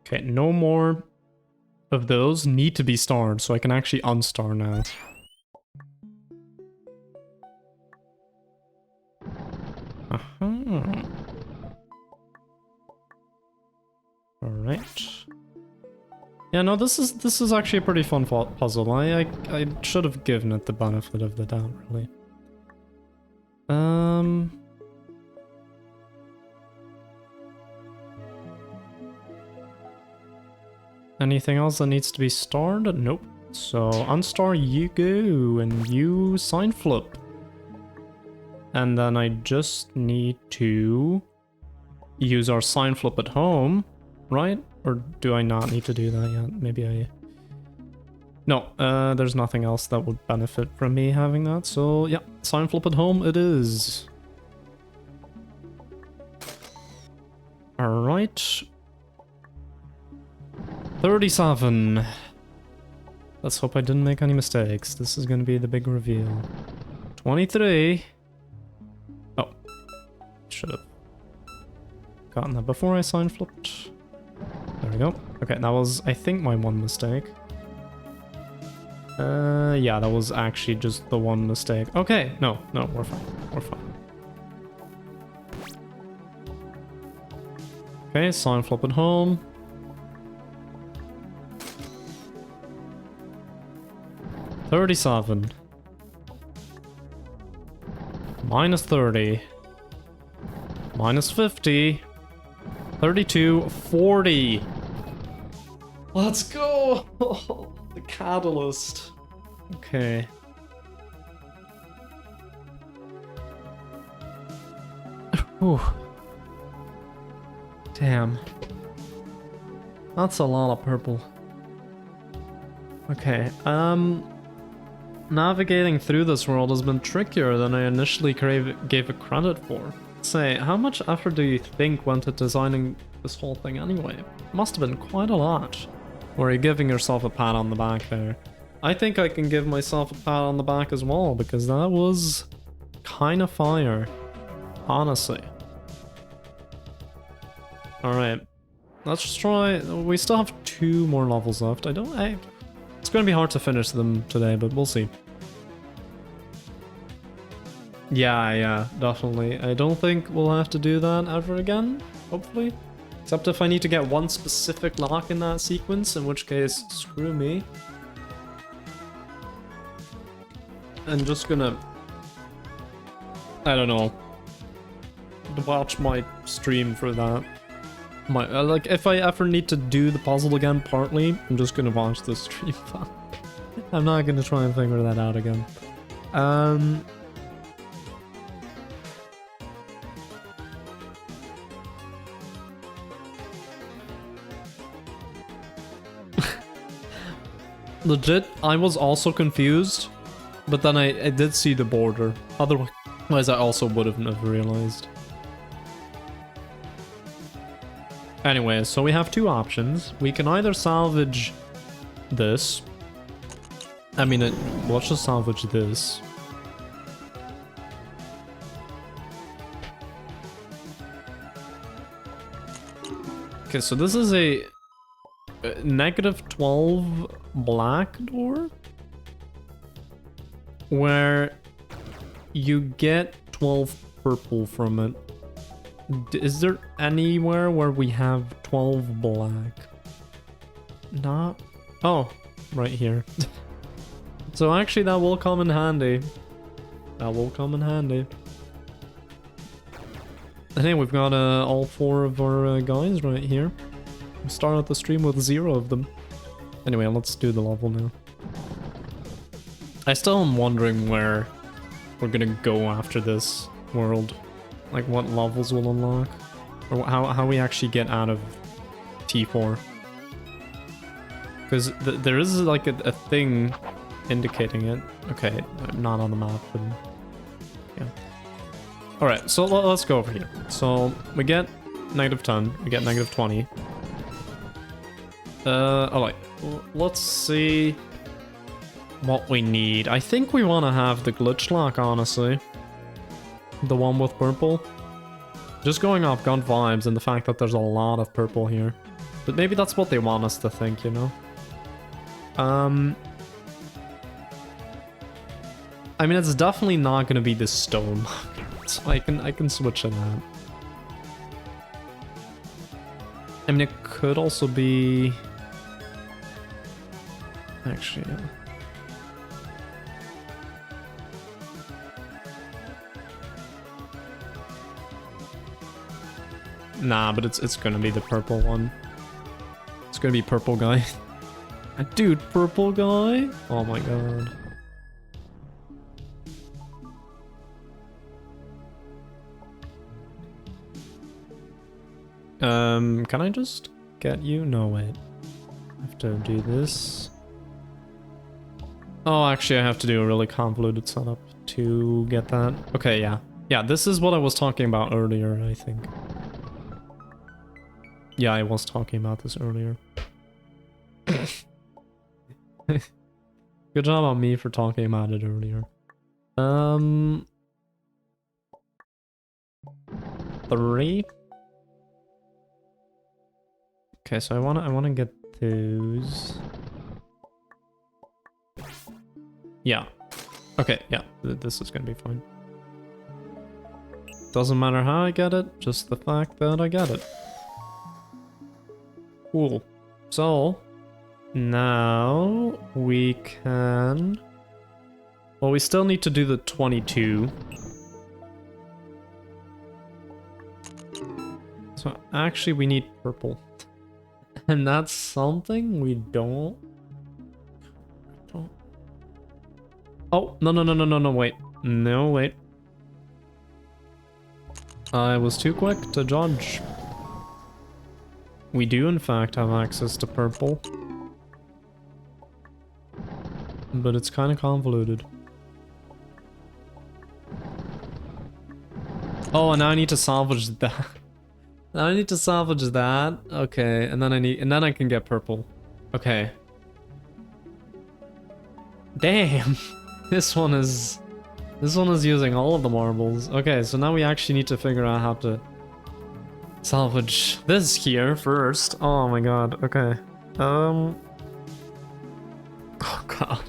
Okay, no more of those need to be starred, so I can actually unstar now. Alright. Yeah, no, this is actually a pretty fun puzzle. I should have given it the benefit of the doubt, really. Anything else that needs to be starred? Nope. So, unstar you go, and you sign flip. And then I just need to use our sign flip at home, right? Or do I not need to do that yet? Maybe I... No, there's nothing else that would benefit from me having that, so yeah, sign flip at home it is. Alright. 37. Let's hope I didn't make any mistakes. This is gonna be the big reveal. 23. Oh. Should have gotten that before I sign flipped. There we go. Okay, that was, I think, my one mistake. Yeah, that was actually just the one mistake. Okay, no, we're fine. We're fine. Okay, sign flip at home. $37. Minus 30. Minus 50. 32. 40. Let's go! The catalyst. Okay. Whew. Damn. That's a lot of purple. Okay, navigating through this world has been trickier than I initially gave it credit for. Say, how much effort do you think went into designing this whole thing anyway? Must have been quite a lot. Or are you giving yourself a pat on the back there? I think I can give myself a pat on the back as well, because that was kind of fire. Honestly. Alright. Let's just try... We still have 2 more levels left. It's going to be hard to finish them today, but we'll see. Yeah, definitely. I don't think we'll have to do that ever again, hopefully. Except if I need to get one specific lock in that sequence, in which case, screw me. I'm just gonna... I don't know. Watch my stream for that. Like, if I ever need to do the puzzle again partly, I'm just gonna watch the stream. I'm not gonna try and figure that out again. Legit, I was also confused, but then I did see the border. Otherwise, I also would have never realized. Anyway, so we have 2 options. We can either salvage this. I mean, let's just salvage this. Okay, so this is a negative 12 black door, where you get 12 purple from it. Is there anywhere where we have 12 black? Not... Oh, right here. So actually that will come in handy. That will come in handy. And hey, we've got all 4 of our guys right here. We start out the stream with 0 of them. Anyway, let's do the level now. I still am wondering where we're gonna go after this world. Like what levels will unlock. Or how we actually get out of T4. Because there is like a thing indicating it. Okay, not on the map, but yeah. Alright, so let's go over here. So we get -10, we get -20. Alright, let's see what we need. I think we want to have the glitch lock, honestly. The one with purple. Just going off gun vibes and the fact that there's a lot of purple here. But maybe that's what they want us to think, you know? I mean, it's definitely not going to be the stone. So I can switch to that. I mean, it could also be... Actually, yeah. Nah, but it's gonna be the purple one. It's gonna be purple guy. Dude, purple guy? Oh my god. Can I just get you? No, wait. I have to do this. Oh, actually, I have to do a really convoluted setup to get that. Okay, yeah. Yeah, this is what I was talking about earlier, I think. Yeah, I was talking about this earlier. Good job on me for talking about it earlier. 3. Okay, so I wanna get those. Yeah. Okay, yeah, this is gonna be fine. Doesn't matter how I get it, just the fact that I get it. Cool. So, now we can... Well, we still need to do the 22. So actually we need purple. And that's something we don't... Oh, no, wait. No, wait. I was too quick to judge. We do in fact have access to purple. But it's kind of convoluted. Oh, and now I need to salvage that. Now I need to salvage that. Okay, and then I can get purple. Okay. Damn. This one is using all of the marbles. Okay, so now we actually need to figure out how to salvage this here first. Oh my god. Okay. Oh god.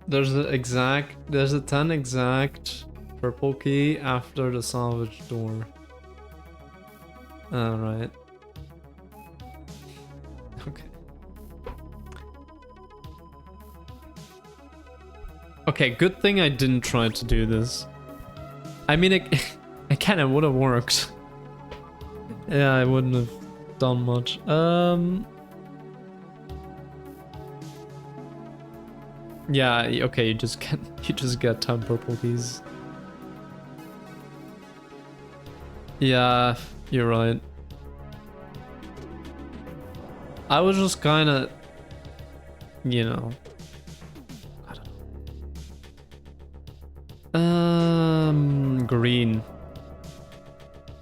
There's a 10 exact purple key after the salvage door. Alright. Okay. Okay, good thing I didn't try to do this. I mean, it kind of would have worked. Yeah, I wouldn't have done much. Yeah, okay, you just get 10 purple keys. Yeah, you're right. I was just kind of, you know. I don't know. Green.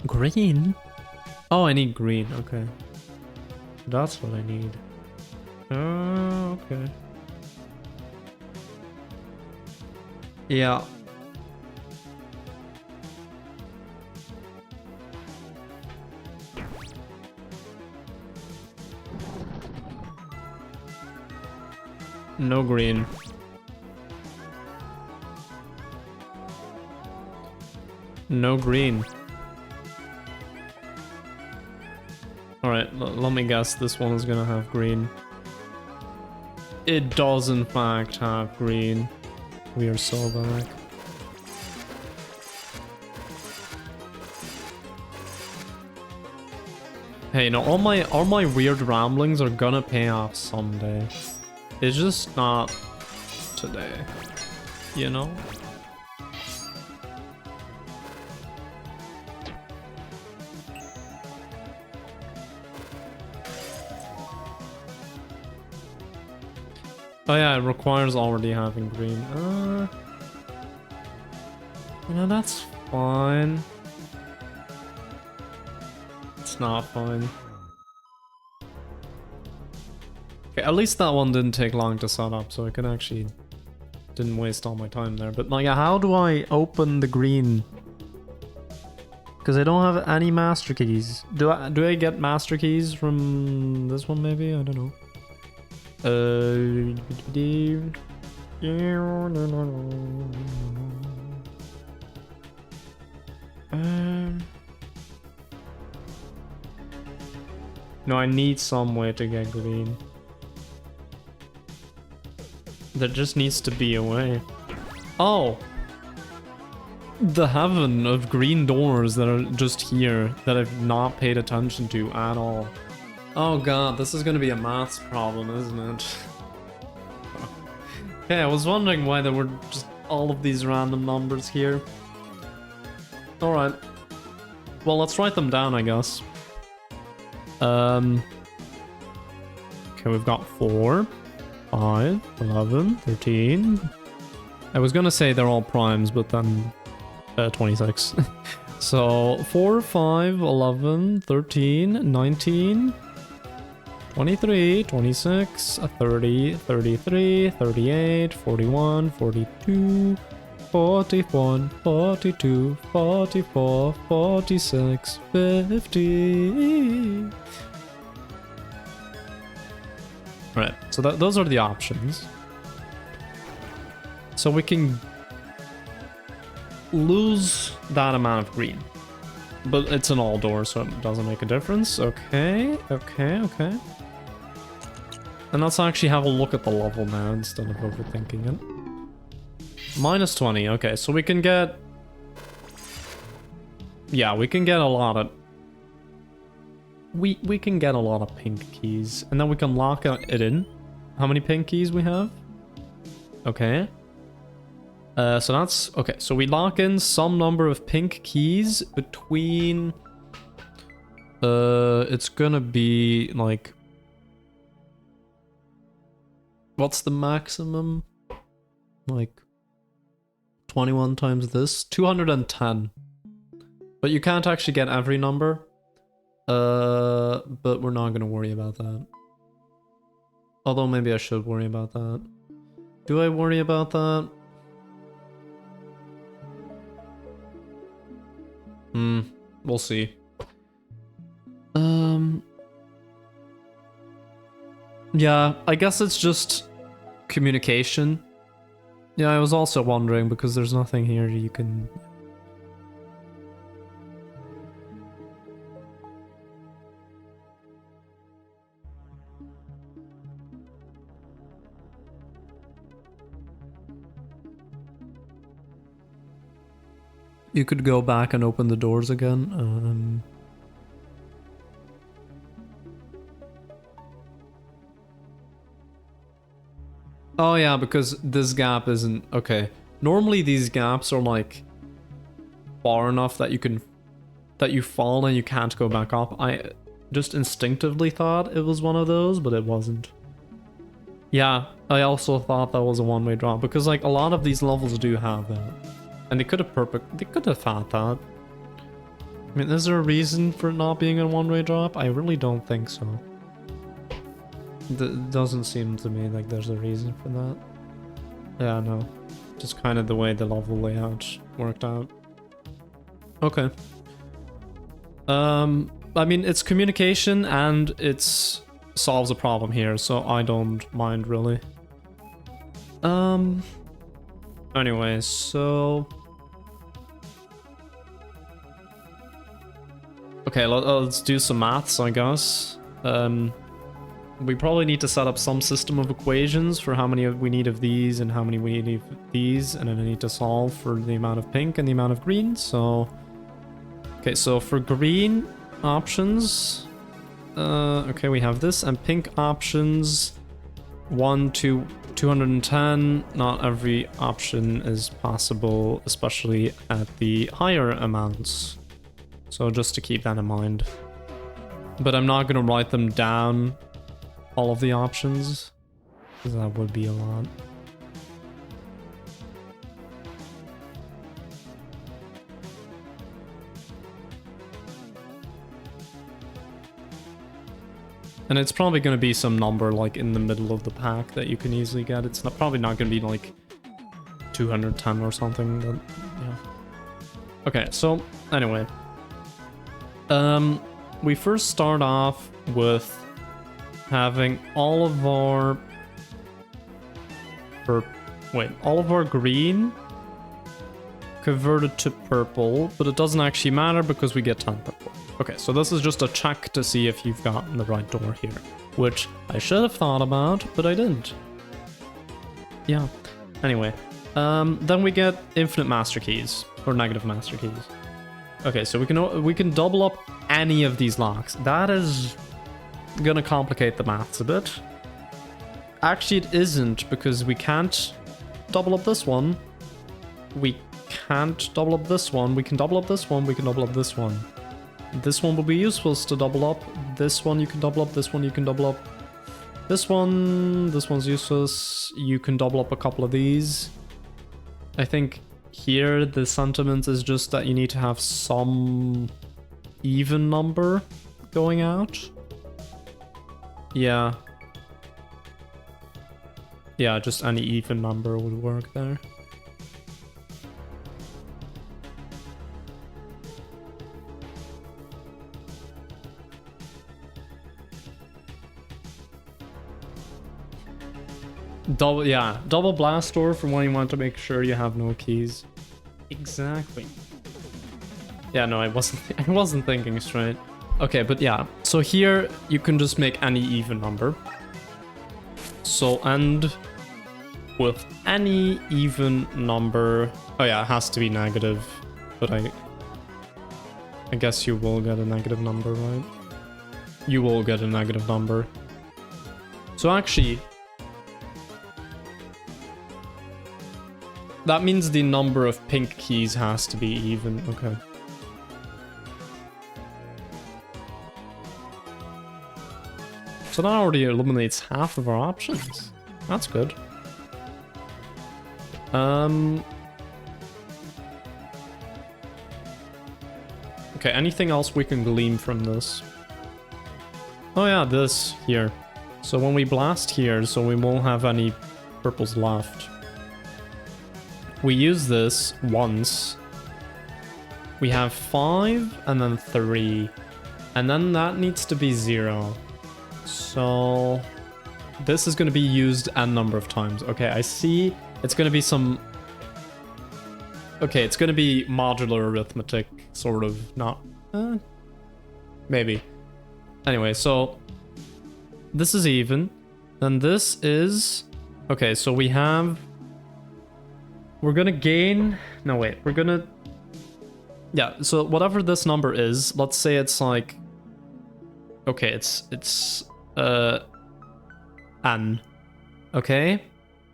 Green? Oh, I need green. Okay. That's what I need. Oh, okay. Yeah. No green. No green. Alright, let me guess this one is gonna have green. It does in fact have green. We are so back. Hey, you know, all my weird ramblings are gonna pay off someday. It's just not today, you know? Oh yeah, it requires already having green. You know, that's fine. It's not fine. Okay, at least that one didn't take long to set up, so I could actually didn't waste all my time there. But like, how do I open the green? Because I don't have any master keys. Do I get master keys from this one maybe? I don't know. No, I need some way to get green. There just needs to be a way. Oh! The heaven of green doors that are just here that I've not paid attention to at all. Oh god, this is gonna be a maths problem, isn't it? Okay, I was wondering why there were just all of these random numbers here. Alright. Well, let's write them down, I guess. Okay, we've got 4, 5, 11, 13. I was gonna say they're all primes, but then 26. So 4, 5, 11, 13, 19, 23, 26, 30, 33, 38, 41, 42, 41, 42, 44, 46, 50. Right, so those are the options. So we can lose that amount of green. But it's an all door, so it doesn't make a difference. Okay, okay, okay. And let's actually have a look at the level now instead of overthinking it. Minus 20, okay, so we can get... Yeah, we can get a lot of... We can get a lot of pink keys, and then we can lock it in. How many pink keys we have? Okay. So that's... Okay, so we lock in some number of pink keys between... It's gonna be, like... What's the maximum? Like... 21 times this? 210. But you can't actually get every number. But we're not gonna worry about that. Although maybe I should worry about that. Do I worry about that? We'll see. Yeah, I guess it's just communication. Yeah, I was also wondering because there's nothing here you can... You could go back and open the doors again. Oh yeah, because this gap isn't... Okay. Normally these gaps are like far enough that you can... That you fall and you can't go back up. I just instinctively thought it was one of those, but it wasn't. Yeah, I also thought that was a one-way drop because like a lot of these levels do have that. And they could have thought that. I mean, is there a reason for it not being a one-way drop? I really don't think so. It doesn't seem to me like there's a reason for that. Yeah, no. Just kind of the way the level layout worked out. Okay. I mean, it's communication and it's solves a problem here, so I don't mind really. Anyway, so... Okay, let's do some maths, I guess. We probably need to set up some system of equations for how many we need of these and how many we need of these, and then I need to solve for the amount of pink and the amount of green, so... Okay, so for green options... okay, we have this, and pink options... 1 to 210. Not every option is possible, especially at the higher amounts. So just to keep that in mind. But I'm not going to write them down, all of the options, because that would be a lot. And it's probably going to be some number like in the middle of the pack that you can easily get. It's not, probably not going to be like 210 or something. That, yeah. Okay, so anyway. We first start off with having all of our... all of our green converted to purple, but it doesn't actually matter because we get 10 purple. Okay, so this is just a check to see if you've gotten the right door here, which I should have thought about, but I didn't. Yeah. Anyway, then we get infinite master keys, or negative master keys. Okay, so we can double up any of these locks. That is gonna complicate the maths a bit. Actually, it isn't, because we can't double up this one. We can't double up this one. We can double up this one. We can double up this one. This one will be useful to double up. This one you can double up. This one you can double up. This one's useless. You can double up a couple of these. I think here the sentiment is just that you need to have some even number going out. Yeah. Yeah, just any even number would work there. Double blast door for when you want to make sure you have no keys. Exactly. Yeah, no, I wasn't thinking straight. Okay, but yeah, so here you can just make any even number. So end with any even number. Oh yeah, it has to be negative, but I guess you will get a negative number, right? You will get a negative number. So actually, that means the number of pink keys has to be even. Okay. So that already eliminates half of our options. That's good. Okay, anything else we can glean from this? Oh yeah, this here. So when we blast here, so we won't have any purples left. We use this once. We have 5 and then 3. And then that needs to be 0. So this is going to be used n number of times. Okay, I see. It's going to be some... Okay, it's going to be modular arithmetic, sort of. Not... maybe. Anyway, so this is even. Then this is... Okay, so we have... We're gonna gain... No, wait. We're gonna... Yeah, so whatever this number is, let's say it's like... Okay, it's n. Okay?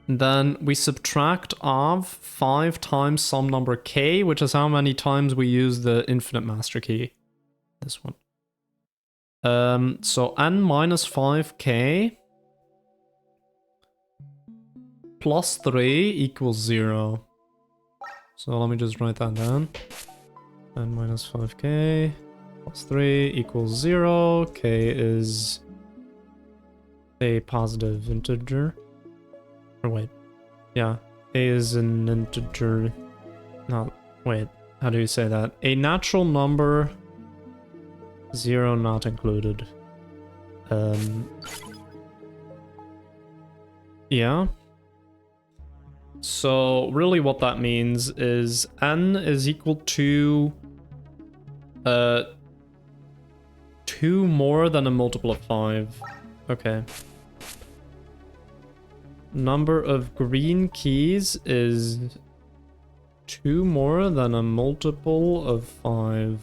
And then we subtract off 5 times some number k, which is how many times we use the infinite master key. This one. So n minus 5k plus 3 equals 0. So let me just write that down. N minus 5k plus 3 equals 0. K is a positive integer. Or wait. Yeah. A is an integer. Not... Wait. How do you say that? A natural number. 0 not included. Yeah. So really what that means is n is equal to 2 more than a multiple of 5. Okay. Number of green keys is 2 more than a multiple of 5.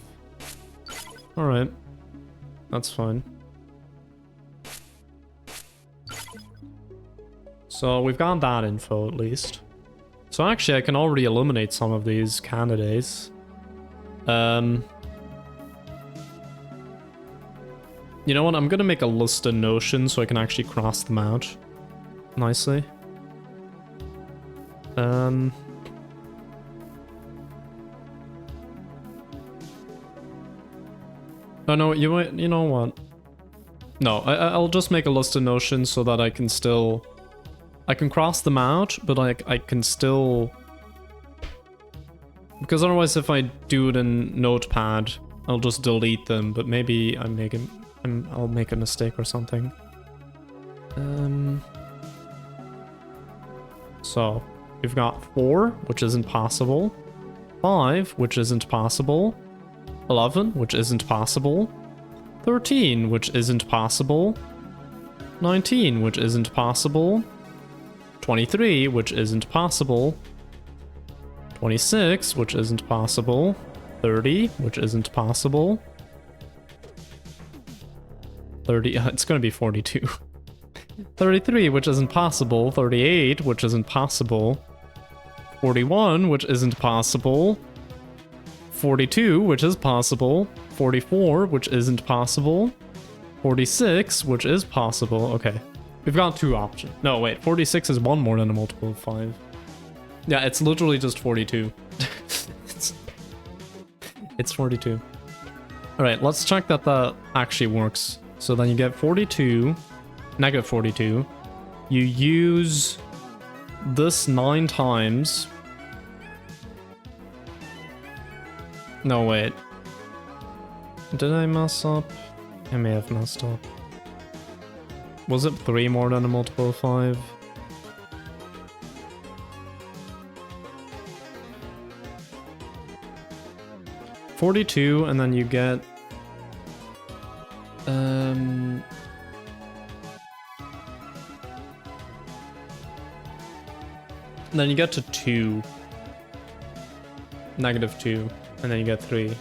Alright. That's fine. So we've got that info at least. So actually I can already eliminate some of these candidates. You know what, I'm gonna make a list of notions so I can actually cross them out nicely. Oh no, you know what? No, I'll just make a list of notions so that I can still... I can cross them out, but I can still... Because otherwise if I do it in Notepad, I'll just delete them, but maybe I'll make a mistake or something. So, we've got 4, which isn't possible. 5, which isn't possible. 11, which isn't possible. 13, which isn't possible. 19, which isn't possible. 23, which isn't possible. 26, which isn't possible. 30, which isn't possible. 30, it's gonna be 42. 33, which isn't possible. 38, which isn't possible. 41, which isn't possible. 42, which is possible. 44, which isn't possible. 46, which is possible. Okay. We've got 2 options. No, wait. 46 is 1 more than a multiple of 5. Yeah, it's literally just 42. It's 42. Alright, let's check that that actually works. So then you get 42, negative 42. You use this 9 times. No, wait. Did I mess up? I may have messed up. Was it 3 more than a multiple of 5? $42, and then you get... Then you get to 2. Negative 2. And then you get 3.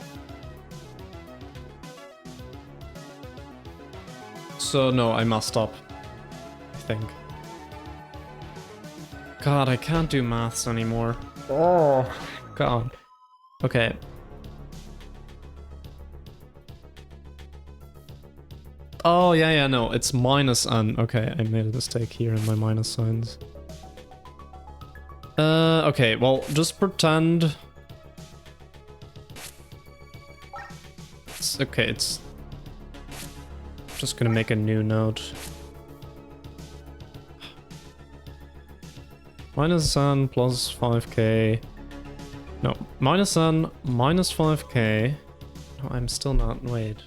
So no, I messed up. I think. God, I can't do maths anymore. Oh, God. Okay. Oh, yeah, no, it's minus n. Okay, I made a mistake here in my minus signs. Okay, well, just pretend... It's okay, it's... Just gonna make a new note. Minus n plus 5k. No, minus n minus 5k. No, I'm still not, wait.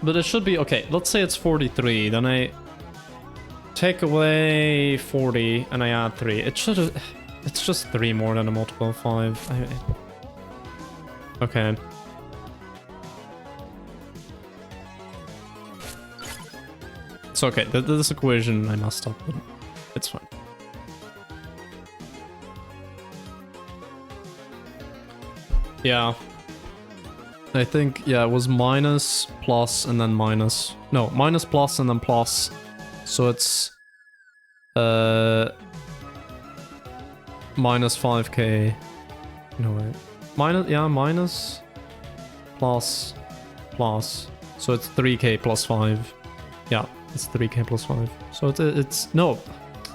But it should be, okay, let's say it's 43, then I take away 40 and I add 3. It should have, it's just 3 more than a multiple of 5. Okay. It's okay, this equation I messed up, but it's fine. Yeah. I think, yeah, it was minus, plus, and then minus. No, minus, plus, and then plus. So it's... minus 5k. No, wait. Minus, yeah, minus, plus, plus. So it's 3k plus 5. Yeah, it's 3k plus 5. So it's no,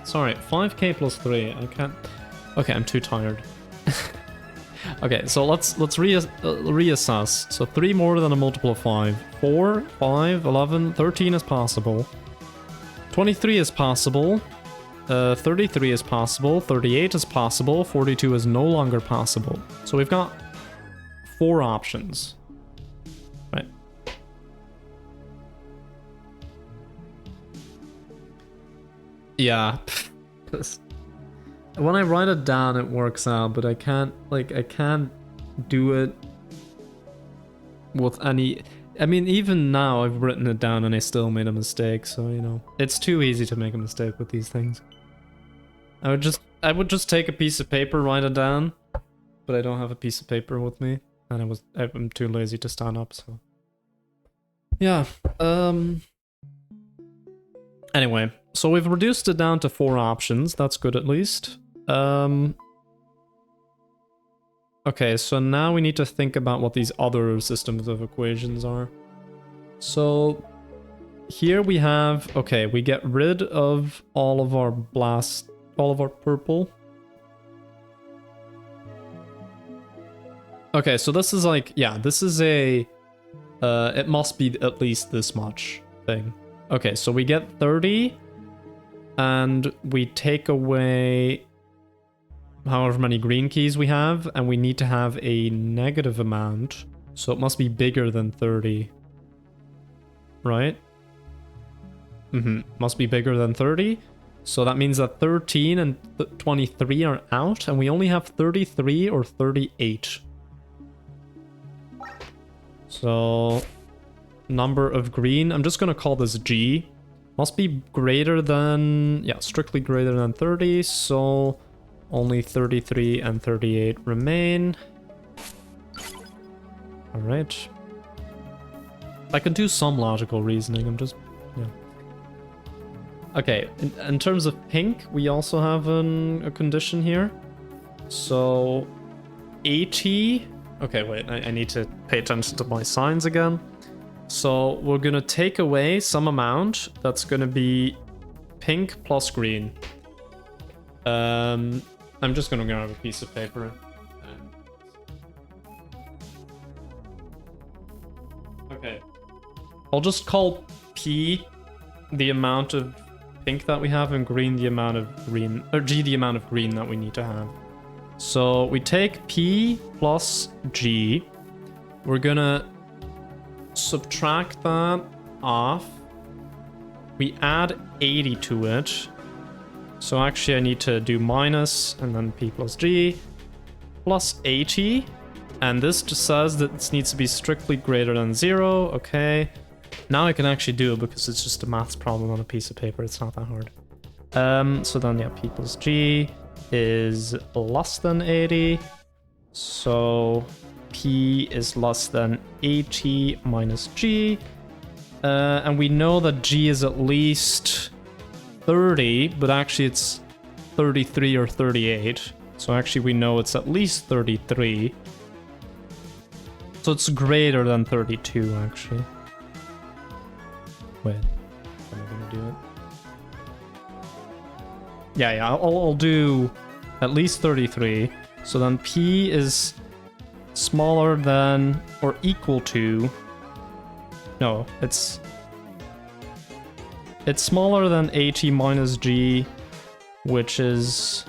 sorry, 5k plus 3. I can't... Okay, I'm too tired. Okay, so let's reassess. So 3 more than a multiple of 5. 4, 5, 11, 13 is possible. 23 is possible. 33 is possible. 38 is possible. 42 is no longer possible. So we've got 4 options. Right. Yeah. When I write it down, it works out, but I can't do it with any... I mean, even now I've written it down and I still made a mistake, so, you know. It's too easy to make a mistake with these things. I would just take a piece of paper, write it down, but I don't have a piece of paper with me, and I'm too lazy to stand up, so... Yeah, Anyway, so we've reduced it down to 4 options, that's good at least. Okay, so now we need to think about what these other systems of equations are. So here we have, okay, we get rid of all of our purple. Okay, so this is like, yeah, this is a, it must be at least this much thing. Okay, so we get 30, and we take away however many green keys we have, and we need to have a negative amount, so it must be bigger than 30. Right? Must be bigger than 30. So that means that 13 and 23 are out, and we only have 33 or 38. So... number of green, I'm just gonna call this G. Must be greater than... yeah, strictly greater than 30, so... only 33 and 38 remain. Alright. I can do some logical reasoning, I'm just... yeah. Okay, in terms of pink, we also have a condition here. So... 80... okay, wait, I need to pay attention to my signs again. So we're gonna take away some amount that's gonna be pink plus green. I'm just gonna grab a piece of paper. Okay. I'll just call P the amount of pink that we have and green the amount of green, or G the amount of green that we need to have. So we take P plus G. We're gonna subtract that off. We add 80 to it. So actually I need to do minus and then P plus G plus 80. And this just says that this needs to be strictly greater than 0. Okay. Now I can actually do it because it's just a maths problem on a piece of paper. It's not that hard. So then yeah, P plus G is less than 80. So P is less than 80 minus G. And we know that G is at least 30, but actually it's 33 or 38. So actually we know it's at least 33. So it's greater than 32 actually. Wait, how am I gonna do it? Yeah, I'll do at least 33. So then P is smaller than or equal to... no, it's smaller than 80 minus G, which is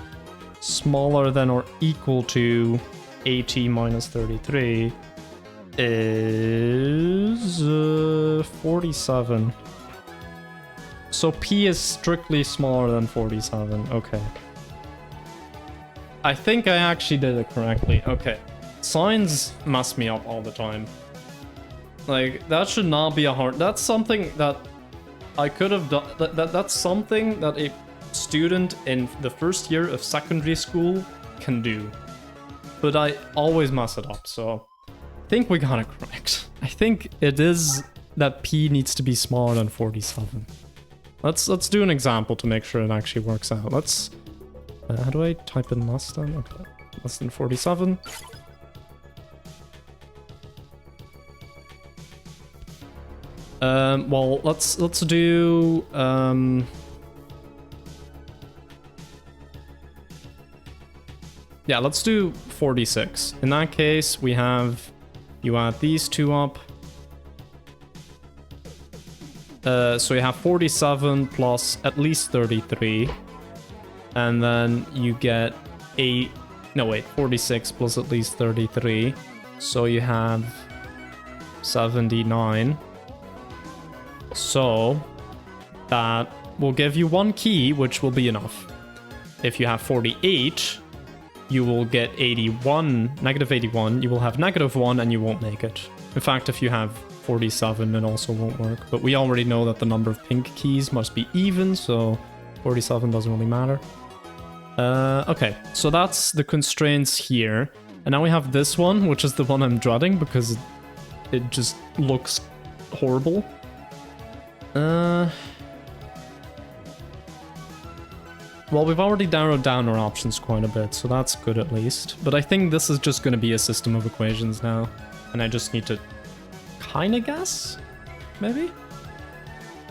smaller than or equal to 80 minus 33 is 47. So P is strictly smaller than 47. Okay. I think I actually did it correctly. Okay. Signs mess me up all the time. Like, that should not be a hard... that's something that I could have done... That's something that a student in the first year of secondary school can do. But I always mess it up, so... I think we got it correct. I think it is that P needs to be smaller than 47. Let's do an example to make sure it actually works out. Let's... how do I type in less than? Okay. Less than 47. Well, let's do... yeah, let's do 46. In that case, we have... you add these two up. So you have 47 plus at least 33. And then you get 8... no, wait, 46 plus at least 33. So you have 79. So that will give you 1 key, which will be enough. If you have 48, you will get 81, negative 81, you will have negative 1 and you won't make it. In fact, if you have 47, it also won't work. But we already know that the number of pink keys must be even, so 47 doesn't really matter. Okay, so that's the constraints here. And now we have this one, which is the one I'm dreading because it just looks horrible. Well, we've already narrowed down our options quite a bit, so that's good at least. But I think this is just going to be a system of equations now. And I just need to kind of guess? Maybe?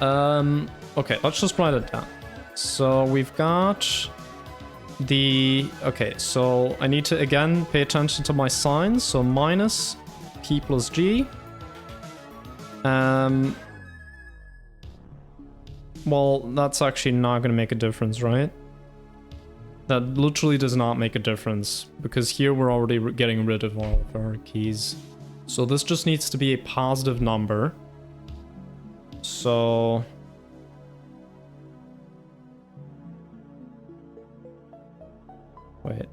Okay, let's just write it down. So we've got the... Okay, so I need to, again, pay attention to my signs. So minus p plus g. Well, that's actually not going to make a difference, right? That literally does not make a difference, because here we're already getting rid of all of our keys. So this just needs to be a positive number. So... Wait.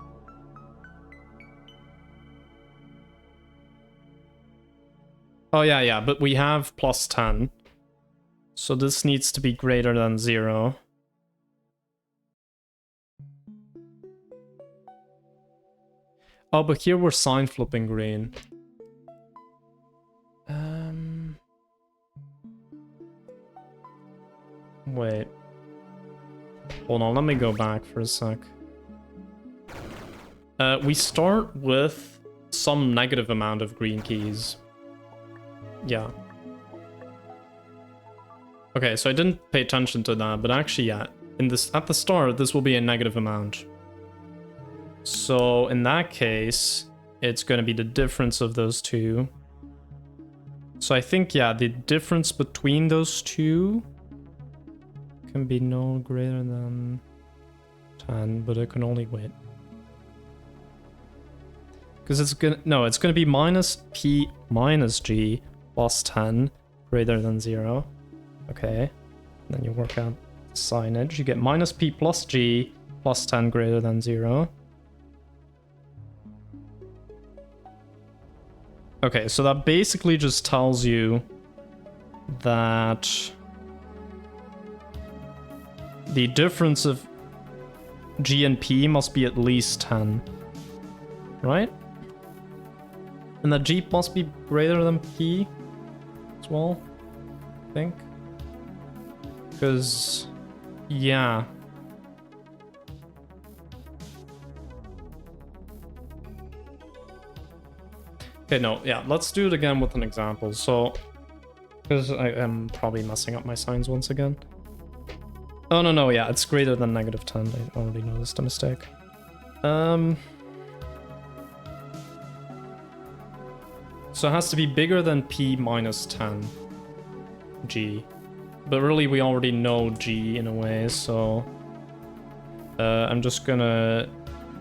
Oh yeah, but we have plus 10. So this needs to be greater than 0. Oh, but here we're sign flipping green. Wait. Hold on, let me go back for a sec. We start with some negative amount of green keys. Yeah. Okay, so I didn't pay attention to that, but actually, yeah. At the start, this will be a negative amount. So in that case, it's going to be the difference of those two. So I think, yeah, the difference between those two can be no greater than 10, but it can only wait. Because it's gonna be minus p minus g plus 10 greater than 0. Okay. And then you work out signage. You get minus p plus g plus 10 greater than 0. Okay, so that basically just tells you that the difference of g and p must be at least 10. Right? And that g must be greater than p as well, I think. Because, yeah. Okay, no, yeah, let's do it again with an example. So, because I am probably messing up my signs once again. Oh, no, yeah, it's greater than negative 10. I already noticed a mistake. So it has to be bigger than p minus 10 g. But really, we already know g in a way, so... I'm just gonna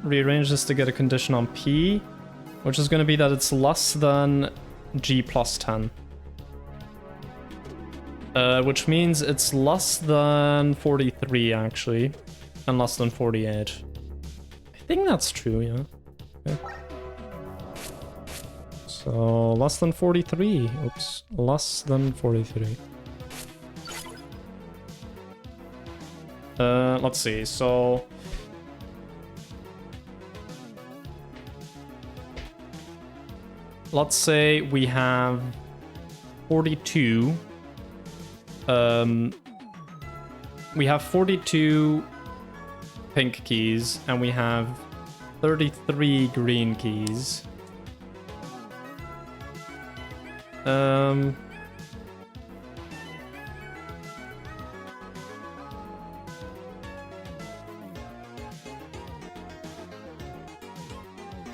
rearrange this to get a condition on p, which is gonna be that it's less than g plus 10. Which means it's less than 43, actually, and less than 48. I think that's true, yeah. Okay. So, less than 43. Oops. Less than 43. Let's see. So... let's say we have 42. We have 42 pink keys, and we have 33 green keys.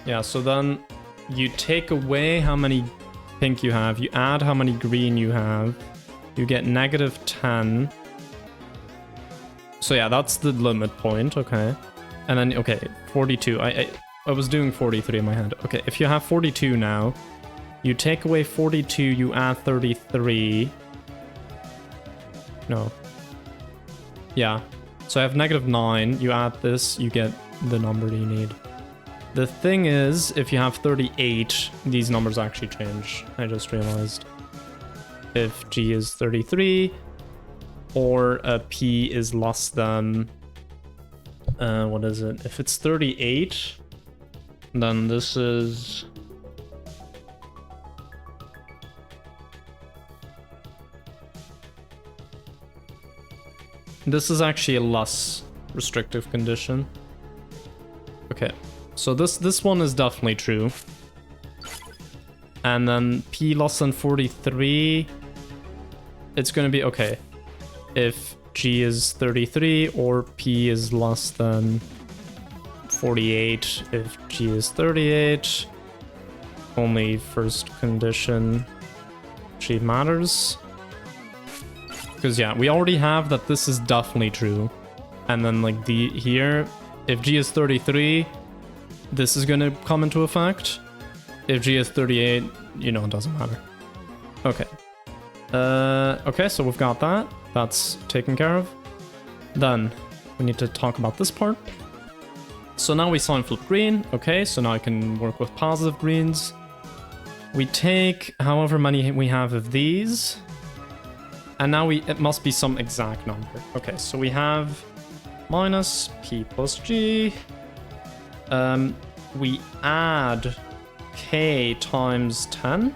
Yeah, so then you take away how many pink you have, you add how many green you have, you get negative 10. So yeah, that's the limit point, okay. And then, okay, 42. I was doing 43 in my head. Okay, if you have 42 now, you take away 42, you add 33. No. Yeah. So I have -9. You add this, you get the number that you need. The thing is, if you have 38, these numbers actually change. I just realized. If G is 33, or P is less than... what is it? If it's 38, then this is... This is actually a less restrictive condition. Okay, so this one is definitely true. And then P less than 43, it's gonna be okay. If G is 33 or P is less than 48, if G is 38, only first condition G matters. Because yeah, we already have that this is definitely true. And then like here, if G is 33, this is gonna come into effect. If G is 38, you know, it doesn't matter. Okay. Okay, so we've got that. That's taken care of. Then we need to talk about this part. So now we sign flip green. Okay, so now I can work with positive greens. We take however many we have of these. And now it must be some exact number. Okay, so we have minus P plus G. We add K times 10.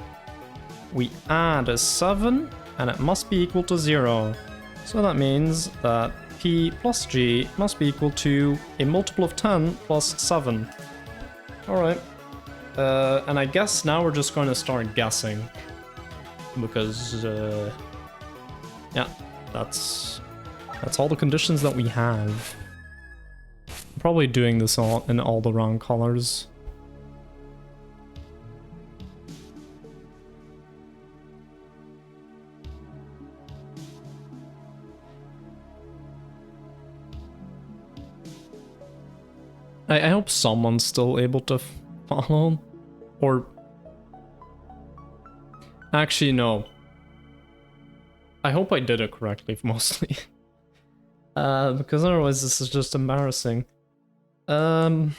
We add a 7, and it must be equal to 0. So that means that P plus G must be equal to a multiple of 10 plus 7. Alright. And I guess now we're just going to start guessing. Because, yeah, that's all the conditions that we have. I'm probably doing this all in all the wrong colors. I hope someone's still able to follow, or... Actually, no. I hope I did it correctly, mostly. Because otherwise this is just embarrassing. Like,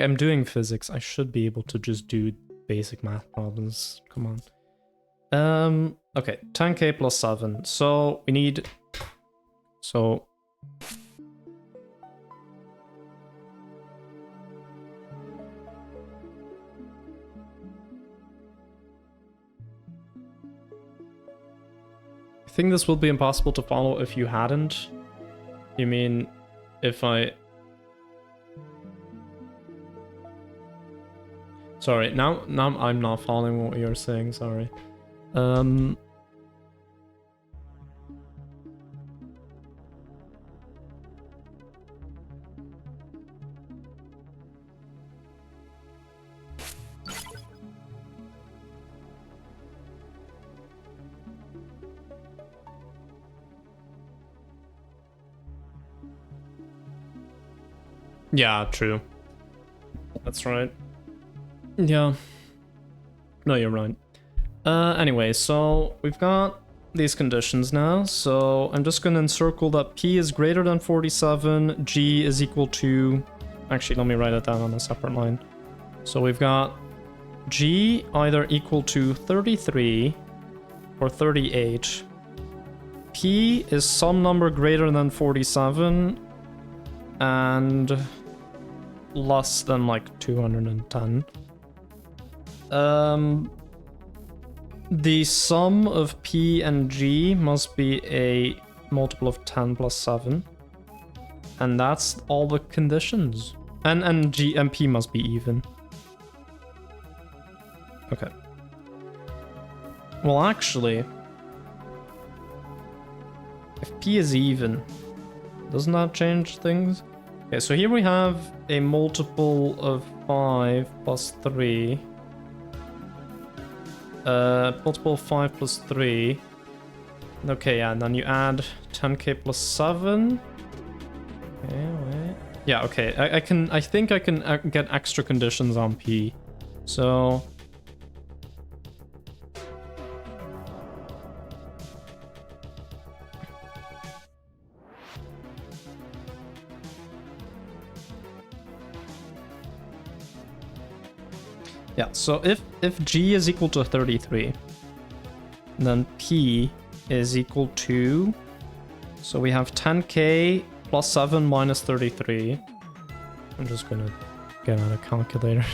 I'm doing physics. I should be able to just do basic math problems. Come on. Okay, 10k plus 7. So, we need... So... I think this will be impossible to follow if you hadn't. You mean if I... Sorry, now I'm not following what you're saying, sorry. Yeah, true. That's right. Yeah. No, you're right. Anyway, so we've got these conditions now. So I'm just going to encircle that P is greater than 47, G is equal to... Actually, let me write it down on a separate line. So we've got G either equal to 33 or 38. P is some number greater than 47 and less than like 210. The sum of P and G must be a multiple of 10 plus 7. And that's all the conditions. And G and P must be even. Okay. Well, actually, if P is even, doesn't that change things? Okay, so here we have a multiple of 5 plus 3. Multiple of 5 plus 3. Okay, yeah, and then you add 10k plus 7. Okay, wait. Yeah, okay, I think I can get extra conditions on P. So... Yeah, so if G is equal to 33, then P is equal to, so we have 10k plus 7 minus 33. I'm just gonna get out a calculator.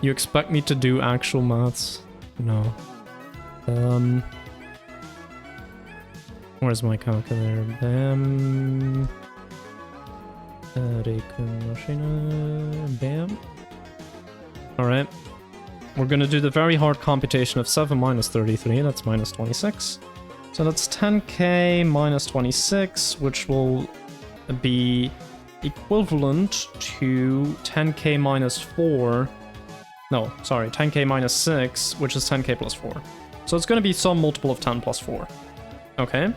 You expect me to do actual maths? No. Where's my calculator? Bam. Bam. Alright. We're gonna do the very hard computation of 7 minus 33, that's minus 26. So that's 10k minus 26, which will be equivalent to 10k minus 4. No, sorry, 10k minus 6, which is 10k plus 4. So it's gonna be some multiple of 10 plus 4. Okay.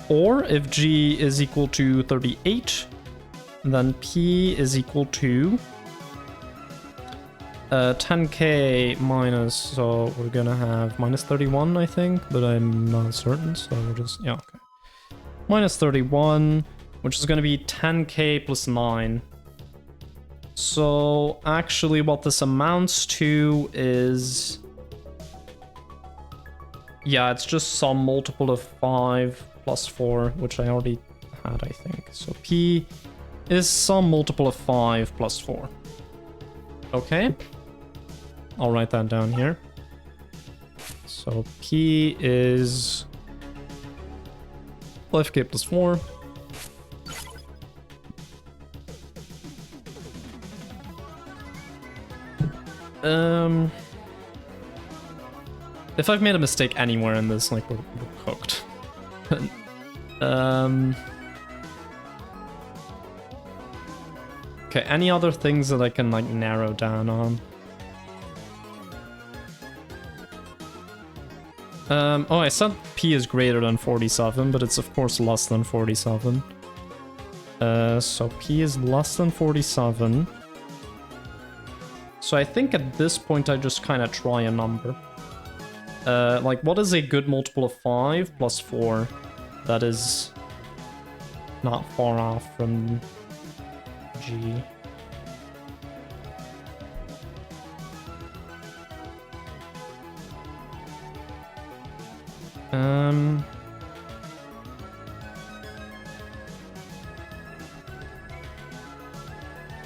Or if G is equal to 38, then P is equal to 10k minus, so we're gonna have minus 31, I think, but I'm not certain, so we'll just, yeah, okay. Minus 31, which is gonna be 10k plus 9. So actually what this amounts to is, yeah, it's just some multiple of 5 plus 4, which I already had, I think. So P is some multiple of 5 plus 4. Okay. I'll write that down here. So P is 5k plus 4. If I've made a mistake anywhere in this, like, we're cooked. Okay, any other things that I can, like, narrow down on? Oh, I said P is greater than 47, but it's of course less than 47. So P is less than 47. So I think at this point I just kind of try a number. Like, what is a good multiple of 5 plus 4? That is not far off from G.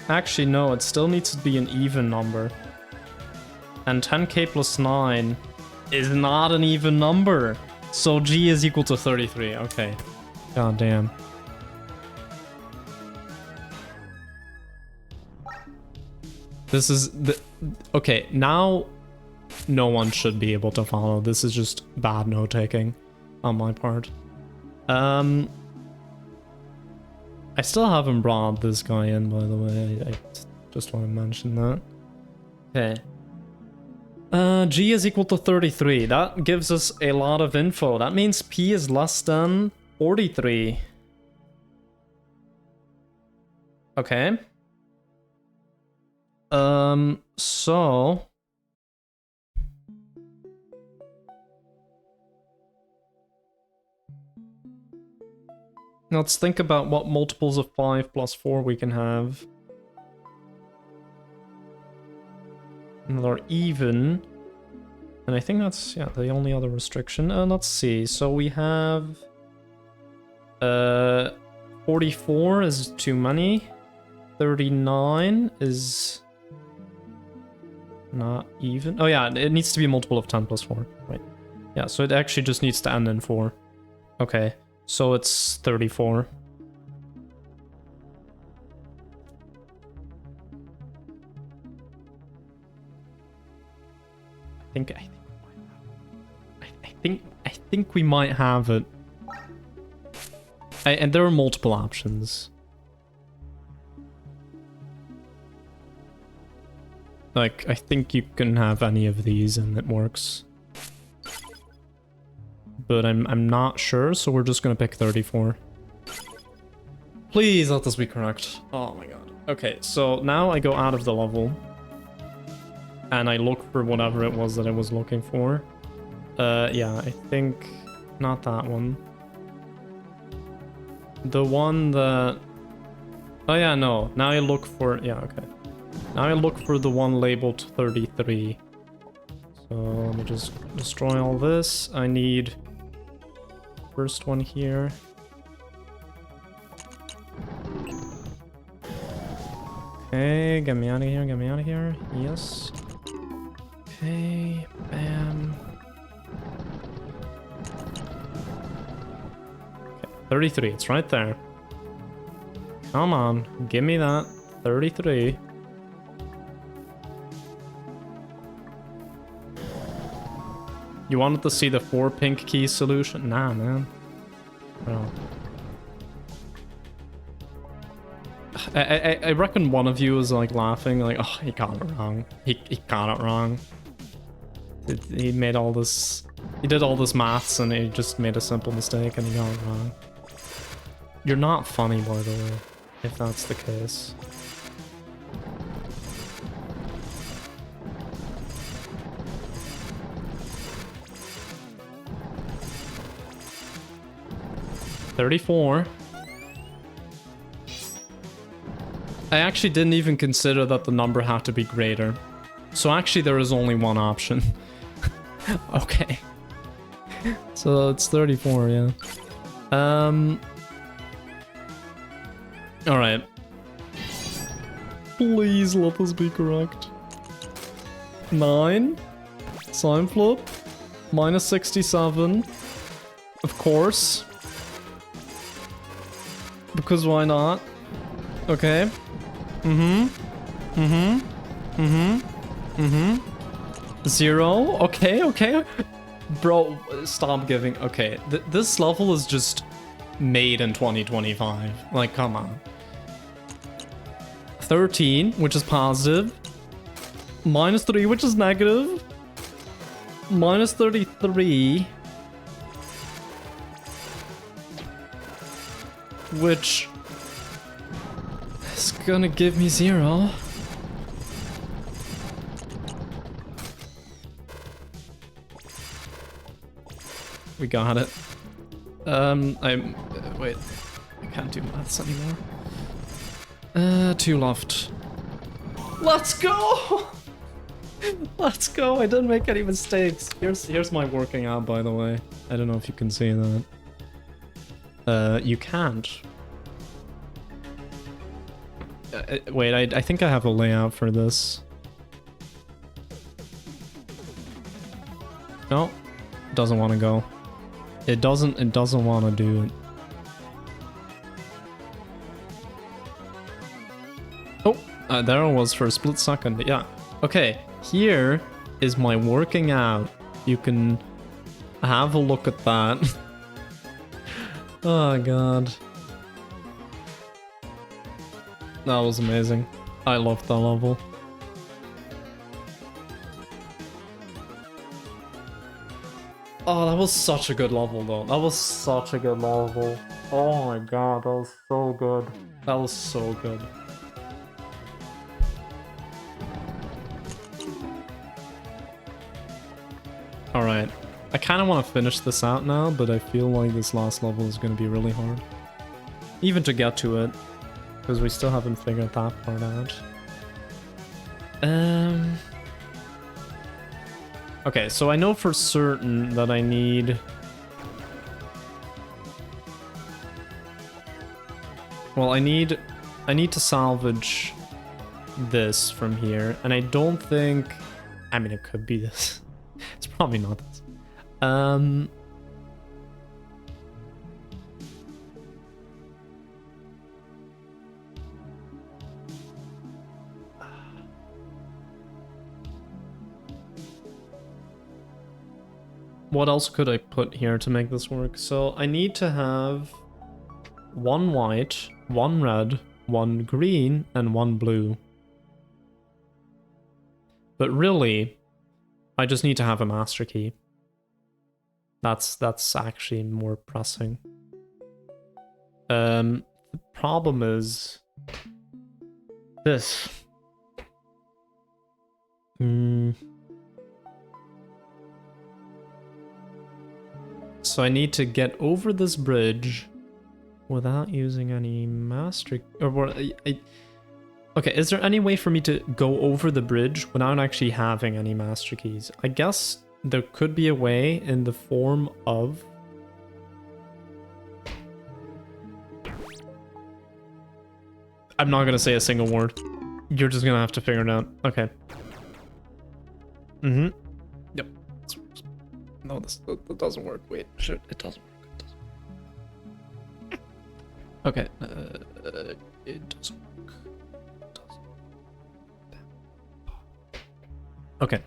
Actually, no, it still needs to be an even number. And 10k plus 9 is not an even number. So G is equal to 33, okay. God damn. This is the... Okay, now no one should be able to follow. This is just bad note-taking on my part. I still haven't brought this guy in, by the way. I just want to mention that. Okay. G is equal to 33. That gives us a lot of info. That means P is less than 43. Okay. So... let's think about what multiples of 5 plus 4 we can have. And they're even. And I think that's, yeah, the only other restriction. Let's see. So we have... 44 is too many. 39 is... not even. Oh yeah, it needs to be a multiple of 10 plus 4. Right. Yeah, so it actually just needs to end in 4. Okay. So it's 34. I think we might have it. And there are multiple options. Like, I think you can have any of these and it works. But I'm not sure, so we're just gonna pick 34. Please let this be correct. Oh my god. Okay, so now I go out of the level. And I look for whatever it was that I was looking for. Yeah, I think... not that one. The one that... oh yeah, no. Now I look for... yeah, okay. Now I look for the one labeled 33. So let me just destroy all this. I need first one here. Okay, get me out of here, get me out of here. Yes. Okay, bam. Okay, 33, it's right there. Come on, give me that. 33. You wanted to see the 4 pink key solution? Nah, man. Bro. I reckon one of you was like laughing, like, oh, he got it wrong. He got it wrong. He made all this, he did all this maths and he just made a simple mistake and he got it wrong. You're not funny, by the way, if that's the case. $34. I actually didn't even consider that the number had to be greater. So actually there is only one option. Okay. So it's 34, yeah. Alright. Please let this be correct. 9. Sign flip. Minus 67. Of course. Because why not? Okay. Mm-hmm. Mm-hmm. Mm-hmm. Mm-hmm. 0. Okay, okay. Bro, stop giving. Okay, this level is just made in 2025. Like, come on. 13, which is positive. Minus 3, which is negative. Minus 33. Which is gonna give me 0. We got it. Wait. I can't do maths anymore. 2 left. Let's go! Let's go! I didn't make any mistakes. Here's my working out, by the way. I don't know if you can see that. You can't. Wait, I think I have a layout for this. No, it doesn't want to go. It doesn't want to do it. Oh, there it was for a split second. Yeah. Okay, here is my working out. You can have a look at that. Oh god. That was amazing. I loved that level. Oh, that was such a good level though. That was such a good level. Oh my god, that was so good. That was so good. Alright. I kind of want to finish this out now, but I feel like this last level is going to be really hard. Even to get to it. Because we still haven't figured that part out. Okay, so I know for certain that I need... Well, I need to salvage this from here, and I don't think... I mean, it could be this. It's probably not this. What else could I put here to make this work? So I need to have 1 white, 1 red, 1 green, and 1 blue. But really, I just need to have a master key. That's actually more pressing. The problem is this. So I need to get over this bridge without using any master... Or Okay, is there any way for me to go over the bridge without actually having any master keys? I guess there could be a way in the form of... I'm not gonna say a single word. You're just gonna have to figure it out. Okay. Mm-hmm. Yep. No, that doesn't work. Wait, shit, it doesn't work. It doesn't. Okay, it doesn't work. Okay.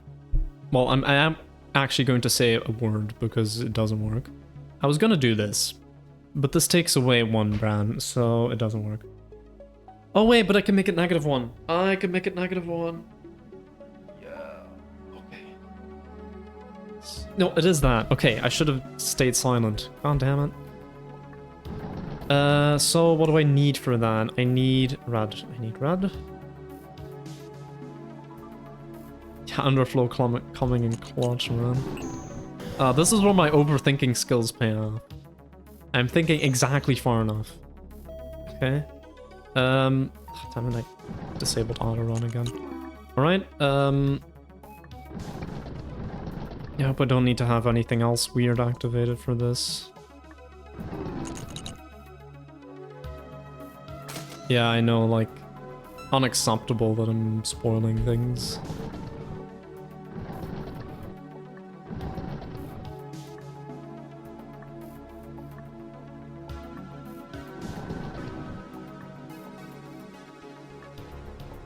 Well, I am actually going to say a word because it doesn't work. I was gonna do this, but this takes away one brand, so it doesn't work. Oh wait, but I can make it -1. I can make it -1. Yeah. Okay. No, it is that. Okay, I should have stayed silent. God damn it. So what do I need for that? I need red. Underflow coming in clutch, man. This is where my overthinking skills pay off. I'm thinking exactly far enough. Okay. Damn it, I disabled auto run again. Alright, yeah, I hope I don't need to have anything else weird activated for this. Yeah, I know, like, unacceptable that I'm spoiling things.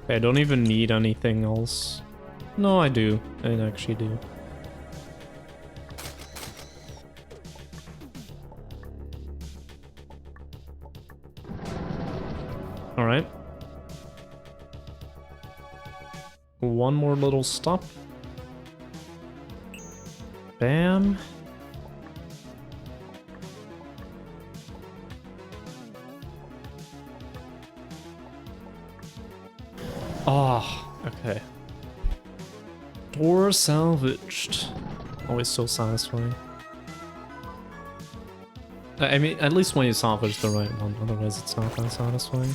I don't even need anything else. No, I do. I actually do. Alright. One more little stop. Bam. Oh, okay. Door salvaged. Always so satisfying. I mean, at least when you salvage the right one, otherwise it's not that satisfying.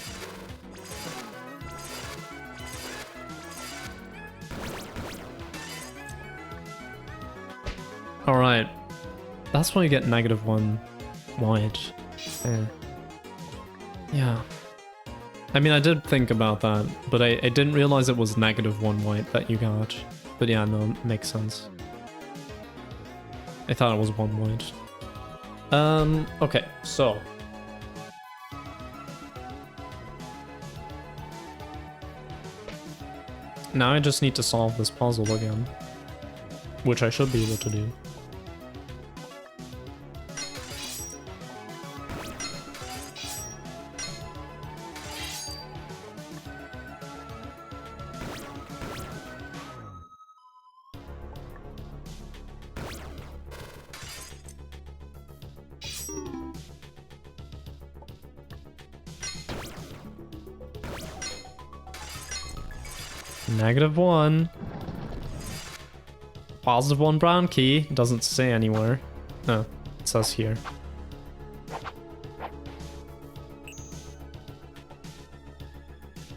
Alright. That's when you get -1 wide. Yeah. I mean, I did think about that, but I didn't realize it was -1 white that you got. But yeah, no, it makes sense. I thought it was 1 white. Okay, so. Now I just need to solve this puzzle again. Which I should be able to do. -1. +1 brown key. Doesn't say anywhere. No, it says here.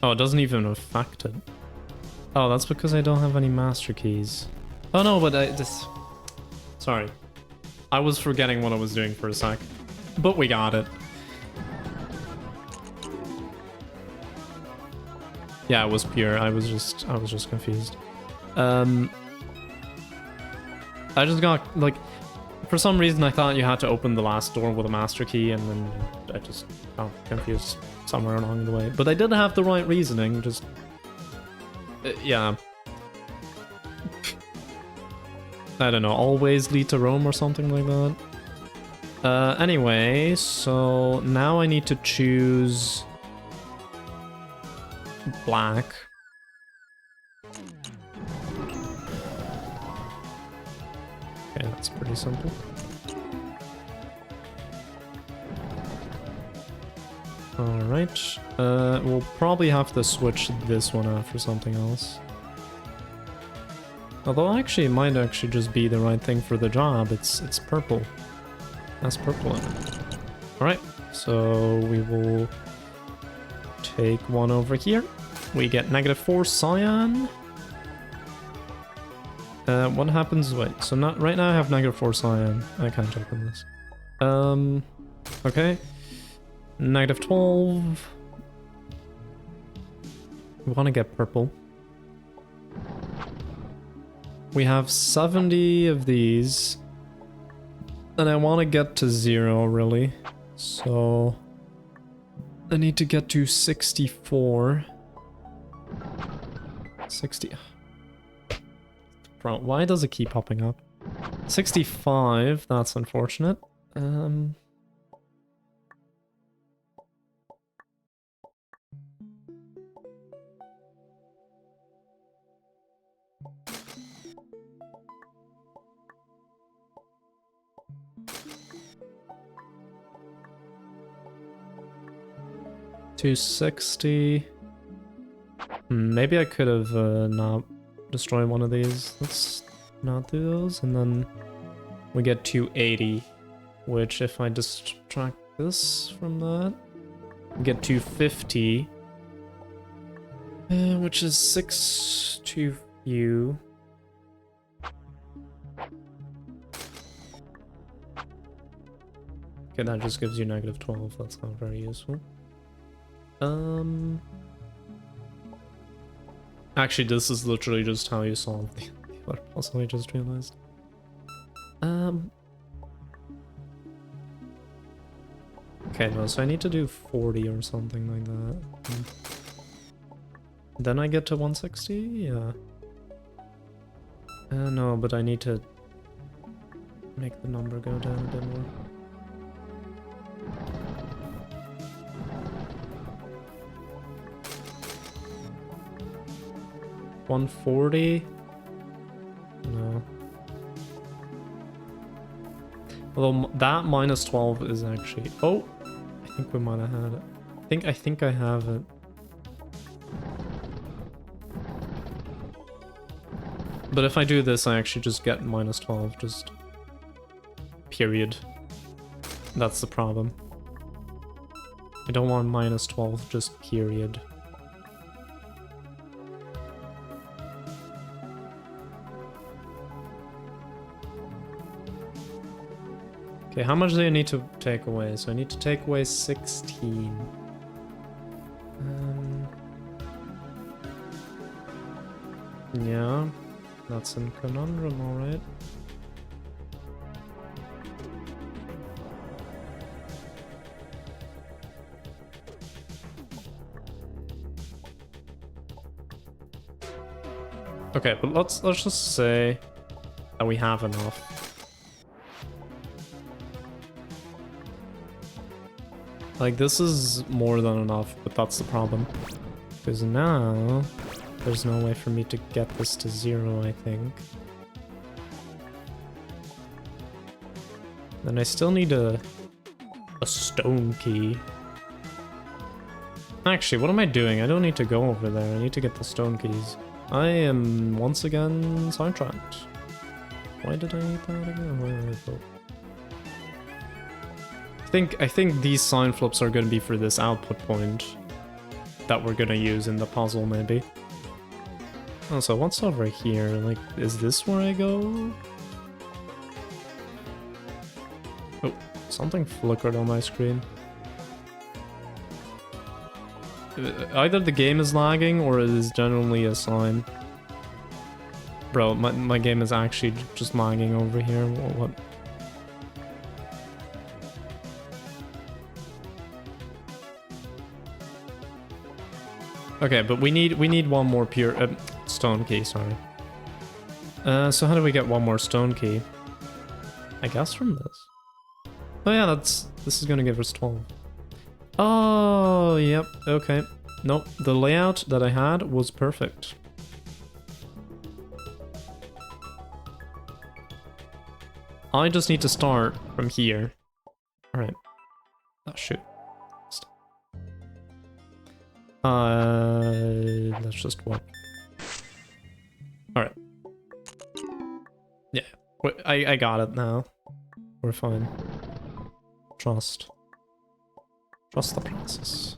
Oh, it doesn't even affect it. Oh, that's because I don't have any master keys. Oh no, but I just... Sorry. I was forgetting what I was doing for a sec. But we got it. Yeah, it was pure. I was just confused. I just got, like, for some reason I thought you had to open the last door with a master key, and then I just got confused somewhere along the way. But I did have the right reasoning, just... yeah. I don't know, always lead to Rome or something like that. Anyway, so now I need to choose... black. Okay, that's pretty simple. Alright, we'll probably have to switch this one out for something else. Although actually it might actually just be the right thing for the job, it's purple. That's purple in it. Alright, so we will take one over here. We get -4 cyan. What happens? Wait, so not right now I have -4 cyan. I can't open this. Okay. -12. We want to get purple. We have 70 of these. And I want to get to 0, really. So I need to get to 64. 60. Bro, why does it keep popping up? 65, that's unfortunate. $260. Maybe I could have not destroyed one of these. Let's not do those, and then we get 280, which if I distract this from that, we get 250, which is 6 too few. Okay, that just gives you -12. That's not very useful. Actually, this is literally just how you solve the other puzzle, I just realized. Okay, no, so I need to do 40 or something like that. Then I get to 160? Yeah. No, but I need to make the number go down a bit more. $140? No. Although that -12 is actually... Oh! I think we might have had it. I think I have it. But if I do this, I actually just get -12, just... period. That's the problem. I don't want -12, just period. Okay, how much do I need to take away? So I need to take away 16. Yeah, that's a conundrum, alright. Okay, but let's just say that we have enough. Like, this is more than enough, but that's the problem. Because now, there's no way for me to get this to 0, I think. Then I still need a stone key. Actually, what am I doing? I don't need to go over there. I need to get the stone keys. I am once again sidetracked. Why did I need that again? Why did I vote? I think these sign flips are going to be for this output point that we're going to use in the puzzle, maybe. Oh, so what's over here? Like, is this where I go? Oh, something flickered on my screen. Either the game is lagging or it is generally a sign. Bro, my game is actually just lagging over here. What? Okay, but we need one more pure stone key, sorry. So how do we get one more stone key? I guess from this. Oh yeah, this is gonna give us 12. Oh, yep, okay. Nope, the layout that I had was perfect. I just need to start from here. Alright. Oh, shoot. Let's just walk. Alright. Yeah, I got it now. We're fine. Trust the process.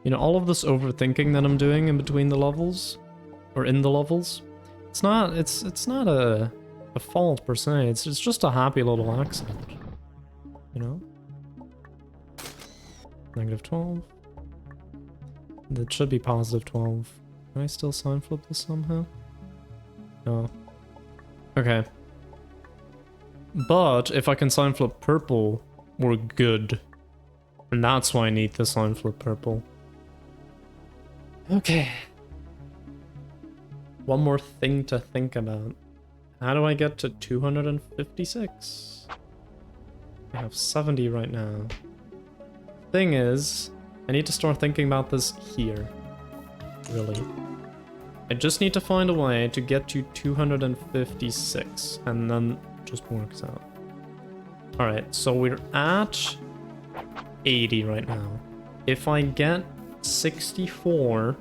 You know, all of this overthinking that I'm doing in between the levels, or in the levels, it's not a fault per se, it's just a happy little accident. You know? -12. That should be +12. Can I still sign flip this somehow? No. Okay. But if I can sign flip purple, we're good. And that's why I need to sign flip purple. Okay. One more thing to think about. How do I get to 256? I have 70 right now. Thing is, I need to start thinking about this here. Really. I just need to find a way to get to 256, and then it just works out. Alright, so we're at 80 right now. If I get 64,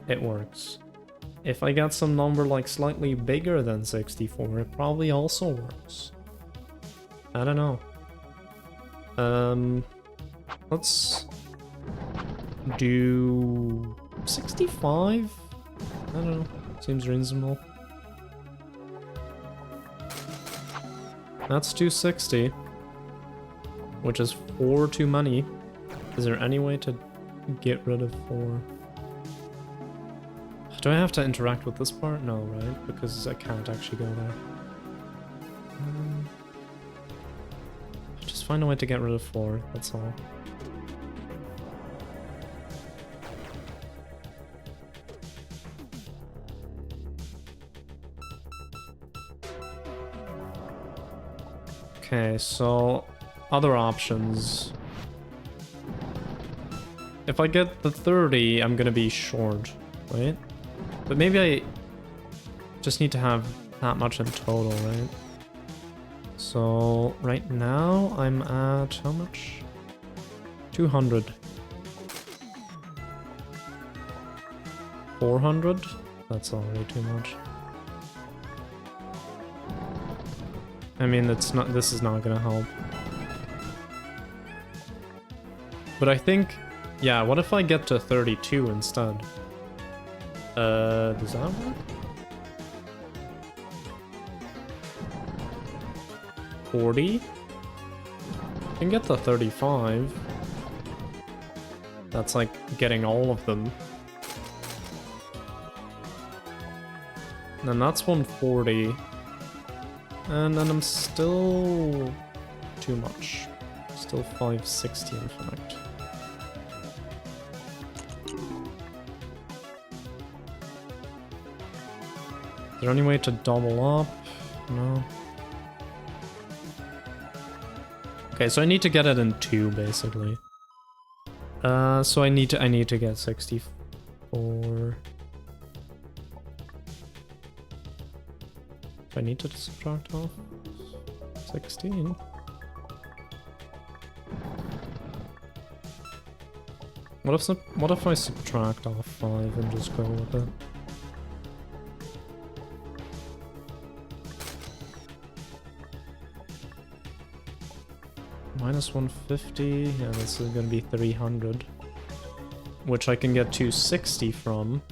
it works. If I get some number like slightly bigger than 64, it probably also works. I don't know. Let's do 65? I don't know. Seems reasonable. That's 260, which is 4 too many. Is there any way to get rid of 4? Do I have to interact with this part? No, right? Because I can't actually go there. Just find a way to get rid of 4, that's all. Okay, so other options. If I get the 30, I'm gonna be short, right? But maybe I just need to have that much in total, right? So right now I'm at how much? 200. 400? That's already too much. I mean, it's not. This is not gonna help. But I think, yeah. What if I get to 32 instead? Does that work? 40? I can get to 35. That's like getting all of them. And then that's 140. And then I'm still too much. Still 560 in fact. Is there any way to double up? No. Okay, so I need to get it in 2 basically. So I need to get 64. I need to subtract off 16. What if I subtract off 5 and just go with it? Minus 150, yeah, this is gonna be 300. Which I can get 260 from.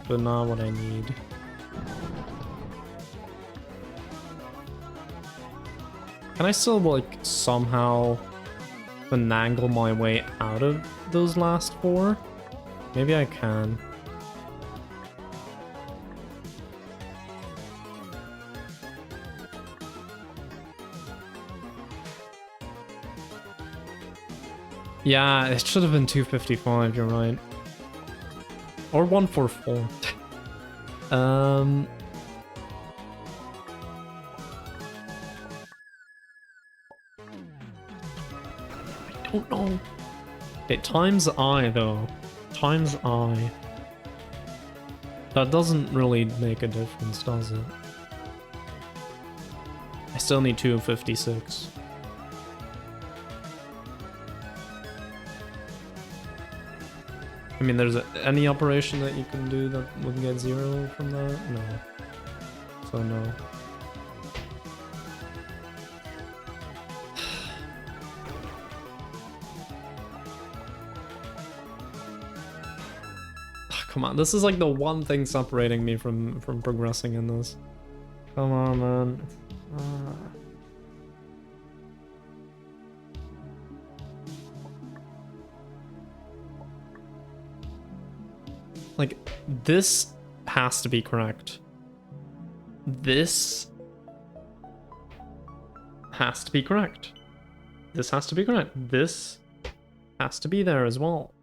But not what I need. Can I still, like, somehow finagle my way out of those last 4? Maybe I can. Yeah, it should have been 255, you're right. Or 144. I don't know. Okay, times I though. Times I. That doesn't really make a difference, does it? I still need 256. I mean, there's any operation that you can do that would get 0 from that? No. So no. Come on, this is like the one thing separating me from progressing in this. Come on, man. Like, this has to be correct. This has to be correct. This has to be correct. This has to be there as well.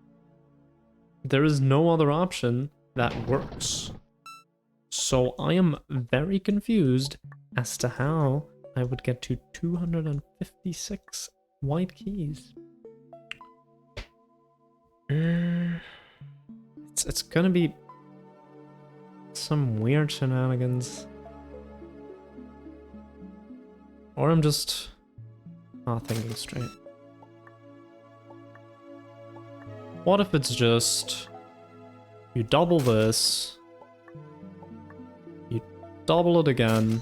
There is no other option that works. So I am very confused as to how I would get to 256 white keys. It's gonna be some weird shenanigans. Or I'm just not thinking straight. What if it's just you double this, you double it again,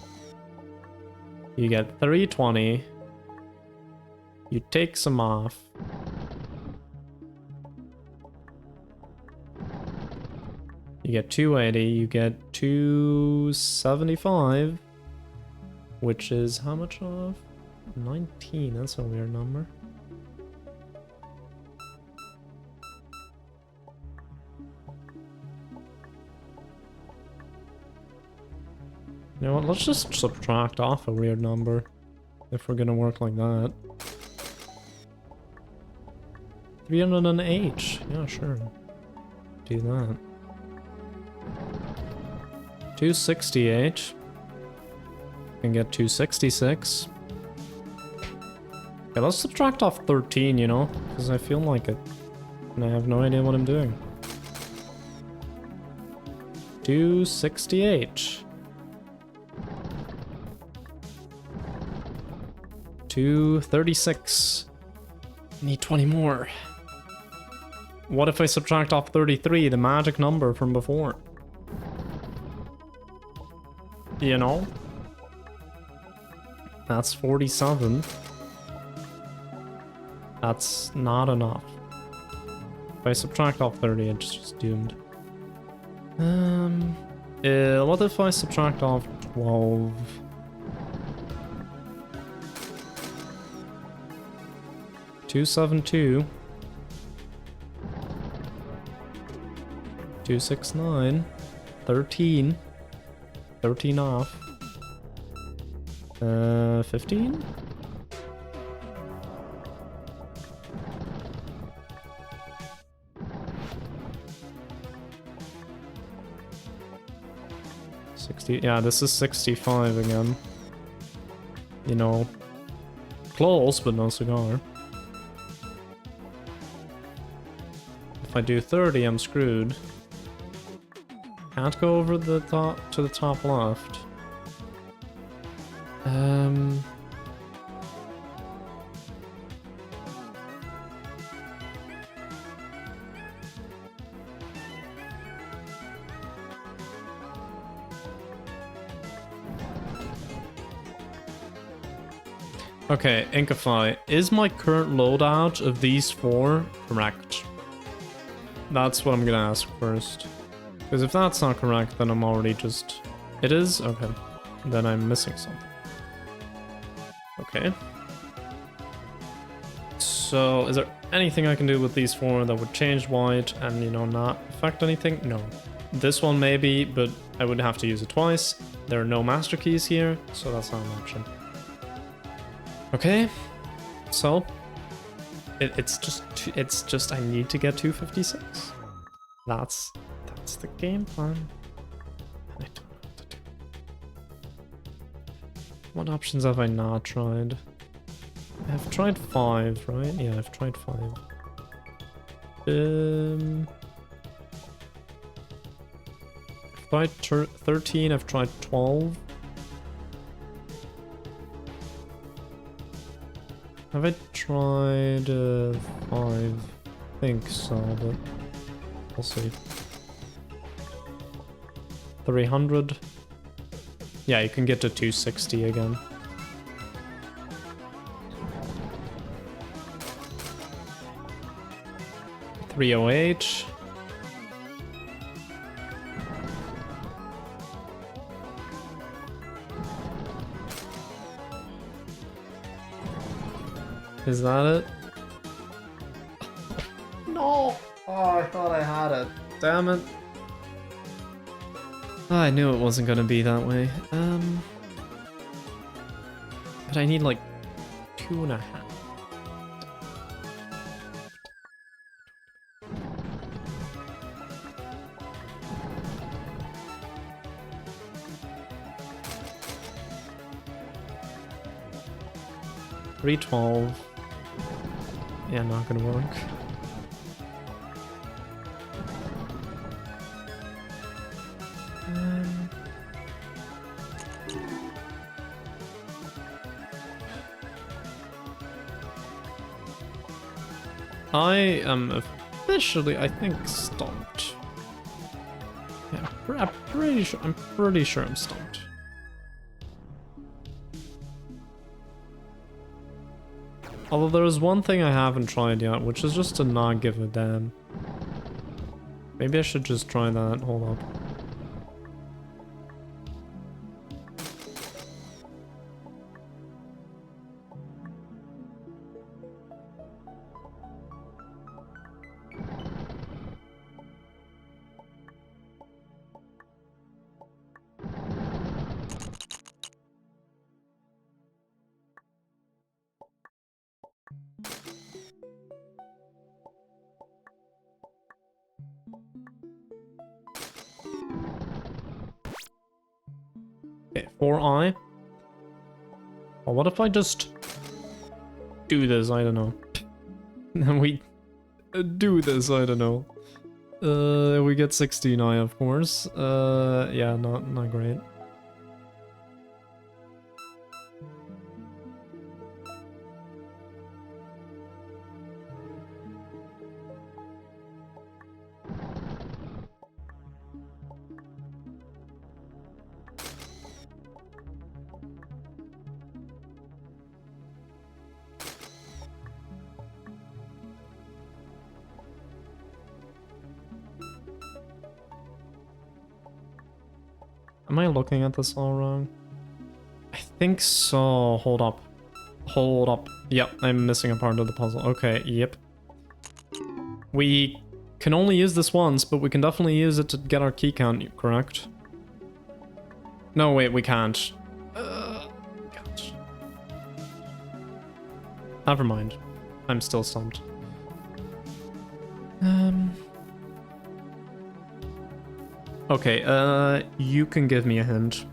you get 320, you take some off, you get 280, you get 275, which is how much off? 19, that's a weird number. You know what, let's just subtract off a weird number if we're gonna work like that. 308, yeah, sure. Do that. 268. Can get 266. Okay, let's subtract off 13, you know, because I feel like it. And I have no idea what I'm doing. 268. 236. Need 20 more. What if I subtract off 33, the magic number from before? You know? That's 47. That's not enough. If I subtract off 30, it's just doomed. What if I subtract off 12? $272. 269. 13. 13 off. 15? Yeah, this is 65 again. You know, close, but no cigar. If I do 30, I'm screwed. Can't go over the top to the top left. Okay, Inkify, is my current loadout of these four correct? That's what I'm gonna ask first. Because if that's not correct, then I'm already just... It is? Okay. Then I'm missing something. Okay. So, is there anything I can do with these four that would change white and, you know, not affect anything? No. This one maybe, but I would have to use it twice. There are no master keys here, so that's not an option. Okay. So, it's just I need to get 256. That's the game plan. I don't know what to do. What options have I not tried? I've tried 5, right? Yeah, I've tried 5. I've tried 13, I've tried 12. Have I tried 5? I think so, but we'll see. 300. Yeah, you can get to 260 again. 308. Is that it? No! Oh, I thought I had it. Damn it. I knew it wasn't gonna be that way. But I need like 2.5. $312. Yeah, not gonna work. I am officially, I think, stumped. Yeah, I'm pretty sure I'm stumped. Although there is one thing I haven't tried yet, which is just to not give a damn. Maybe I should just try that. Hold up. Okay, 4i. Well, what if I just do this? I don't know. Then we do this, I don't know. We get 16i, of course. Yeah, not great. Am I looking at this all wrong? I think so. Hold up. Hold up. Yep, I'm missing a part of the puzzle. Okay, yep. We can only use this once, but we can definitely use it to get our key count, correct? No, wait, we can't. Can't. Never mind. I'm still stumped. Okay, you can give me a hint.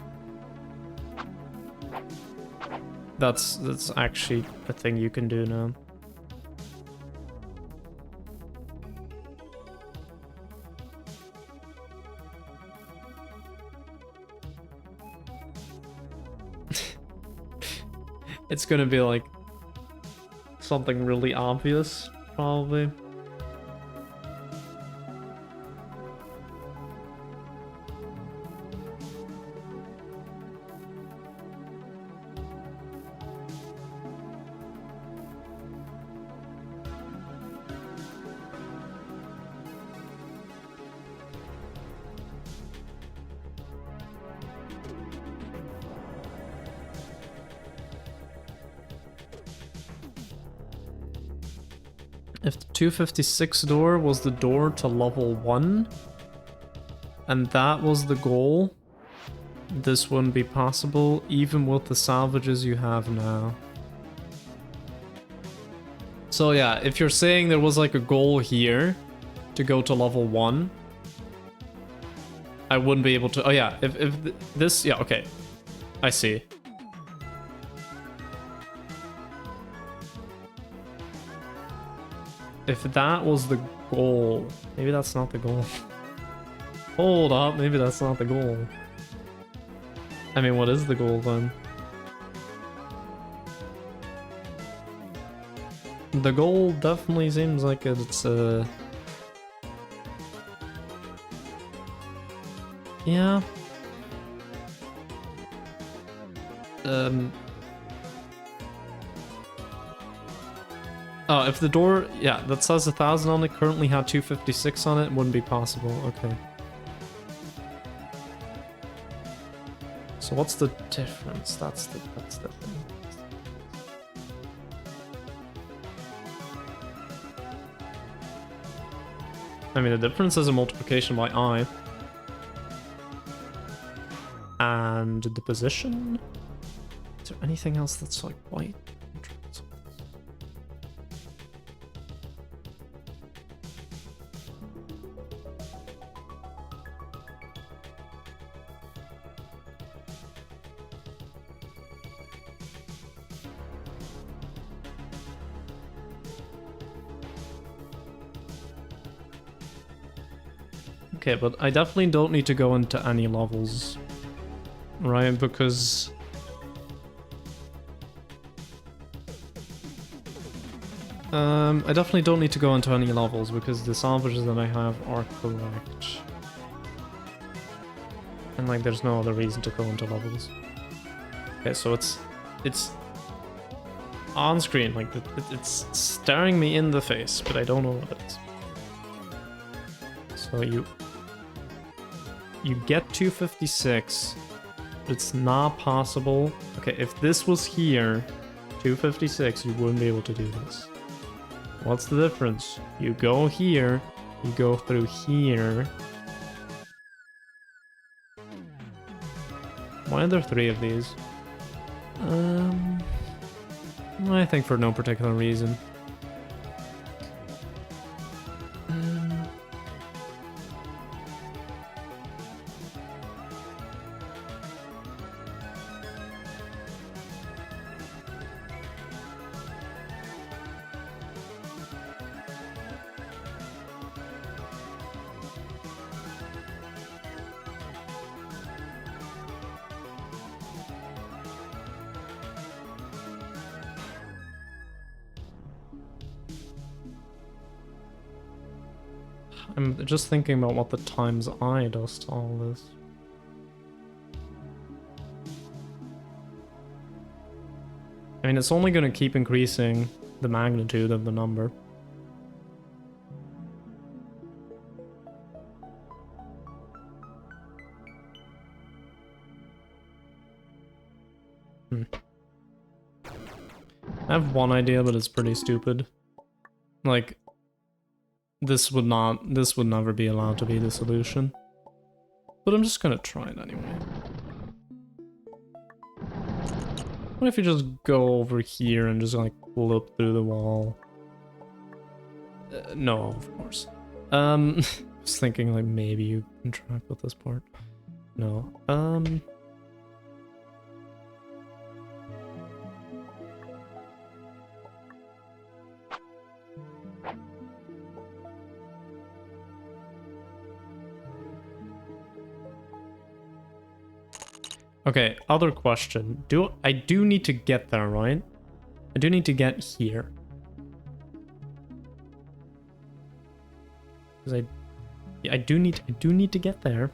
That's actually a thing you can do now. It's gonna be like something really obvious, probably. If the 256 door was the door to level 1, and that was the goal, this wouldn't be possible, even with the salvages you have now. So yeah, if you're saying there was like a goal here to go to level 1, I wouldn't be able to... Oh yeah, if this... Yeah, okay. I see. If that was the goal... Maybe that's not the goal. Hold up, maybe that's not the goal. I mean, what is the goal then? The goal definitely seems like it's yeah. Oh, if the door, yeah, that says 1,000 on it, currently had 256 on it, wouldn't be possible. Okay. So what's the difference? That's the thing. I mean, the difference is a multiplication by I. And the position? Is there anything else that's like white? Okay, but I definitely don't need to go into any levels, right? Because I definitely don't need to go into any levels because the salvages that I have are correct. And like there's no other reason to go into levels. Okay, so it's on screen, like it's staring me in the face, but I don't know what it is. So you get 256, but it's not possible. Okay, if this was here, 256, you wouldn't be able to do this. What's the difference? You go here, you go through here. Why are there 3 of these? I think for no particular reason. I'm just thinking about what the times I does to all this. I mean, it's only going to keep increasing the magnitude of the number. I have one idea, but it's pretty stupid. Like, this would never be allowed to be the solution. But I'm just gonna try it anyway. What if you just go over here and just like look through the wall? No, of course. I was thinking like maybe you can track with this part. No. Okay, other question. I do need to get there, right? I do need to get here. Because I do need to get there.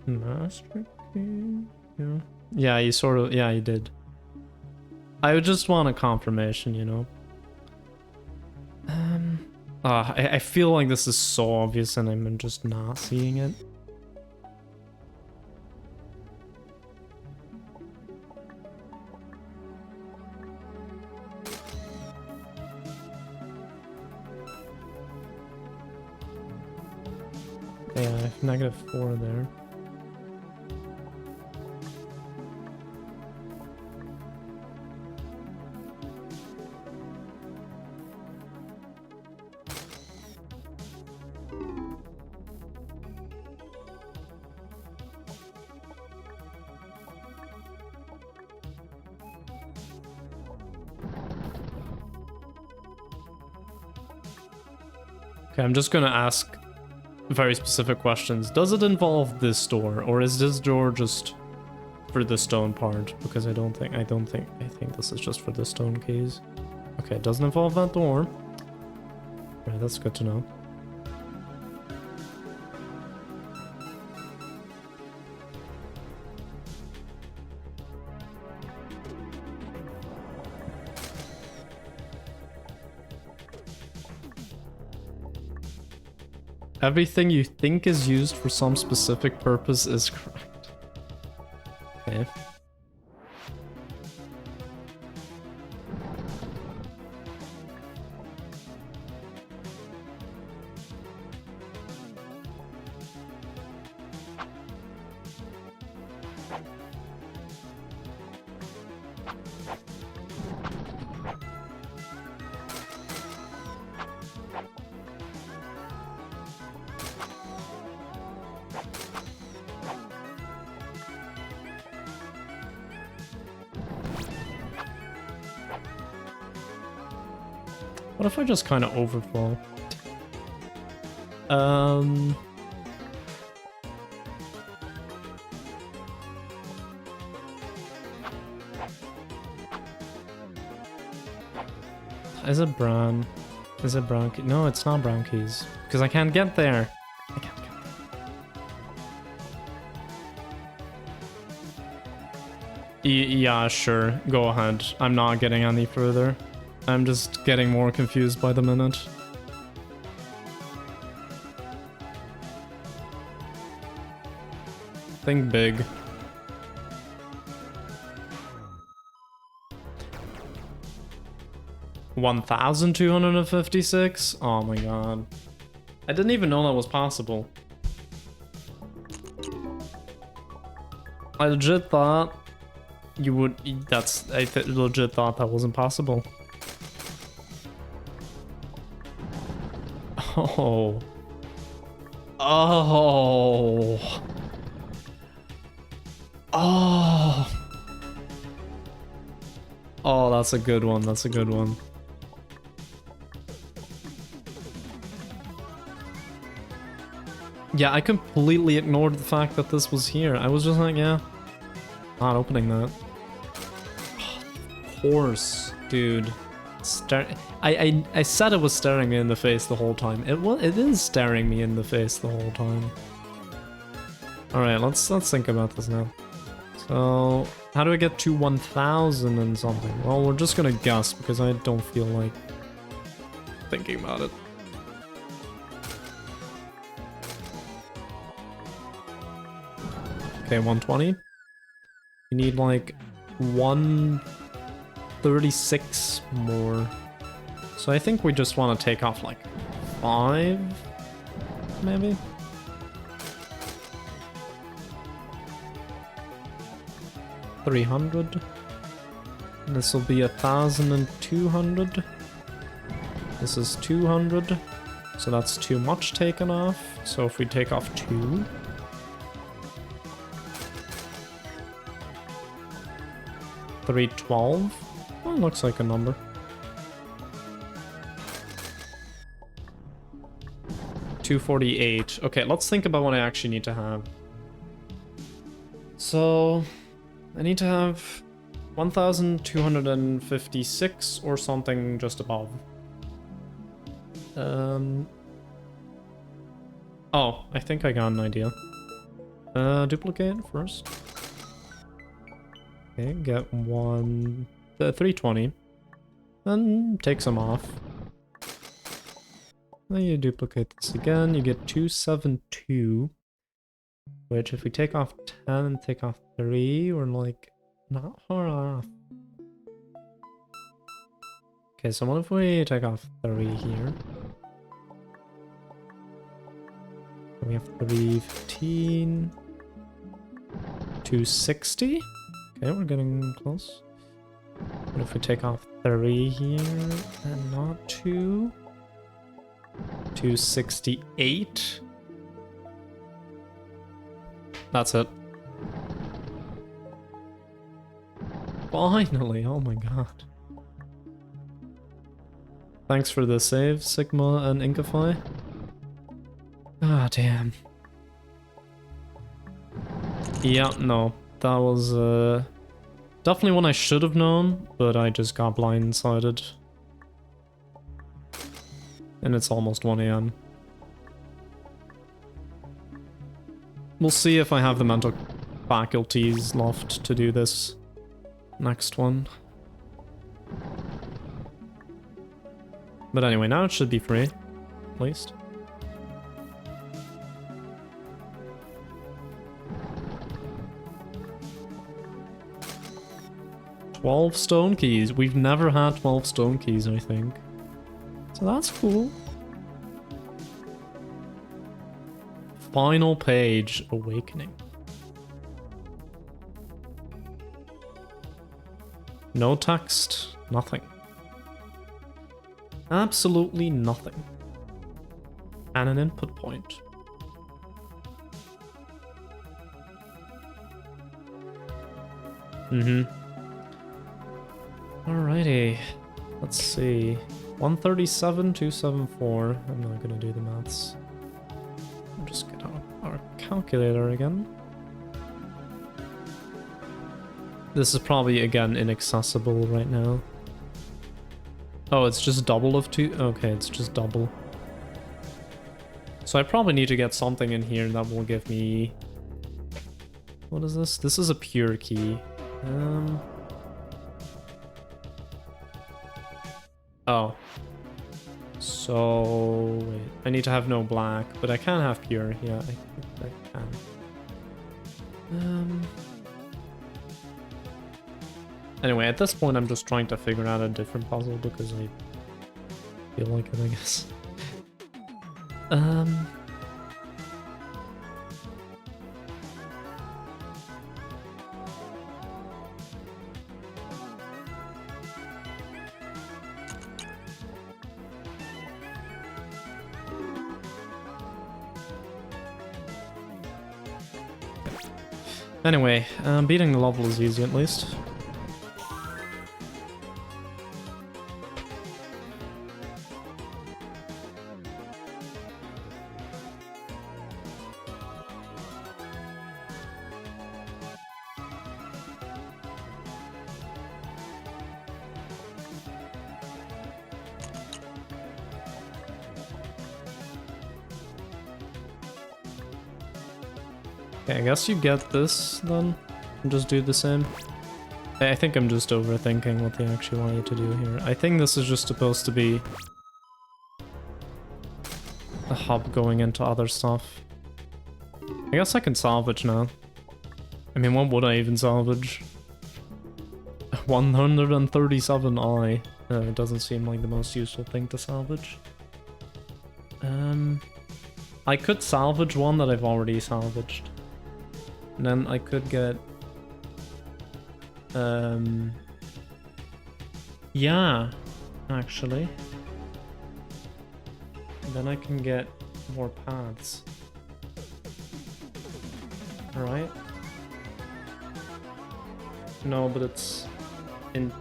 Master key. Yeah. Yeah, you sort of, yeah, you did. I would just want a confirmation, you know. I feel like this is so obvious and I'm just not seeing it. Yeah, I have -4 there. Okay, I'm just gonna ask very specific questions. Does it involve this door, or is this door just for the stone part? Because I think this is just for the stone keys. Okay, it doesn't involve that door. Right, that's good to know. Everything you think is used for some specific purpose is correct. Okay. What if I just kind of overflow? Is it brown? Is it brown key? No, it's not brown keys. Because I can't get there. I can't get there. Yeah, sure. Go ahead. I'm not getting any further. I'm just getting more confused by the minute. Think big. $1,256? Oh my god. I didn't even know that was possible. I legit thought you would... I legit thought that wasn't possible. Oh. Oh. Oh. Oh, that's a good one. That's a good one. Yeah, I completely ignored the fact that this was here. I was just like, yeah, not opening that. Oh, of course, dude. I said it was staring me in the face the whole time. It is staring me in the face the whole time. All right, let's think about this now. So, how do I get to 1,000 and something? Well, we're just gonna guess because I don't feel like thinking about it. Okay, 120. You need like 136 more. So I think we just want to take off like 5, maybe? $300. This will be 1,200. This is 200. So that's too much taken off. So if we take off 2. $312. Well, looks like a number. $248. Okay, let's think about what I actually need to have. So I need to have 1,256 or something just above. Oh, I think I got an idea. Duplicate first. Okay, get 320. Then take some off. Then you duplicate this again, you get 272. Which if we take off 10 and take off 3, we're like not far off. Okay, so what if we take off 3 here? We have 315. 260? Okay, we're getting close. What if we take off 3 here and not 2? 268. That's it. Finally, oh my god. Thanks for the save, Sigma and Inkify. Ah, damn. Yeah, no. That was definitely one I should have known, but I just got blindsided. And it's almost 1 AM. We'll see if I have the mental faculties left to do this next one. But anyway, now it should be free, at least. $12 stone keys. We've never had 12 stone keys, I think. So that's cool. Final page, Awakening. No text, nothing. Absolutely nothing. And an input point. Alrighty. Let's see. 137, 274. I'm not gonna do the maths. I'll just get our calculator again. This is probably, again, inaccessible right now. Oh, it's just double of 2? Okay, it's just double. So I probably need to get something in here that will give me... What is this? This is a pure key. Oh. So... Wait, I need to have no black, but I can have pure. Yeah, I think I can. Anyway, at this point I'm just trying to figure out a different puzzle because I feel like it, I guess. Anyway, beating the level is easy at least. Okay, I guess you get this then, and just do the same. I think I'm just overthinking what they actually want you to do here. I think this is just supposed to be a hub going into other stuff. I guess I can salvage now. I mean, what would I even salvage? 137i. It doesn't seem like the most useful thing to salvage. I could salvage one that I've already salvaged. And then I could get... yeah, actually. And then I can get more paths. Alright. No, but it's in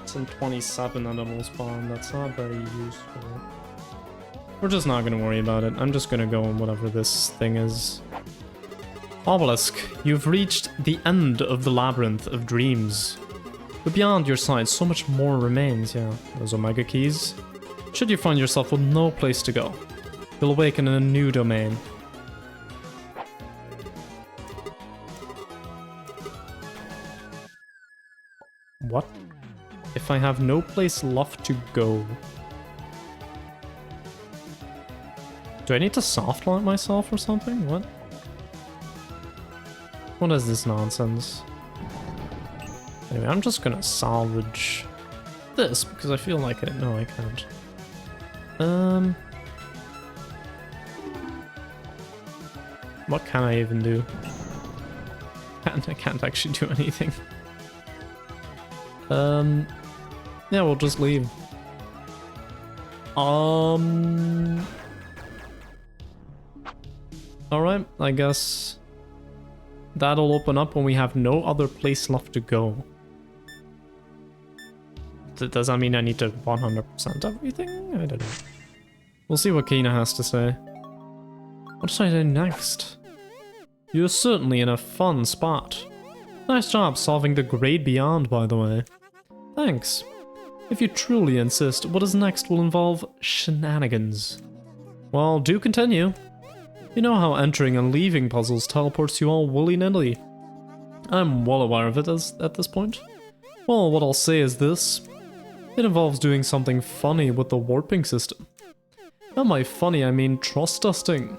27 and it'll spawn. That's not very useful. We're just not gonna worry about it. I'm just gonna go on whatever this thing is. Obelisk, you've reached the end of the labyrinth of dreams. But beyond your sight, so much more remains, yeah. Those Omega keys. Should you find yourself with no place to go, you'll awaken in a new domain. What? If I have no place left to go? Do I need to soft launch myself or something? What? What is this nonsense? Anyway, I'm just gonna salvage this because I feel like it. No, I can't. What can I even do? I can't actually do anything. Yeah, we'll just leave. Alright, I guess that'll open up when we have no other place left to go. Does that mean I need to 100% everything? I don't know. We'll see what Kina has to say. What should I do next? You're certainly in a fun spot. Nice job solving the grade beyond, by the way. Thanks. If you truly insist, what is next will involve shenanigans. Well, do continue. You know how entering and leaving puzzles teleports you all willy-nilly. I'm well aware of it at this point. Well, what I'll say is this. It involves doing something funny with the warping system. And by funny, I mean trust-dusting.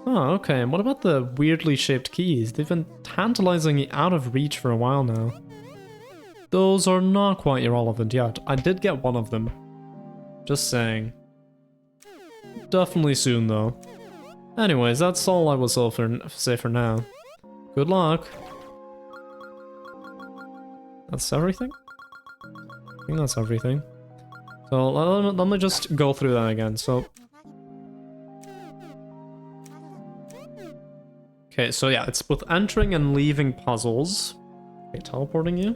Oh, okay, and what about the weirdly shaped keys? They've been tantalizingly out of reach for a while now. Those are not quite irrelevant yet. I did get one of them. Just saying. Definitely soon, though. Anyways, that's all I will say for now. Good luck. That's everything? I think that's everything. So let me just go through that again. So, okay, so yeah, it's both entering and leaving puzzles. Okay, teleporting you.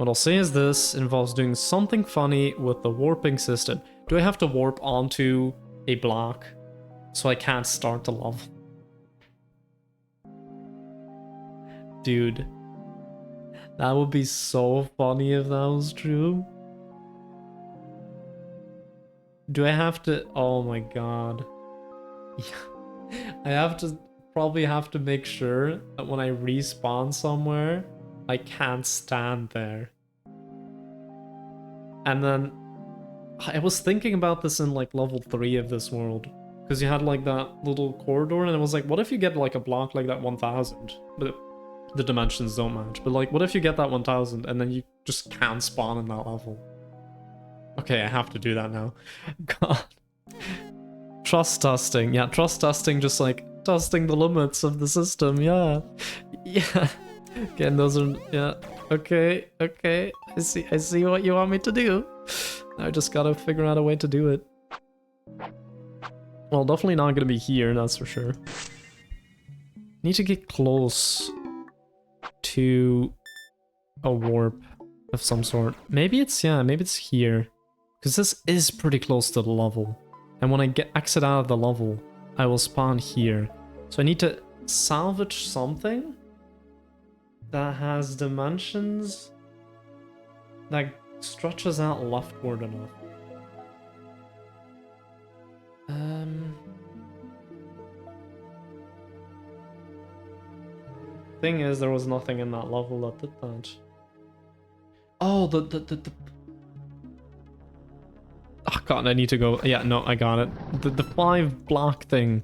What I'll say is this involves doing something funny with the warping system. Do I have to warp onto a block so I can't start the level? Dude, that would be so funny if that was true. Do I have to? Oh my god. Yeah. I probably have to make sure that when I respawn somewhere, I can't stand there. And then I was thinking about this in like level 3 of this world, because you had like that little corridor, and I was like, what if you get like a block like that 1000? But the dimensions don't match. But like, what if you get that 1000 and then you just can't spawn in that level? Okay, I have to do that now. God. Trust testing. Yeah, trust testing, just like testing the limits of the system. Yeah. Yeah. Again, those are, yeah. Okay, okay. I see what you want me to do. I just gotta figure out a way to do it. Well, definitely not gonna be here, that's for sure. Need to get close to a warp of some sort. Maybe it's, yeah, maybe it's here. Because this is pretty close to the level. And when I exit out of the level, I will spawn here. So I need to salvage something that has dimensions that stretches out leftward enough. Thing is, there was nothing in that level that did that. Oh, the oh god, I need to go. Yeah, no, I got it. The 5 block thing.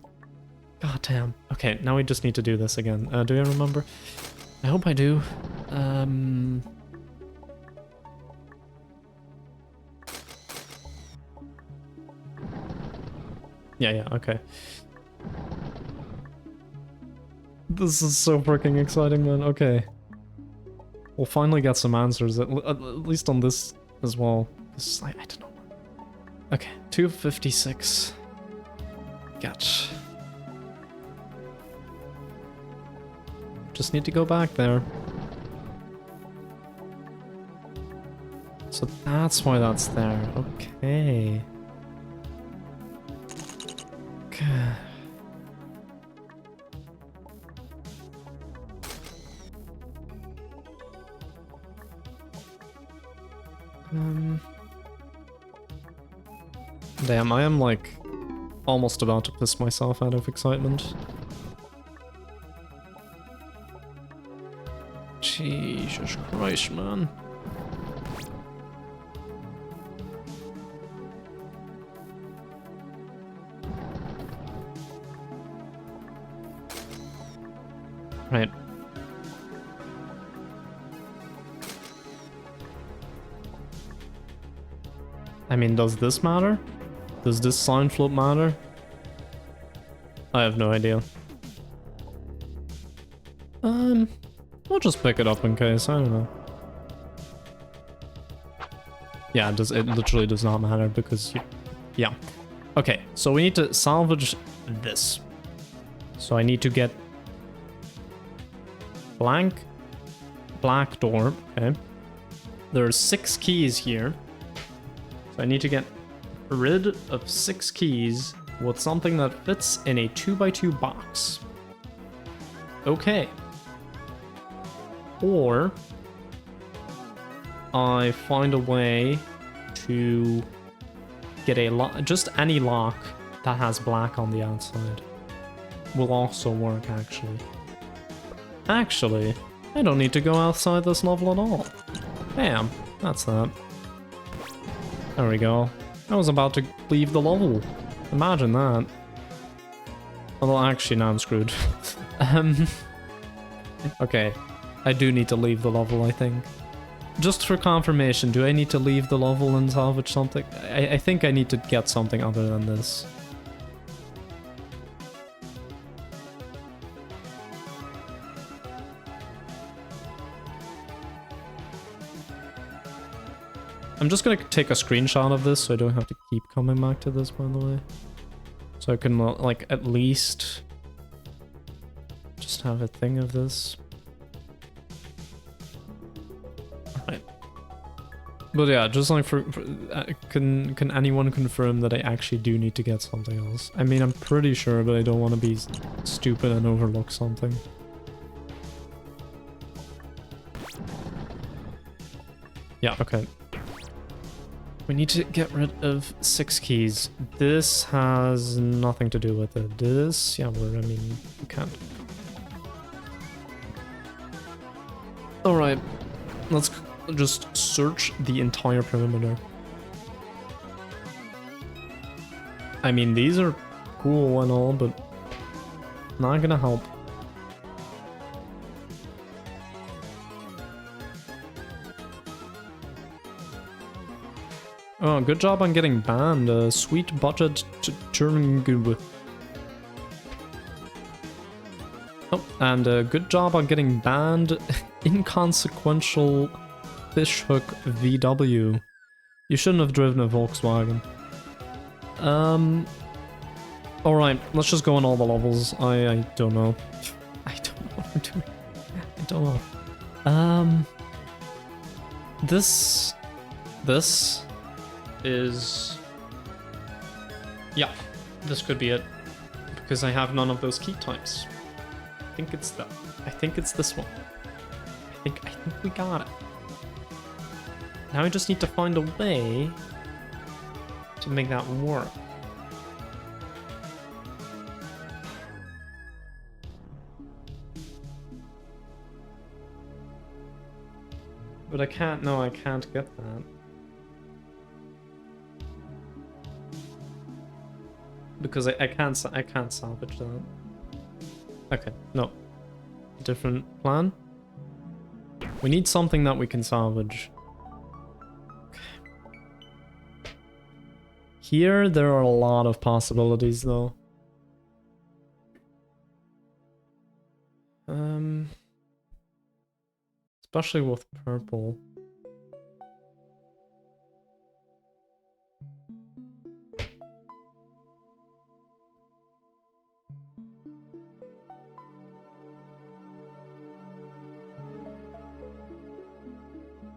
God damn. Okay, now we just need to do this again. Do I remember? I hope I do. Yeah, okay. This is so freaking exciting, man. Okay. We'll finally get some answers, at least on this as well. This, I don't know. Okay, 256. Gotcha. Just need to go back there. So that's why that's there. Okay. Okay. Damn, I am like almost about to piss myself out of excitement. Jesus Christ, man. Right. I mean, does this matter? Does this sign float matter? I have no idea. We'll just pick it up in case, I don't know. Yeah, it literally does not matter because yeah. Okay, so we need to salvage this. So I need to get black door, okay. There are 6 keys here. So I need to get rid of 6 keys with something that fits in a 2x2 box. Okay. Or I find a way to get a lock, just any lock that has black on the outside. Will also work, actually. Actually, I don't need to go outside this level at all. Bam, that's that. There we go. I was about to leave the level. Imagine that. Although actually, now I'm screwed. Okay, I do need to leave the level, I think. Just for confirmation, do I need to leave the level and salvage something? I think I need to get something other than this. I'm just gonna take a screenshot of this so I don't have to keep coming back to this, by the way. So I can, like, at least just have a thing of this. Alright. But yeah, just like can anyone confirm that I actually do need to get something else? I mean, I'm pretty sure, but I don't want to be stupid and overlook something. Yeah, okay. We need to get rid of 6 keys. This has nothing to do with it. This, yeah, I mean, you can't. Alright, let's just search the entire perimeter. I mean, these are cool and all, but not gonna help. Oh, good job on getting banned. Sweet budget to turn good. Oh, and good job on getting banned. Inconsequential fishhook VW. You shouldn't have driven a Volkswagen. Alright, let's just go on all the levels. I don't know. I don't know what I'm doing. I don't know. This is... Yeah, this could be it. Because I have none of those key types. I think it's that. I think it's this one. I think we got it. Now we just need to find a way to make that work. But I can't, no, I can't get that. Because I can't salvage that. Okay, no. Different plan. We need something that we can salvage. Here, there are a lot of possibilities, though. Especially with purple.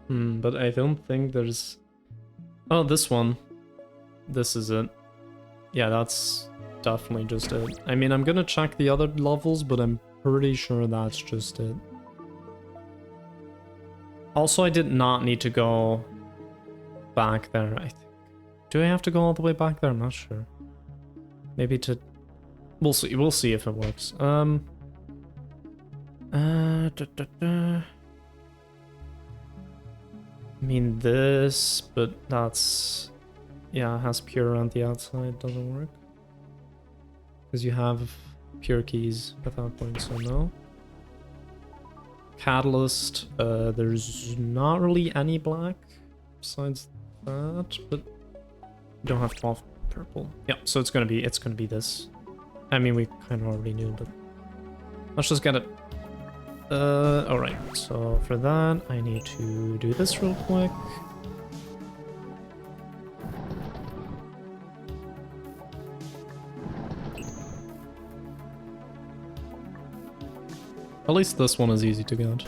But I don't think there's... Oh, this one. This is it. Yeah, that's definitely just it. I mean, I'm gonna check the other levels, but I'm pretty sure that's just it. Also, I did not need to go back there, I think. Do I have to go all the way back there? I'm not sure. Maybe to... We'll see. We'll see if it works. I mean this, but that's... Yeah, it has pure around the outside, doesn't work. Because you have pure keys at that point, so no. Catalyst, there's not really any black besides that, but you don't have 12 purple. Yeah, so it's gonna be this. I mean, we kind of already knew, but let's just get it. Alright, so for that, I need to do this real quick. At least this one is easy to get.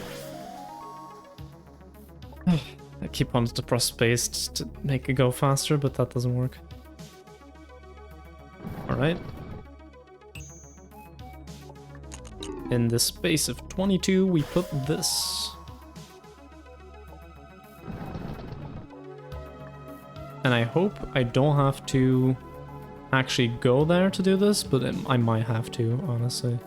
I keep wanting to press space to make it go faster, but that doesn't work. Alright. In the space of 22, we put this. And I hope I don't have to actually go there to do this, but I might have to, honestly.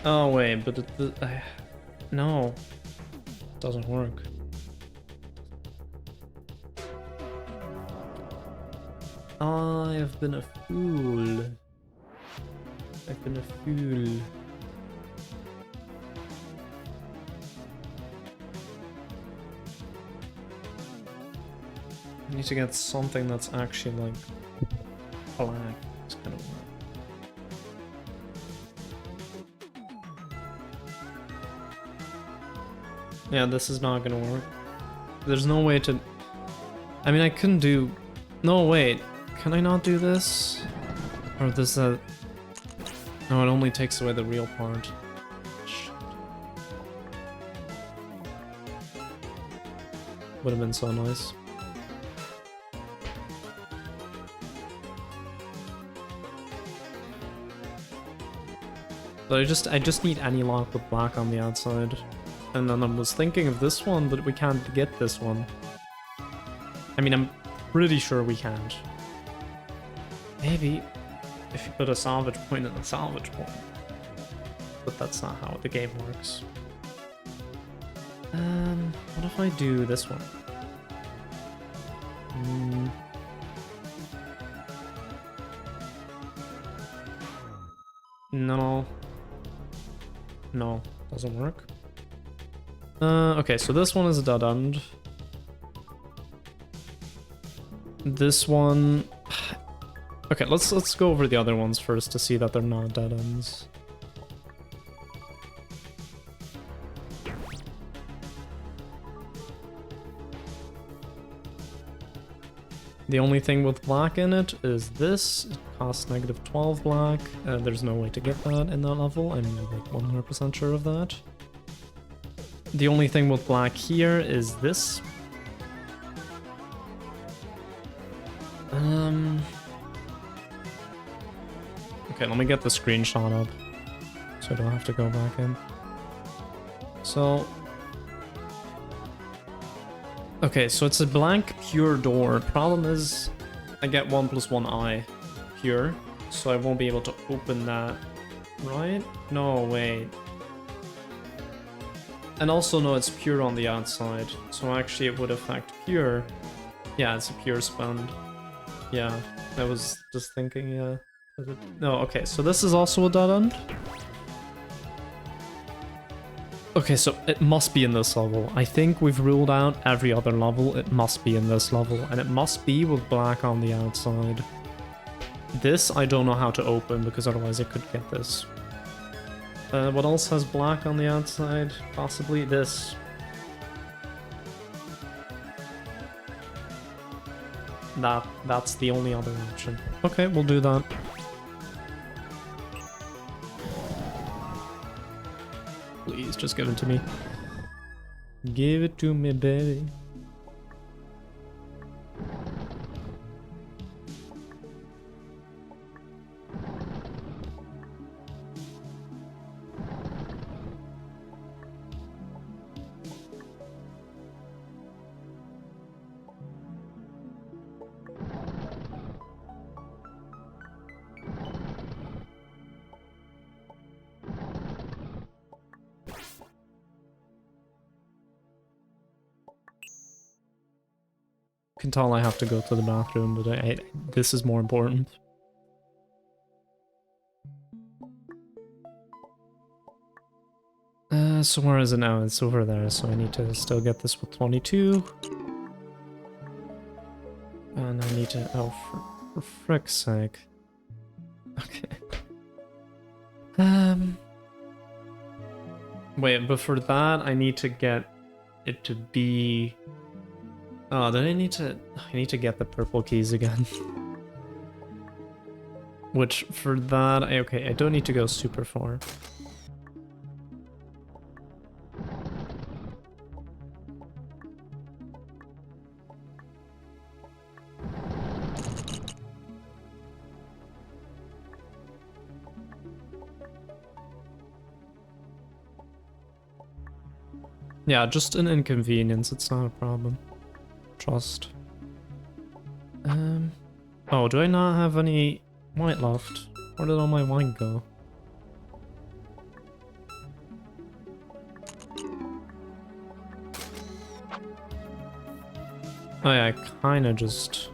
Oh wait, but no, it doesn't work. I have been a fool. I've been a fool. I need to get something that's actually like black. It's kind of work. Yeah, this is not gonna work. There's no way to I mean, I couldn't do... No, wait. Can I not do this? Or does that... No, it only takes away the real part. Shit. Would have been so nice. But I just need any lock with black on the outside. And then I was thinking of this one, but we can't get this one. I mean, I'm pretty sure we can't. Maybe if you put a salvage point in a salvage point. But that's not how the game works. What if I do this one? No. No, doesn't work. Okay, so this one is a dead end. This one... Okay, let's go over the other ones first to see that they're not dead ends. The only thing with black in it is this. It costs -12 black. There's no way to get that in that level. I'm like 100% sure of that. The only thing with black here is this. Okay, let me get the screenshot up so I don't have to go back in. So... Okay, so it's a blank pure door. Problem is, I get 1+1 eye pure, so I won't be able to open that, right? No, wait. And also, no, it's pure on the outside, so actually it would affect pure. Yeah, it's a pure spend. Yeah, I was just thinking, yeah. No, okay, so this is also a dead end. Okay, so it must be in this level. I think we've ruled out every other level. It must be in this level, and it must be with black on the outside. This I don't know how to open, because otherwise I could get this. What else has black on the outside? Possibly this. That's the only other option. Okay, we'll do that. Please, just give it to me. Give it to me, baby. Can tell I have to go to the bathroom, but this is more important. So where is it now? It's over there, so I need to still get this with 22. And I need to... Oh, for frick's sake. Okay. Wait, but for that, I need to get it to be... Oh, then I need to get the purple keys again. Which, for that, okay, I don't need to go super far. Yeah, just an inconvenience, it's not a problem. Trust. Oh, do I not have any white left? Where did all my wine go? Oh yeah, I kinda just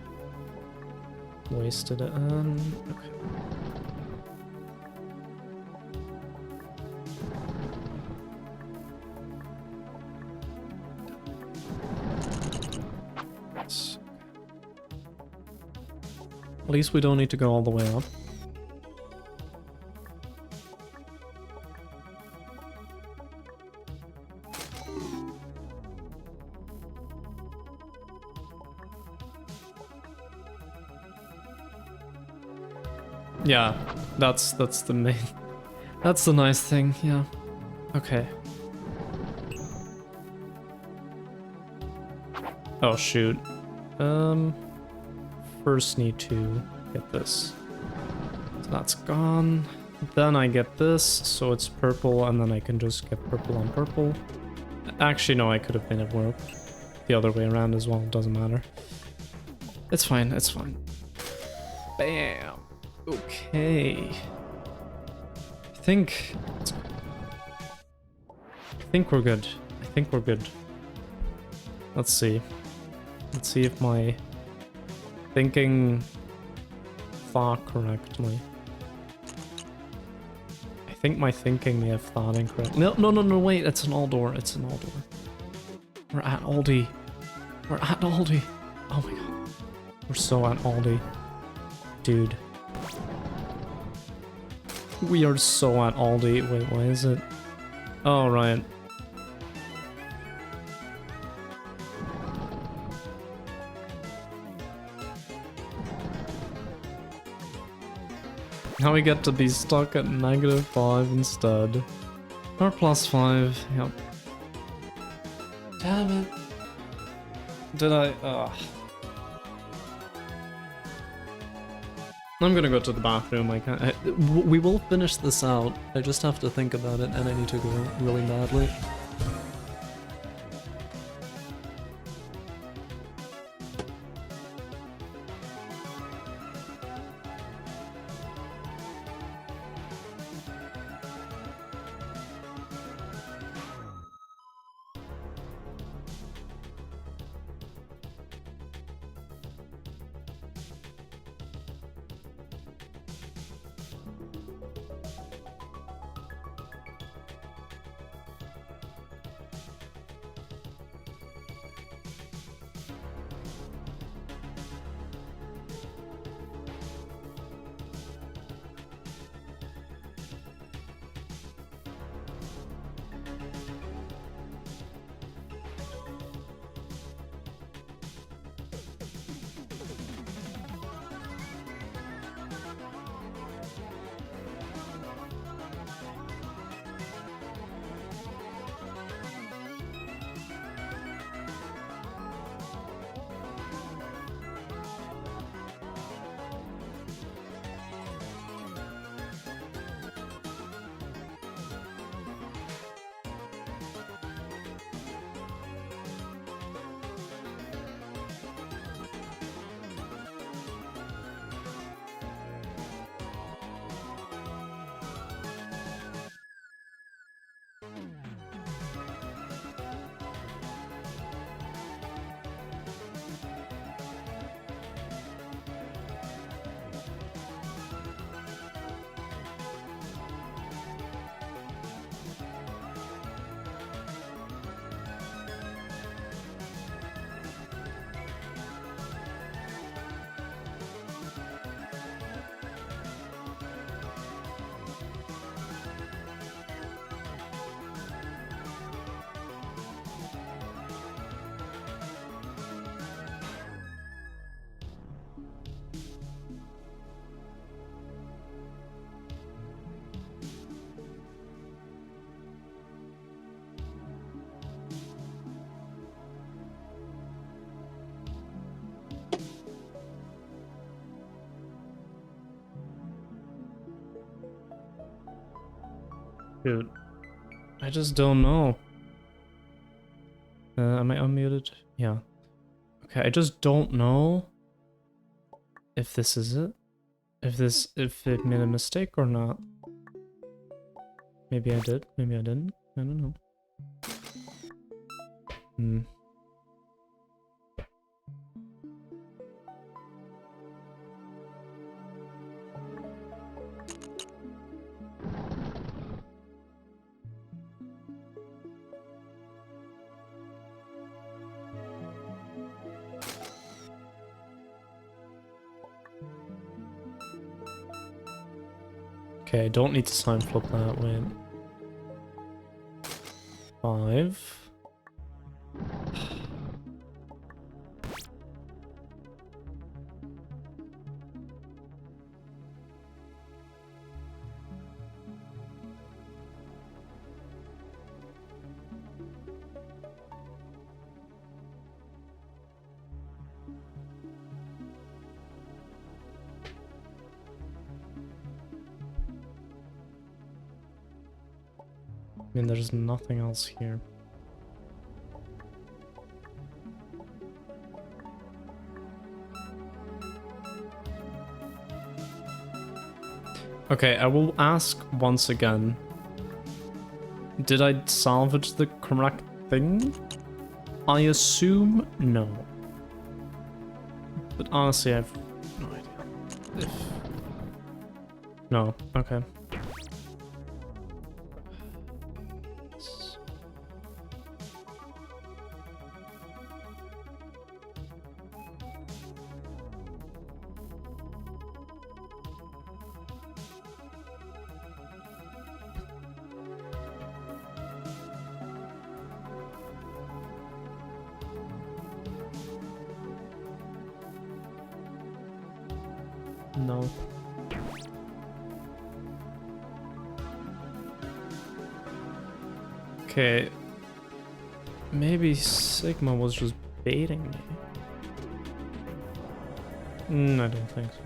wasted it. Okay. At least we don't need to go all the way up. Yeah, that's the main... That's the nice thing, yeah. Okay. Oh, shoot. First need to get this. So that's gone. Then I get this, so it's purple, and then I can just get purple on purple. Actually, no, I could have made it work the other way around as well, doesn't matter. It's fine, it's fine. Bam! Okay. I think we're good. I think we're good. Let's see. Let's see if my thinking thought correctly. I think my thinking may have thought incorrect. No, wait, it's an Aldor. It's an Aldor. We're at Aldi. We're at Aldi. Oh my god. We're so at Aldi. Dude. We are so at Aldi. Wait, why is it? Oh, right. Now we get to be stuck at -5 instead. Or +5, yep. Damn it. Did I? I'm gonna go to the bathroom. We will finish this out. I just have to think about it, and I need to go really badly. Dude, I just don't know. Am I unmuted? Yeah. Okay, I just don't know if this is it. If it made a mistake or not. Maybe I did, maybe I didn't. I don't know. Okay, I don't need to sign flip that way. 5. mean, there's nothing else here. Okay, I will ask once again. Did I salvage the correct thing? I assume no. But honestly, I've no idea. No, okay. No. Okay. Maybe Sigma was just baiting me. I don't think so.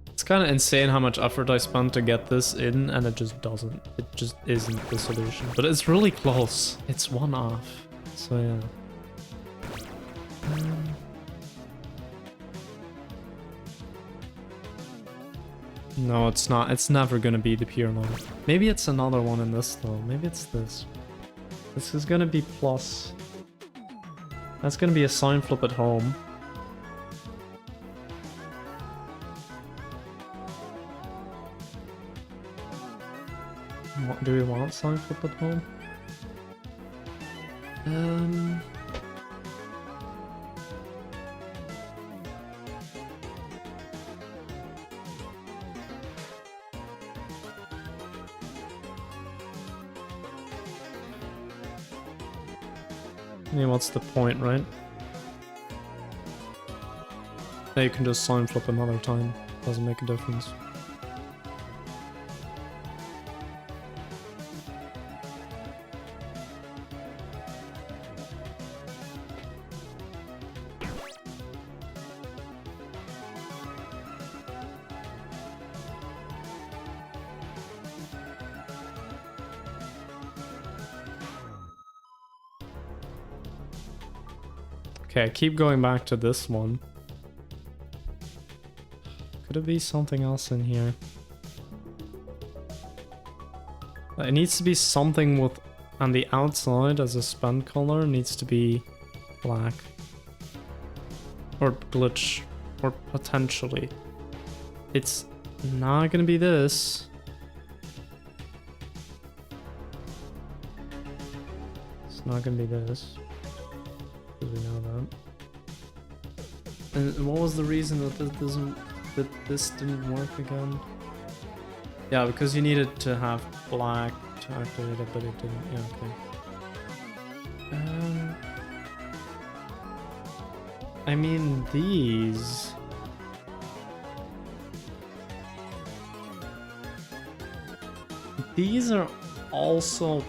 It's kind of insane how much effort I spent to get this in, and it just doesn't. It just isn't the solution. But it's really close. It's one off. So yeah. No, it's not. It's never gonna be the pure one. Maybe it's another one in this though. Maybe it's this. This is gonna be plus. That's gonna be a sign flip at home. What, do we want sign flip at home? Yeah, what's the point, right? Now you can just sign flip another time. Doesn't make a difference. Okay, I keep going back to this one. Could it be something else in here? It needs to be something with, on the outside as a spend color, it needs to be black. Or glitch. Or potentially. It's not gonna be this. It's not gonna be this. We know that. And what was the reason that this didn't work again? Yeah, because you needed to have black to activate it, but it didn't. Yeah, okay. I mean these. These are also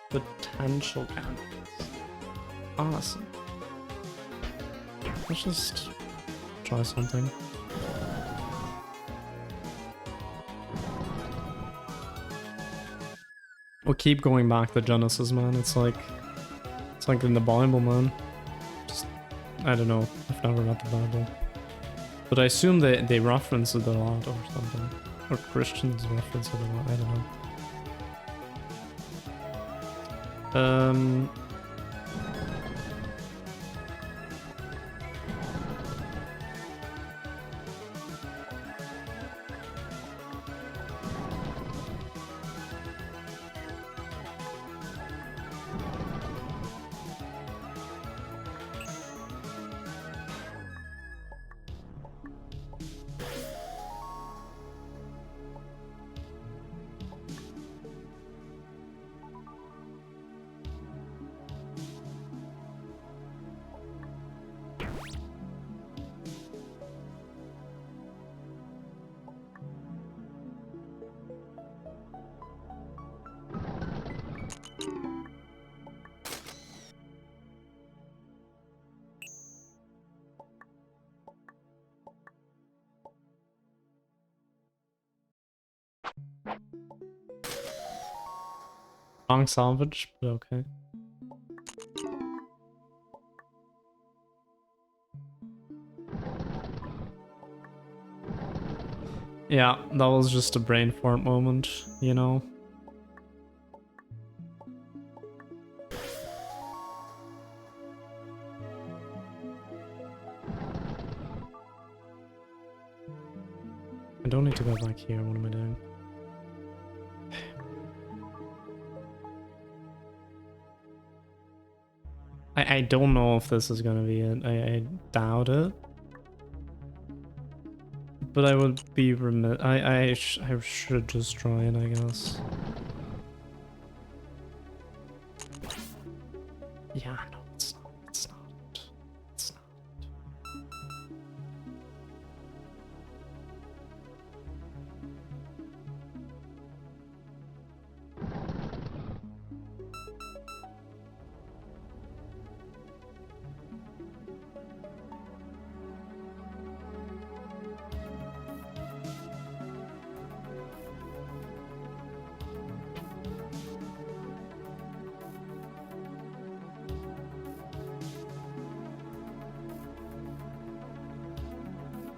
potential candidates. Awesome. Let's just try something. We'll keep going back to Genesis, man. It's like in the Bible, man. Just, I don't know. I've never read the Bible, but I assume they reference it a lot or something, or Christians reference it a lot. I don't know. Wrong salvage, but okay. Yeah, that was just a brain fart moment, you know? I don't need to go back here, what am I doing? I don't know if this is gonna be it. I doubt it. But I would be remiss. I should just try it, I guess. Yeah, no, it's not. It's not. It's not.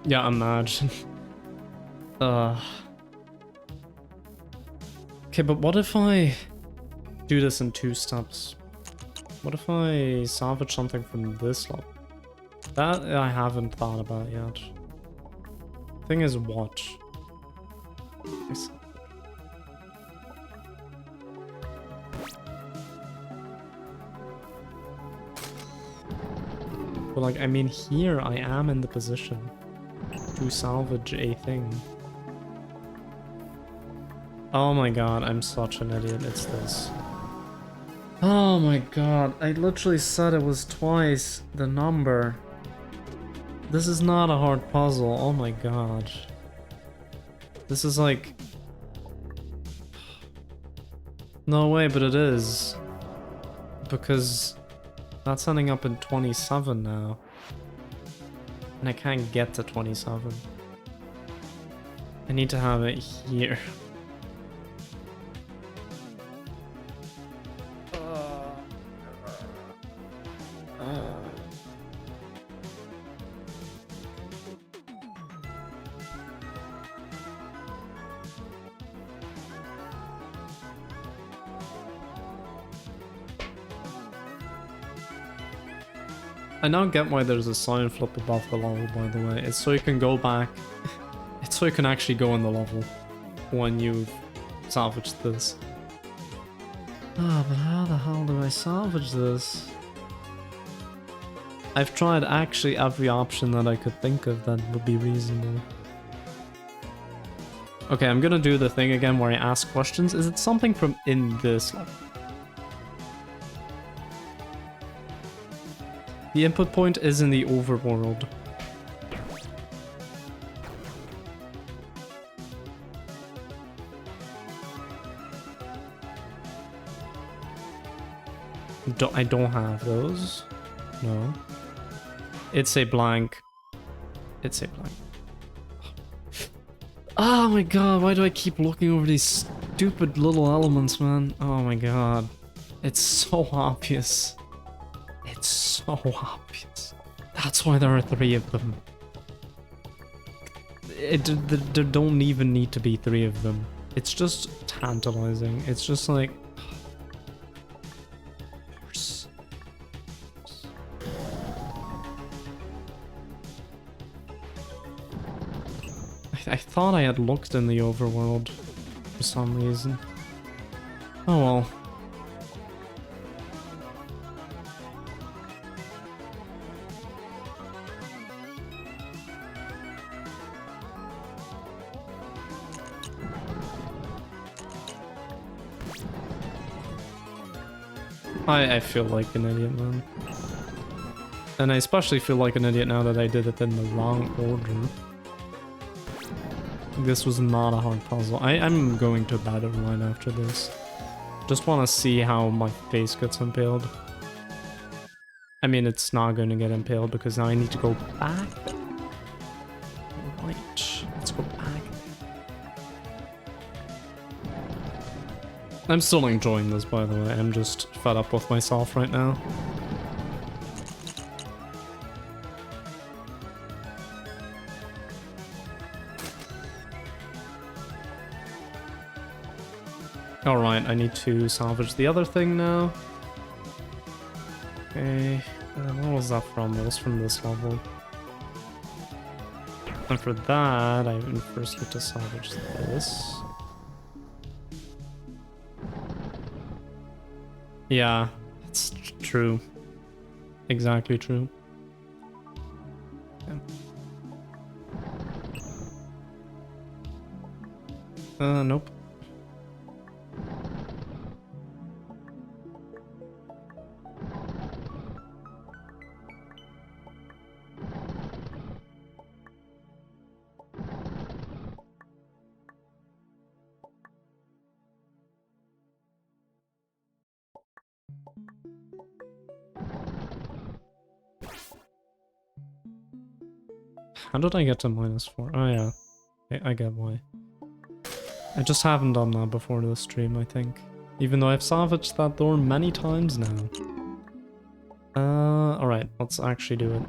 Yeah, imagine. Okay, but what if I do this in 2 steps? What if I salvage something from this level? That I haven't thought about yet. Thing is, what? But like, I mean, here I am in the position to salvage a thing. Oh my god, I'm such an idiot, it's this. Oh my god, I literally said it was twice the number. This is not a hard puzzle, oh my god. This is like... No way, but it is. Because that's ending up in 27 now. And I can't get to 27. I need to have it here. I now get why there's a sign flip above the level, by the way. It's so you can go back. It's so you can actually go in the level when you've salvaged this. Ah, but how the hell do I salvage this? I've tried actually every option that I could think of that would be reasonable. Okay, I'm gonna do the thing again where I ask questions. Is it something from in this level? The input point is in the overworld. I don't have those. No. It's a blank. It's a blank. Oh my god, why do I keep looking over these stupid little elements, man? Oh my god. It's so obvious. It's so obvious. That's why there are 3 of them. There don't even need to be 3 of them. It's just tantalizing. It's just like... Horse. I thought I had looked in the overworld for some reason. Oh well. I feel like an idiot, man. And I especially feel like an idiot now that I did it in the wrong order. This was not a hard puzzle. I'm going to bed right after this. Just want to see how my face gets impaled. I mean, it's not going to get impaled because now I need to go back. Right, let's go back. I'm still enjoying this, by the way. I'm just fed up with myself right now. Alright, I need to salvage the other thing now. Okay, where was that from? It was from this level. And for that, I first need to salvage this. Yeah, that's true. Exactly true. Yeah. Nope. How did I get to -4? Oh yeah, I get why. I just haven't done that before this stream, I think. Even though I've salvaged that door many times now. Alright, let's actually do it.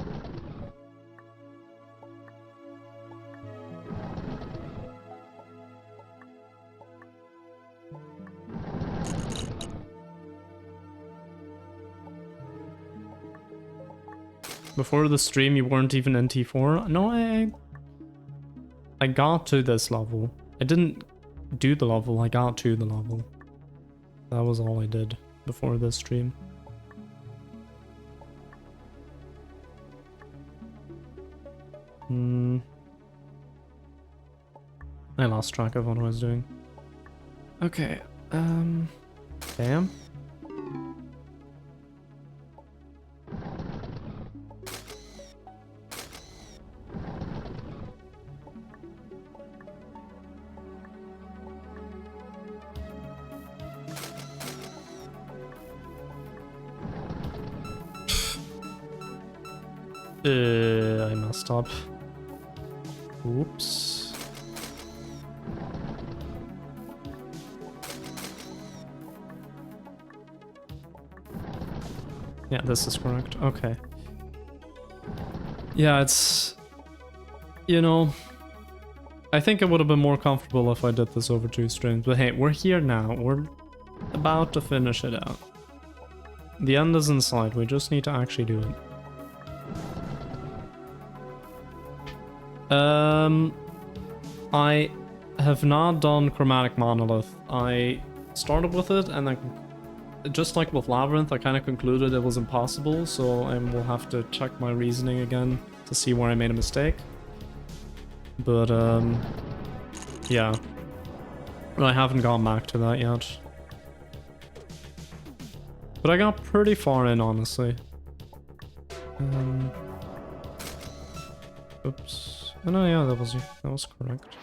Before the stream, you weren't even in T4? No, I got to this level. I didn't do the level, I got to the level. That was all I did before this stream. I lost track of what I was doing. Okay, damn. I messed up. Oops. Yeah, this is correct. Okay. Yeah, it's... You know... I think it would have been more comfortable if I did this over 2 streams, but hey, we're here now. We're about to finish it out. The end is in sight, we just need to actually do it. I have not done Chromatic Monolith. I started with it, and then, just like with Labyrinth, I kind of concluded it was impossible, so I will have to check my reasoning again to see where I made a mistake. But, yeah. I haven't gone back to that yet. But I got pretty far in, honestly. Oops. Oh no, yeah, that was correct.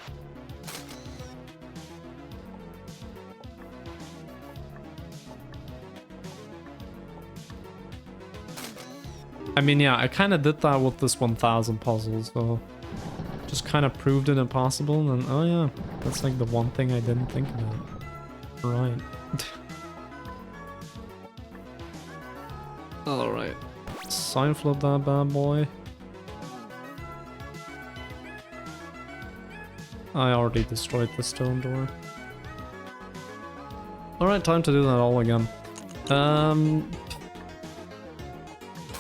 I mean, yeah, I kind of did that with this 1000 puzzle, so just kind of proved it impossible, and oh yeah, that's like the one thing I didn't think about. Right. Alright. Sign flip that bad boy. I already destroyed the stone door. Alright, time to do that all again.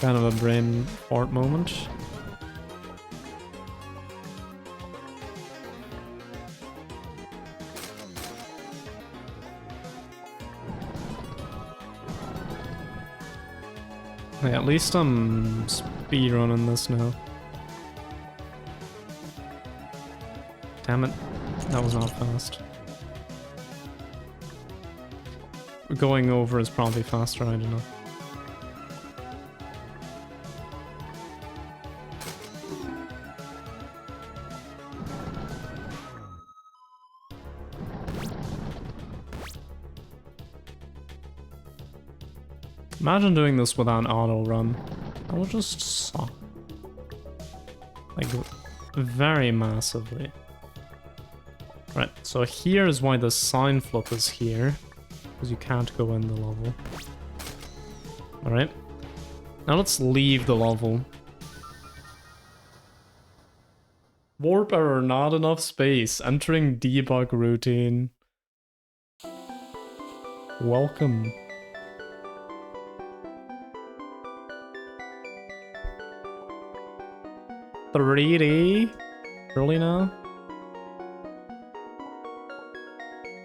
Kind of a brain fart moment. Hey, at least I'm speedrunning this now. Damn it, that was not fast. Going over is probably faster, I don't know. Imagine doing this without auto run. I would just suck. Like, very massively. Right, so here is why the sign flip is here. because you can't go in the level. Alright. Now let's leave the level. Warp error, not enough space. Entering debug routine. Welcome. $3D? Really now?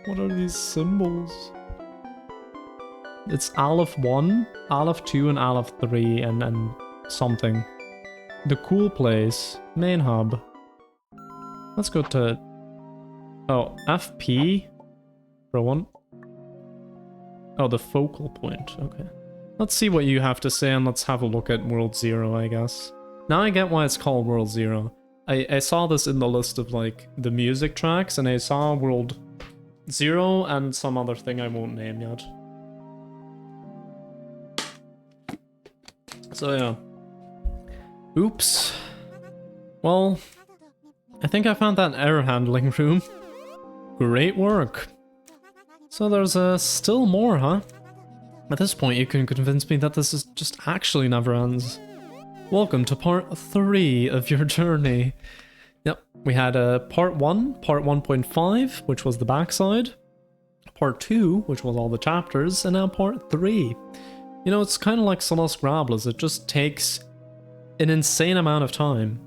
What are these symbols? It's Aleph 1, Aleph 2, and Aleph 3, and something. The cool place. Main hub. Let's go to... Oh, FP? For one? Oh, the focal point. Okay. Let's see what you have to say, and let's have a look at World 0, I guess. Now I get why it's called World 0. I saw this in the list of, like, the music tracks, and I saw World 0 and some other thing I won't name yet. So yeah. Oops. Well, I think I found that error handling room. Great work. So there's still more, huh? At this point you can convince me that this is just actually never ends. Welcome to part 3 of your journey. Yep, we had part 1, part 1.5, which was the backside, part 2, which was all the chapters, and now part 3. You know, it's kind of like Celeste Grabless, it just takes an insane amount of time.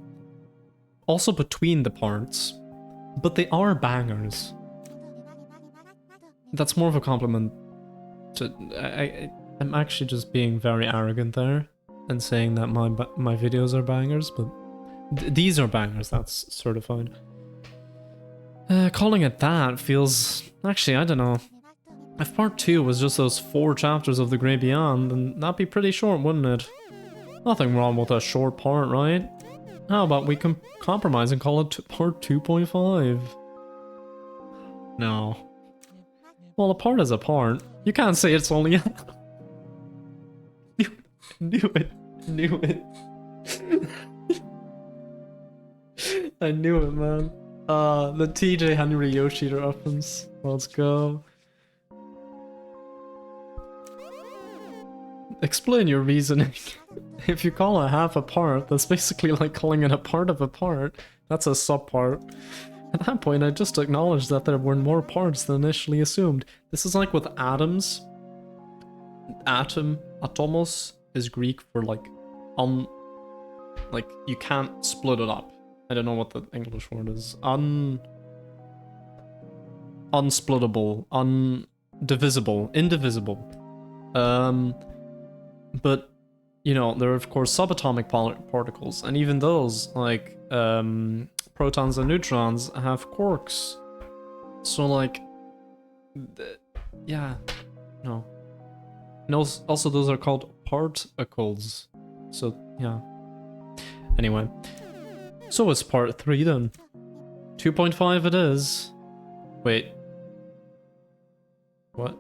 Also between the parts, but they are bangers. That's more of a compliment to... I'm actually just being very arrogant there and saying that my videos are bangers, but these are bangers, that's certified. Calling it that feels... Actually, I don't know. If part 2 was just those 4 chapters of the Grey Beyond, then that'd be pretty short, wouldn't it? Nothing wrong with a short part, right? How about we compromise and call it part 2.5? No. Well, a part is a part. You can't say it's only... Knew it. Knew it. I knew it, man. The TJ Henry Yoshida reference. Let's go. Explain your reasoning. If you call it half a part, that's basically like calling it a part of a part. That's a subpart. At that point, I just acknowledged that there were more parts than initially assumed. This is like with atoms. Atomos is Greek for like, like you can't split it up. I don't know what the English word is. Unsplittable, undivisible, indivisible. But, you know, there are of course subatomic particles, and even those, like, protons and neutrons have quarks. So, like, yeah, no. And also those are called particles. So, yeah. Anyway. So it's part 3 then. 2.5 it is. Wait. What?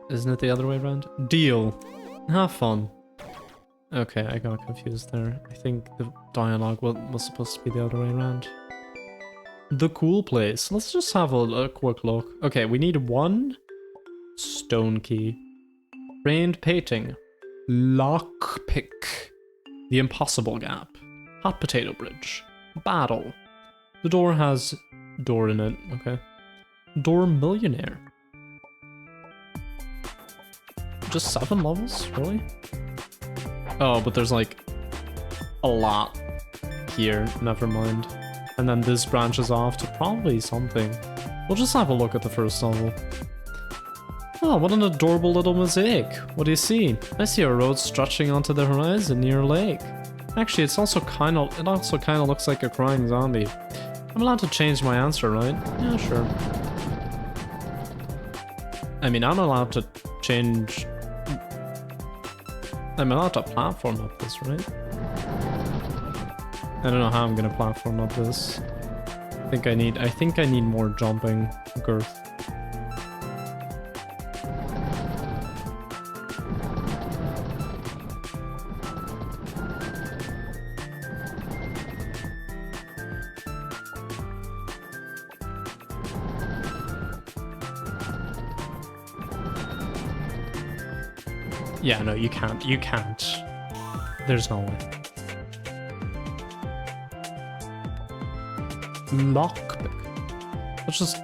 Isn't it the other way around? Deal. Have fun. Okay, I got confused there. I think the dialogue was supposed to be the other way around. The cool place. Let's just have a quick look. Okay, we need 1 stone key. Trained painting. Lockpick. The impossible gap. Hot potato bridge. Battle. The door has door in it. Okay. Door millionaire. Just 7 levels? Really? Oh, but there's like a lot here. Never mind. And then this branches off to probably something. We'll just have a look at the first level. Oh, what an adorable little mosaic. What do you see? I see a road stretching onto the horizon near a lake. Actually, it also kind of looks like a crying zombie. I'm allowed to change my answer, right? Yeah, sure. I mean, I'm allowed to change... I'm allowed to platform up this, right? I don't know how I'm gonna platform up this. I think I need more jumping girth. Yeah, no, you can't. You can't. There's no way. Lockpick. Let's just...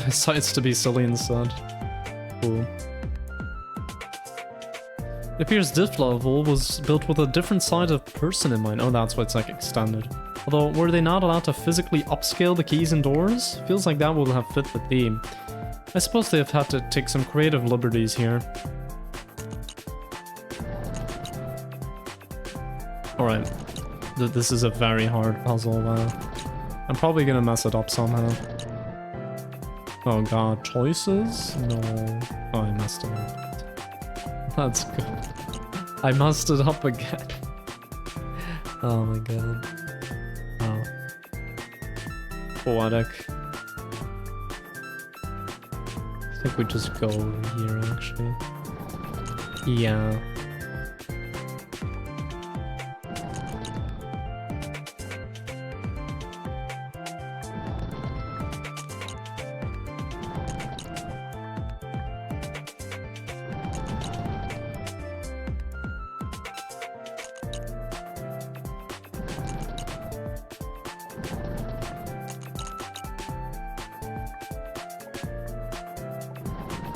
decides to be silly instead. Cool. It appears this level was built with a different side of person in mind. Oh, that's why it's like extended. Although, were they not allowed to physically upscale the keys and doors? Feels like that would have fit the theme. I suppose they have had to take some creative liberties here. Alright. This is a very hard puzzle, wow. I'm probably gonna mess it up somehow. Oh god, choices? No. Oh, I messed it up. That's good. I messed it up again. Oh my god. Oh. Poetic. I think we just go over here, actually. Yeah.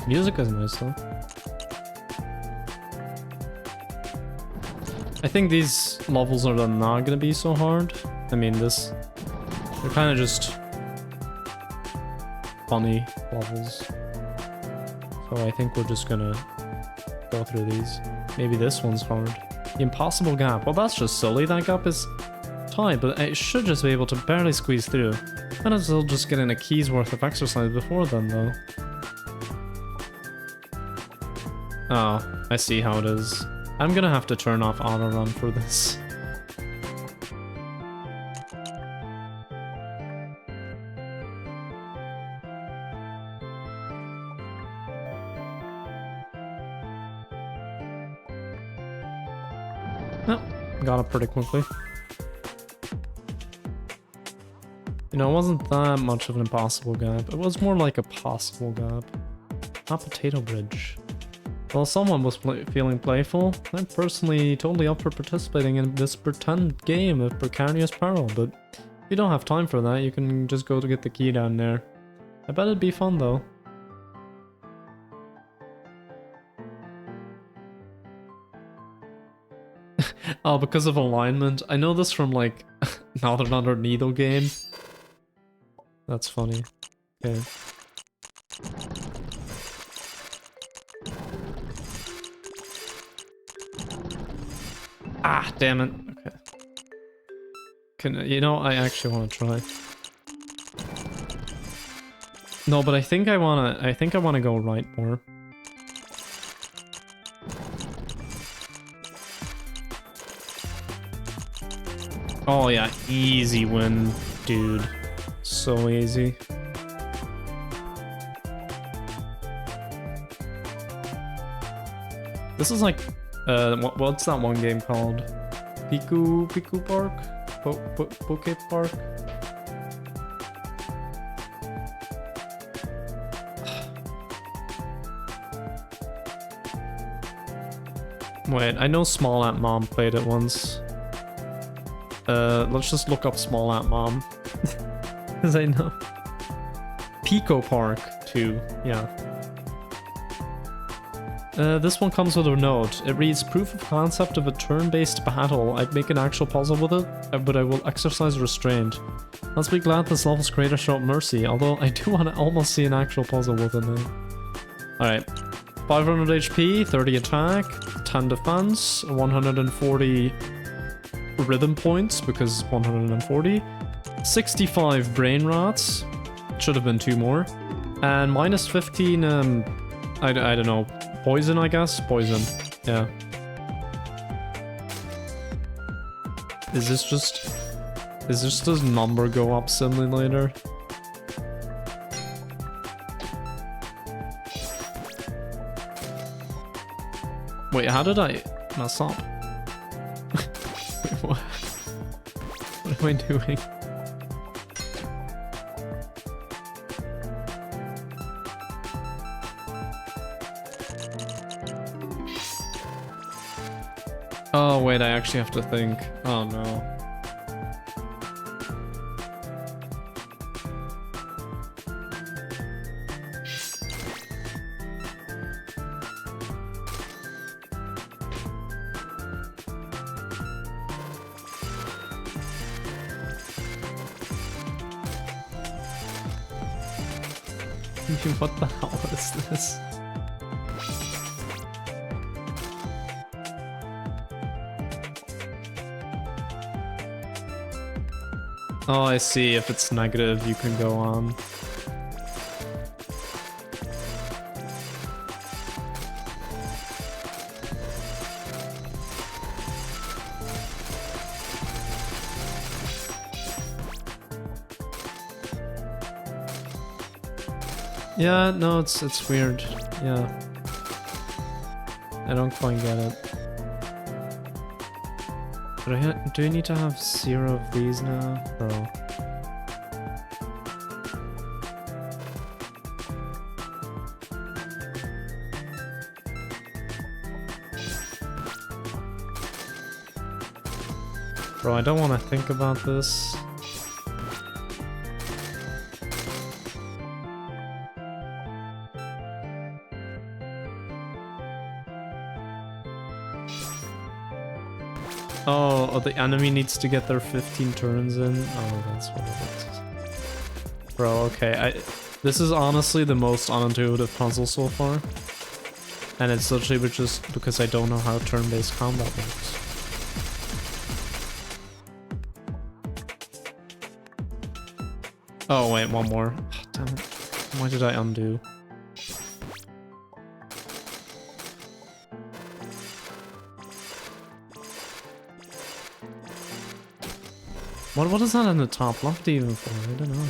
Music is nice though. I think these levels are not gonna be so hard. I mean, they're kind of just funny levels. So I think we're just gonna go through these. Maybe this one's hard. The impossible gap. Well, that's just silly. That gap is tight, but I should just be able to barely squeeze through. Might as well just get in a key's worth of exercise before then, though. Oh, I see how it is. I'm gonna have to turn off auto run for this. Oh, got it pretty quickly. You know, it wasn't that much of an impossible gap. It was more like a possible gap. Not potato bridge. Well, someone was feeling playful. I'm personally totally up for participating in this pretend game of precarious peril, but if you don't have time for that, you can just go to get the key down there. I bet it'd be fun though. Oh, because of alignment. I know this from like another Needle game. That's funny. Okay. Ah, damn it. Okay. You know, I actually want to try. No, but I think I wanna go right more. Oh yeah, easy win, dude. So easy. This is like, what's that one game called? Piku Park? Poke Park? Wait, I know Small Ant Mom played it once. Let's just look up Small Ant Mom. Because I know. Pico Park 2, yeah. This one comes with a note. It reads, proof of concept of a turn-based battle. I'd make an actual puzzle with it, but I will exercise restraint. Let's be glad this level's creator showed mercy, although I do want to almost see an actual puzzle with it now. Alright. 500 HP, 30 attack, 10 defense, 140 rhythm points, because 140. 65 brain rots. Should have been 2 more. And minus 15, I don't know. Poison, I guess? Poison. Yeah. Is this just... does number go up suddenly later? Wait, how did I mess up? Wait, what? What am I doing? Oh wait, I actually have to think. Oh no. What the hell is this? Oh, I see. If it's negative, you can go on. Yeah, no, it's weird. Yeah. I don't quite get it. But do I need to have 0 of these now? Bro. Bro, I don't want to think about this. Oh, the enemy needs to get their 15 turns in? Oh, that's what it is. Bro, okay, this is honestly the most unintuitive puzzle so far. And it's literally just because I don't know how turn-based combat works. Oh wait, one more. Oh, damn it. Why did I undo? What is that in the top left even for? I don't know.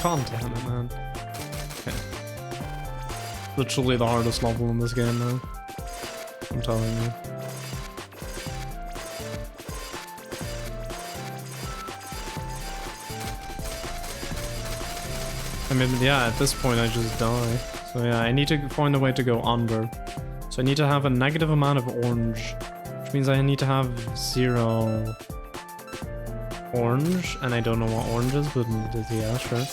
Calm down, man. Okay. Literally the hardest level in this game now. I'm telling you. I mean, yeah, at this point I just die. So yeah, I need to find a way to go under. So I need to have a negative amount of orange, which means I need to have 0 orange, and I don't know what orange is, but yeah, sure.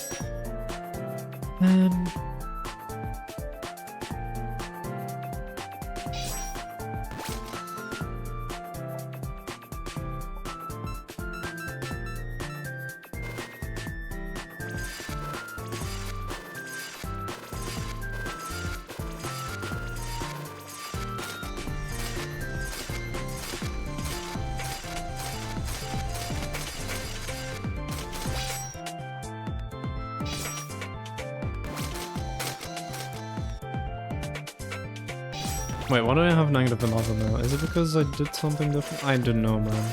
Wait, why do I have negative 11 now? Is it because I did something different? I didn't know, man.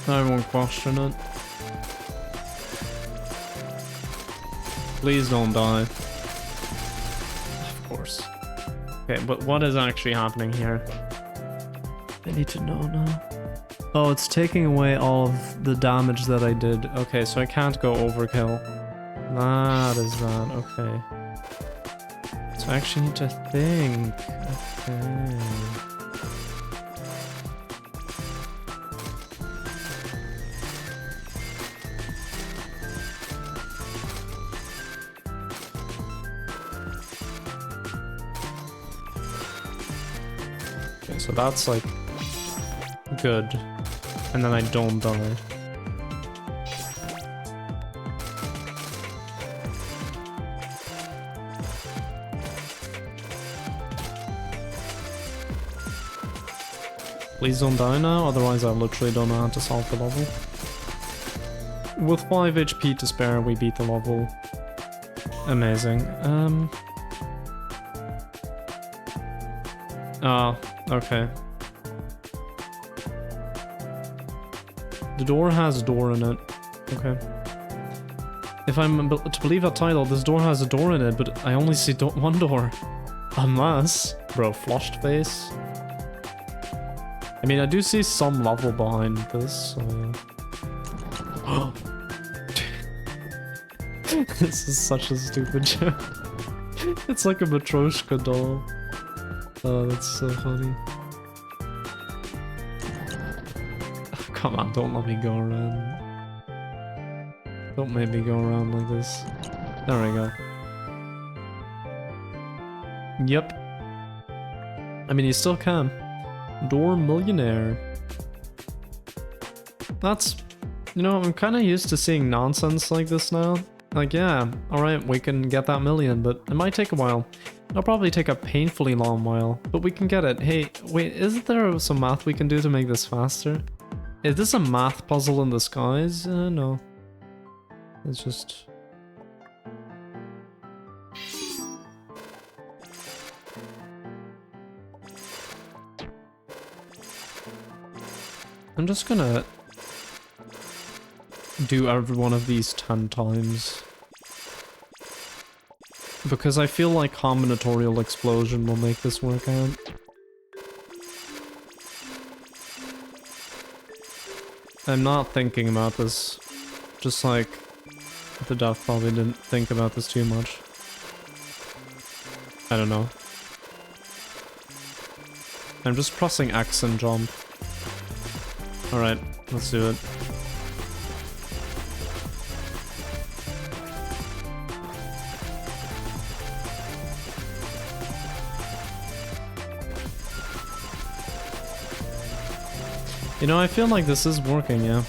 I won't question it. Please don't die. Of course. Okay, but what is actually happening here? I need to know now. Oh, it's taking away all of the damage that I did. Okay, so I can't go overkill. That is that, okay. So I actually need to think. Okay. Okay, so that's like good. And then I don't die. Please don't die now, otherwise I literally don't know how to solve the level. with 5 HP to spare, we beat the level. Amazing. Ah, okay. The door has a door in it. Okay. If I'm to believe that title, this door has a door in it, but I only see one door. Unless... Bro, flushed face? I mean, I do see some level behind this, so yeah. This is such a stupid joke. It's like a Matryoshka doll. Oh, that's so funny. Oh, come on, don't let me go around. Don't make me go around like this. There we go. Yep. I mean, you still can. Door millionaire. That's... You know, I'm kind of used to seeing nonsense like this now. Like, yeah, alright, we can get that million, but it might take a while. It'll probably take a painfully long while, but we can get it. Hey, wait, isn't there some math we can do to make this faster? Is this a math puzzle in disguise? No. It's just... I'm just gonna do every one of these 10 times. Because I feel like combinatorial explosion will make this work out. I'm not thinking about this. Just like the dev probably didn't think about this too much. I don't know. I'm just pressing X and jump. Alright, let's do it. You know, I feel like this is working, yeah.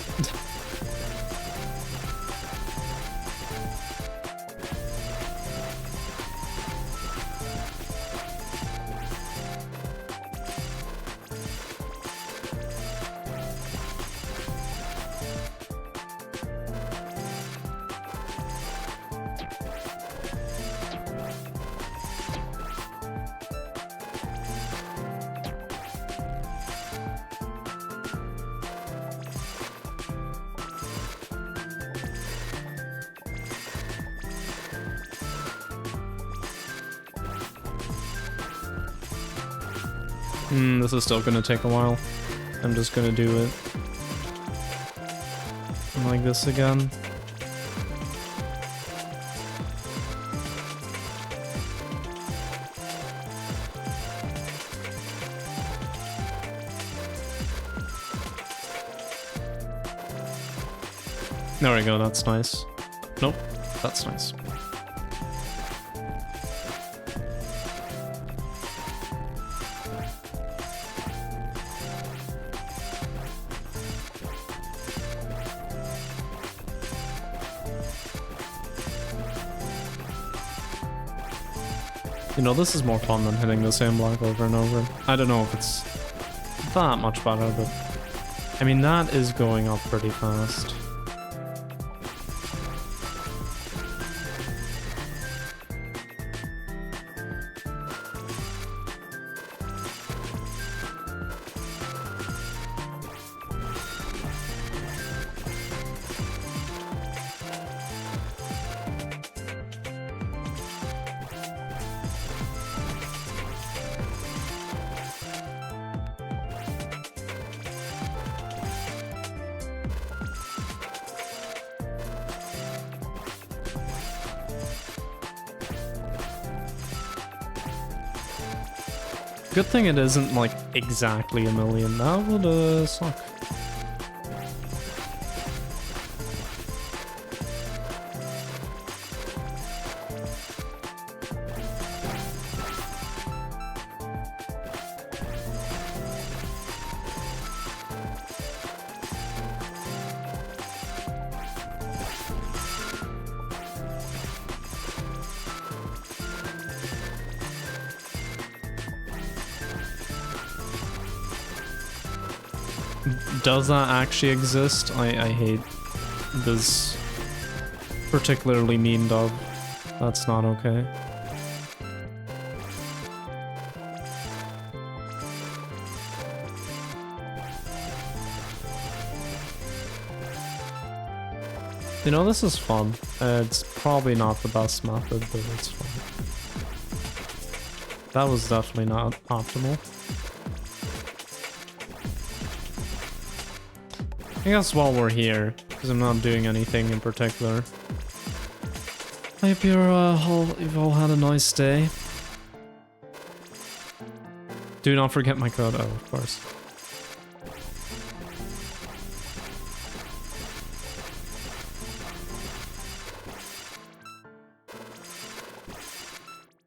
This is still gonna take a while. I'm just gonna do it like this again. There we go, that's nice. Nope, that's nice. You know, this is more fun than hitting the same block over and over. I don't know if it's that much better, but... I mean, that is going up pretty fast. Good thing it isn't, like, exactly a million. That would, suck. Does that actually exist? I hate this particularly mean dog. That's not okay. You know, this is fun. It's probably not the best method, but it's fun. That was definitely not optimal. I guess while we're here, because I'm not doing anything in particular. I hope you've all had a nice day. Do not forget my code. Oh, of course.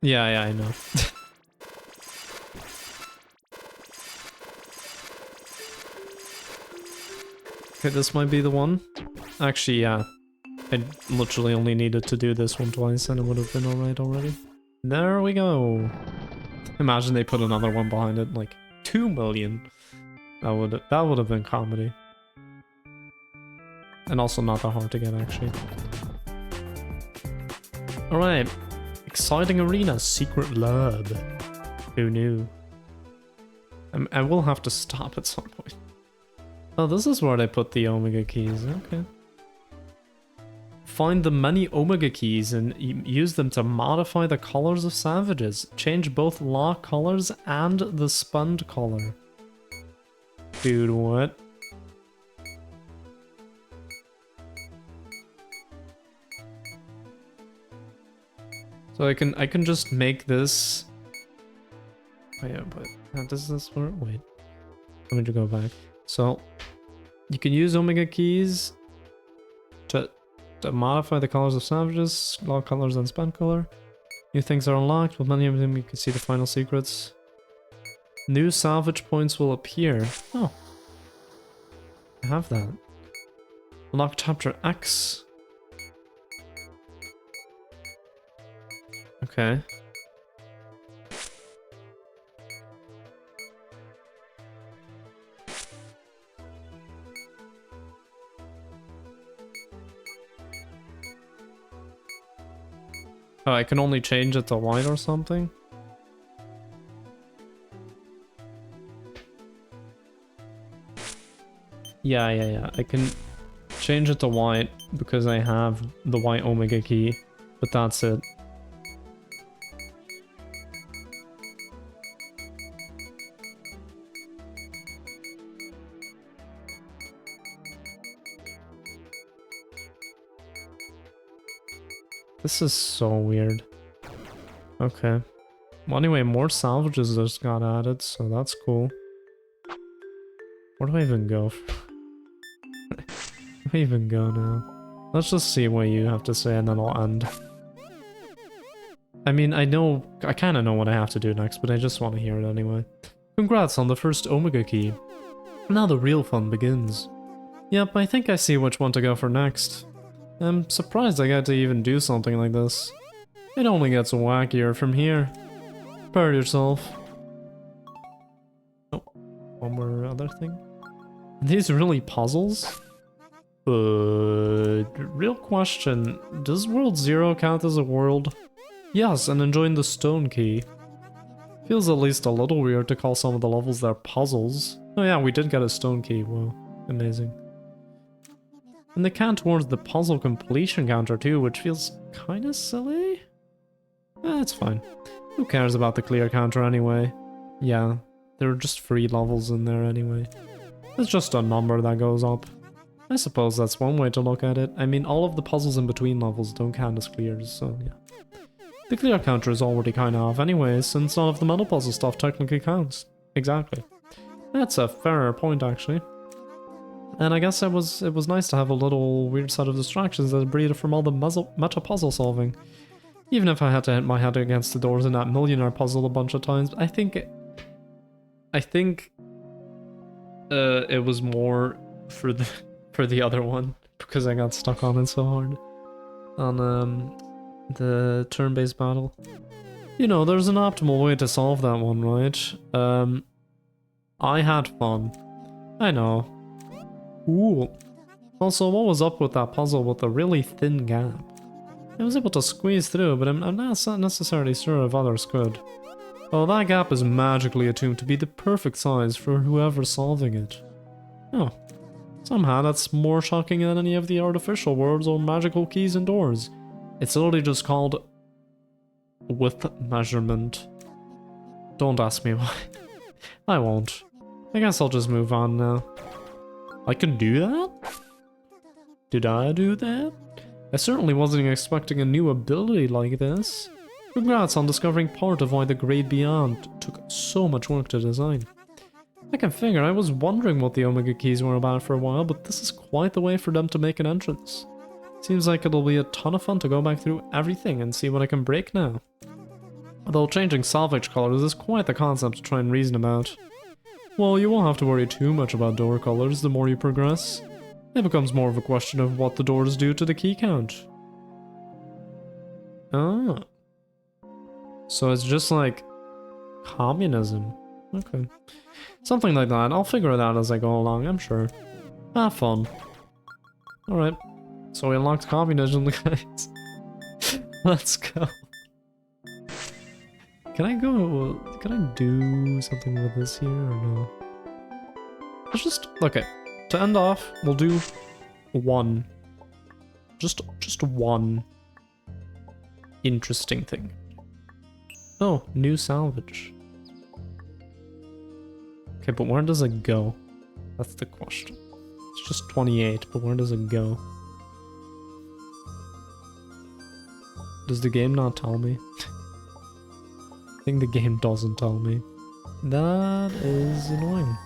Yeah, I know. Okay, this might be the one. Actually, yeah. I literally only needed to do this one twice and it would have been alright already. There we go. Imagine they put another one behind it, like 2 million. That would have been comedy. And also not that hard to get, actually. Alright. Exciting arena, secret lab. Who knew? I will have to stop at some point. Oh, this is where they put the Omega keys, okay. Find the many Omega keys and use them to modify the colors of savages. Change both lock colors and the spun color. Dude, what? So I can just make this. Oh yeah, but how does this work? Wait, let me just go back. So you can use Omega keys to modify the colors of savages, lock colors and spun color. New things are unlocked. With many of them, you can see the final secrets. New salvage points will appear. Oh, I have that. Unlock chapter X. Okay. Oh, I can only change it to white or something? Yeah. I can change it to white because I have the white Omega key, but that's it. This is so weird. Okay. Well, anyway, more salvages just got added, so that's cool. Where do I even go? Where do I even go now? Let's just see what you have to say and then I'll end. I mean, I kind of know what I have to do next, but I just want to hear it anyway. Congrats on the first Omega key. Now the real fun begins. Yep, I think I see which one to go for next. I'm surprised I got to even do something like this. It only gets wackier from here. Prepare yourself. Oh, one more other thing. Are these really puzzles? Real question. Does World Zero count as a world? Yes, and enjoying the stone key. Feels at least a little weird to call some of the levels there puzzles. Oh yeah, we did get a stone key. Wow, amazing. And they count towards the puzzle completion counter too, which feels kinda silly? It's fine. Who cares about the clear counter anyway? Yeah, there are just 3 levels in there anyway. It's just a number that goes up. I suppose that's one way to look at it. I mean, all of the puzzles in between levels don't count as clears, so yeah. The clear counter is already kinda off anyway, since none of the metal puzzle stuff technically counts. Exactly. That's a fairer point actually. And I guess it was nice to have a little weird set of distractions that breathed from all the meta puzzle solving. Even if I had to hit my head against the doors in that millionaire puzzle a bunch of times, I think it was more for the other one because I got stuck on it so hard on the turn-based battle. You know, there's an optimal way to solve that one, right? I had fun. I know. Cool. Also, what was up with that puzzle with the really thin gap? I was able to squeeze through, but I'm not necessarily sure if others could. Oh, that gap is magically attuned to be the perfect size for whoever's solving it. Oh. Somehow that's more shocking than any of the artificial words or magical keys and doors. It's literally just called width measurement. Don't ask me why. I won't. I guess I'll just move on now. I can do that? Did I do that? I certainly wasn't expecting a new ability like this. Congrats on discovering part of why the Grade Beyond took so much work to design. I can figure. I was wondering what the Omega Keys were about for a while, but this is quite the way for them to make an entrance. Seems like it'll be a ton of fun to go back through everything and see what I can break now. Although changing salvage colors is quite the concept to try and reason about. Well, you won't have to worry too much about door colors the more you progress. It becomes more of a question of what the doors do to the key count. Ah. So it's just like communism. Okay. Something like that. I'll figure it out as I go along, I'm sure. Have fun. Alright. So we unlocked communism, guys. Let's go. Can I do something with this here or no? Let's just, okay. To end off, we'll do one. Just one interesting thing. Oh, new salvage. Okay, but where does it go? That's the question. It's just 28, but where does it go? Does the game not tell me? I think the game doesn't tell me. That is annoying.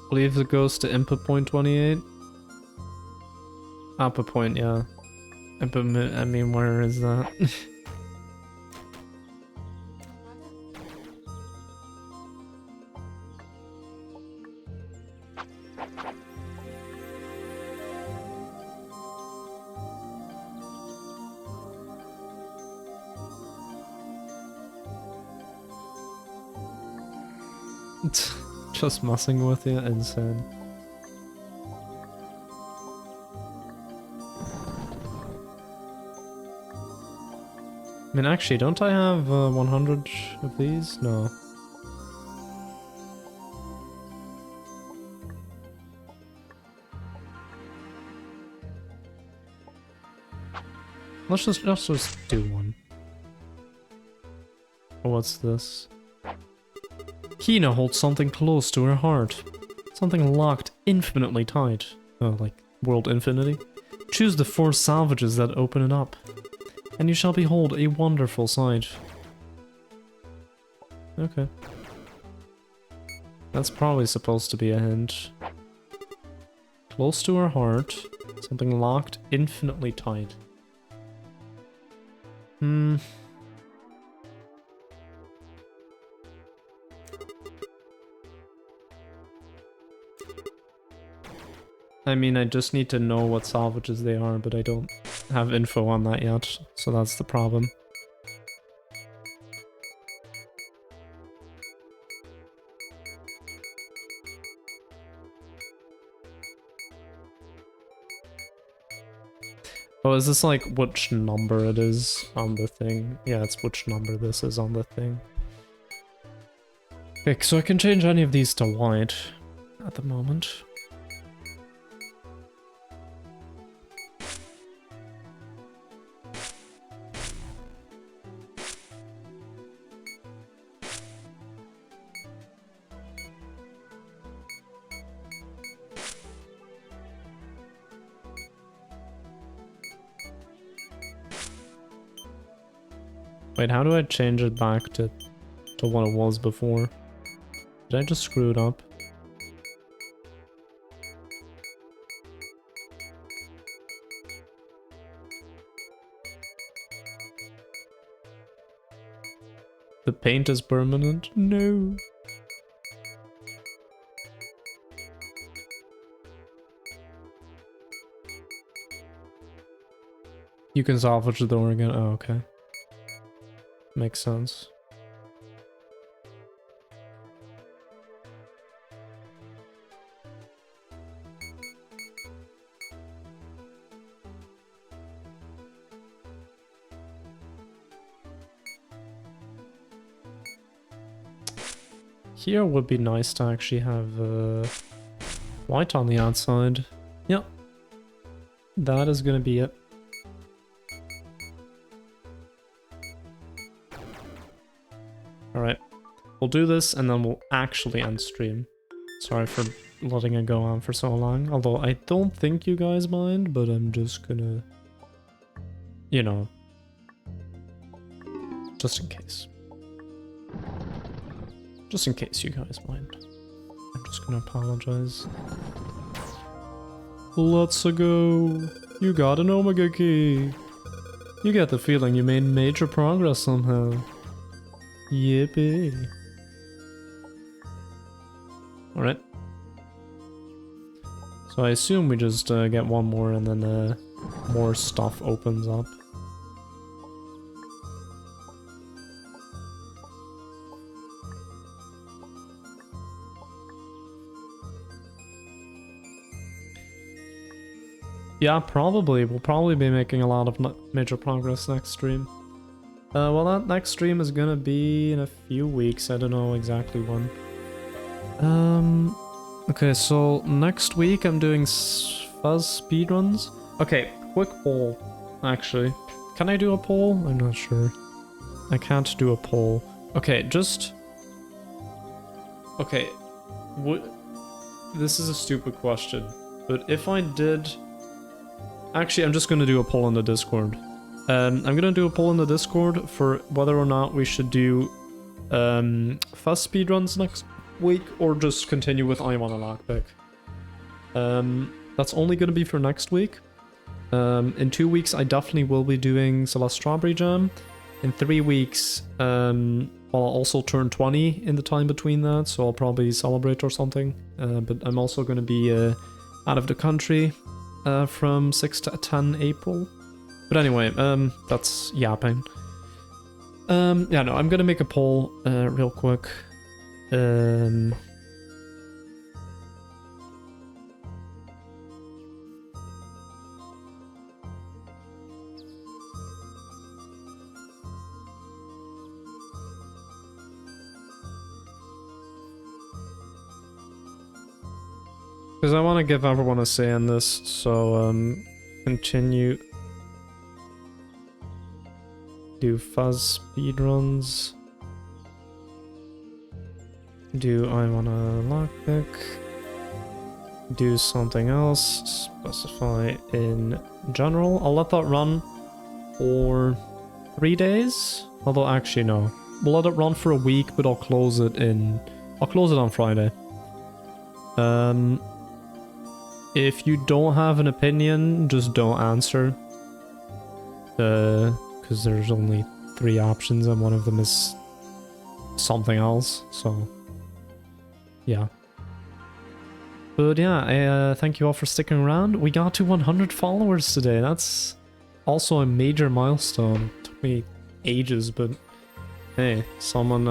I believe it goes to input point 28. Output point, yeah. Input, I mean, where is that? Just messing with you, insane. I mean, actually, don't I have 100 of these? No. Let's just do one. What's this? Hina holds something close to her heart. Something locked infinitely tight. Oh, like World Infinity? Choose the 4 salvages that open it up, and you shall behold a wonderful sight. Okay. That's probably supposed to be a hint. Close to her heart. Something locked infinitely tight. I mean, I just need to know what salvages they are, but I don't have info on that yet, so that's the problem. Oh, is this like which number it is on the thing? Yeah, it's which number this is on the thing. Okay, so I can change any of these to white at the moment. Wait, how do I change it back to what it was before? Did I just screw it up? The paint is permanent? No. You can salvage the door again. Oh, okay. Makes sense. Here would be nice to actually have white on the outside. Yep. That is gonna be it. Alright. We'll do this and then we'll actually end stream. Sorry for letting it go on for so long. Although I don't think you guys mind, but I'm just gonna... You know. Just in case. Just in case you guys mind. I'm just gonna apologize. Let's go. You got an Omega key. You get the feeling you made major progress somehow. Yippee. Alright. So I assume we just get one more and then more stuff opens up. Yeah, probably. We'll probably be making a lot of major progress next stream. Well, that next stream is gonna be in a few weeks. I don't know exactly when. Okay, so next week I'm doing fuzz speedruns. Okay, quick poll, actually. Can I do a poll? I'm not sure. I can't do a poll. Okay, just... Okay, this is a stupid question, but if I did... Actually, I'm just gonna do a poll in the Discord. I'm gonna do a poll in the Discord for whether or not we should do fuzz speedruns next week or just continue with I Wanna Lockpick. That's only gonna be for next week. In 2 weeks, I definitely will be doing Celeste Strawberry Jam. In 3 weeks, I'll also turn 20 in the time between that, so I'll probably celebrate or something. But I'm also gonna be out of the country from 6 to 10 April. But anyway, that's yapping. Yeah, no, I'm gonna make a poll real quick. Because I want to give everyone a say in this, so continue. Do fuzz speedruns. Do I Wanna Lockpick. Do something else. Specify in general. I'll let that run for 3 days. Although actually no. We'll let it run for a week, but I'll close it on Friday. If you don't have an opinion, just don't answer. Because there's only 3 options and one of them is something else, so yeah. But yeah, I thank you all for sticking around. We got to 100 followers today. That's also a major milestone. It took me ages, but hey, someone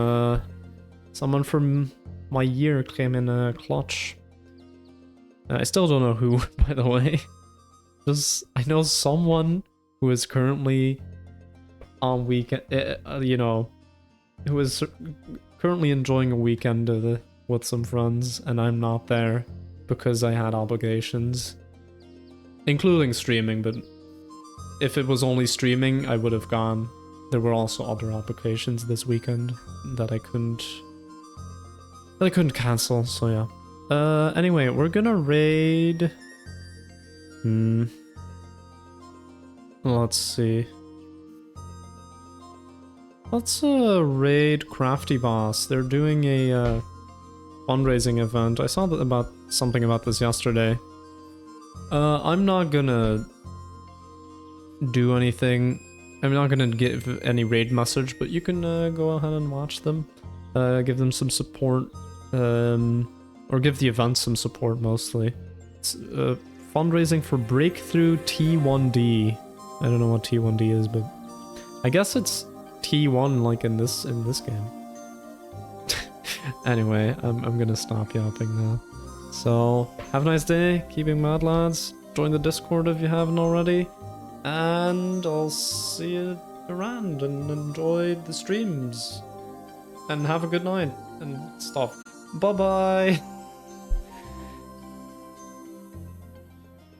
from my year came in clutch. I still don't know who, by the way. Just, I know someone who is currently on weekend, you know, who is currently enjoying a weekend with some friends, and I'm not there because I had obligations, including streaming. But if it was only streaming, I would have gone. There were also other obligations this weekend that I couldn't cancel. So yeah. Anyway, we're gonna raid... Let's see. Let's raid Crafty Boss. They're doing a fundraising event. I saw something about this yesterday. I'm not gonna do anything. I'm not gonna give any raid message, but you can go ahead and watch them. Give them some support. Or give the event some support, mostly. It's fundraising for Breakthrough T1D. I don't know what T1D is, but I guess it's T1 like in this game. Anyway, I'm gonna stop yapping now. So, have a nice day, keeping mad lads, join the Discord if you haven't already, and I'll see you around and enjoy the streams. And have a good night and stuff. Bye bye!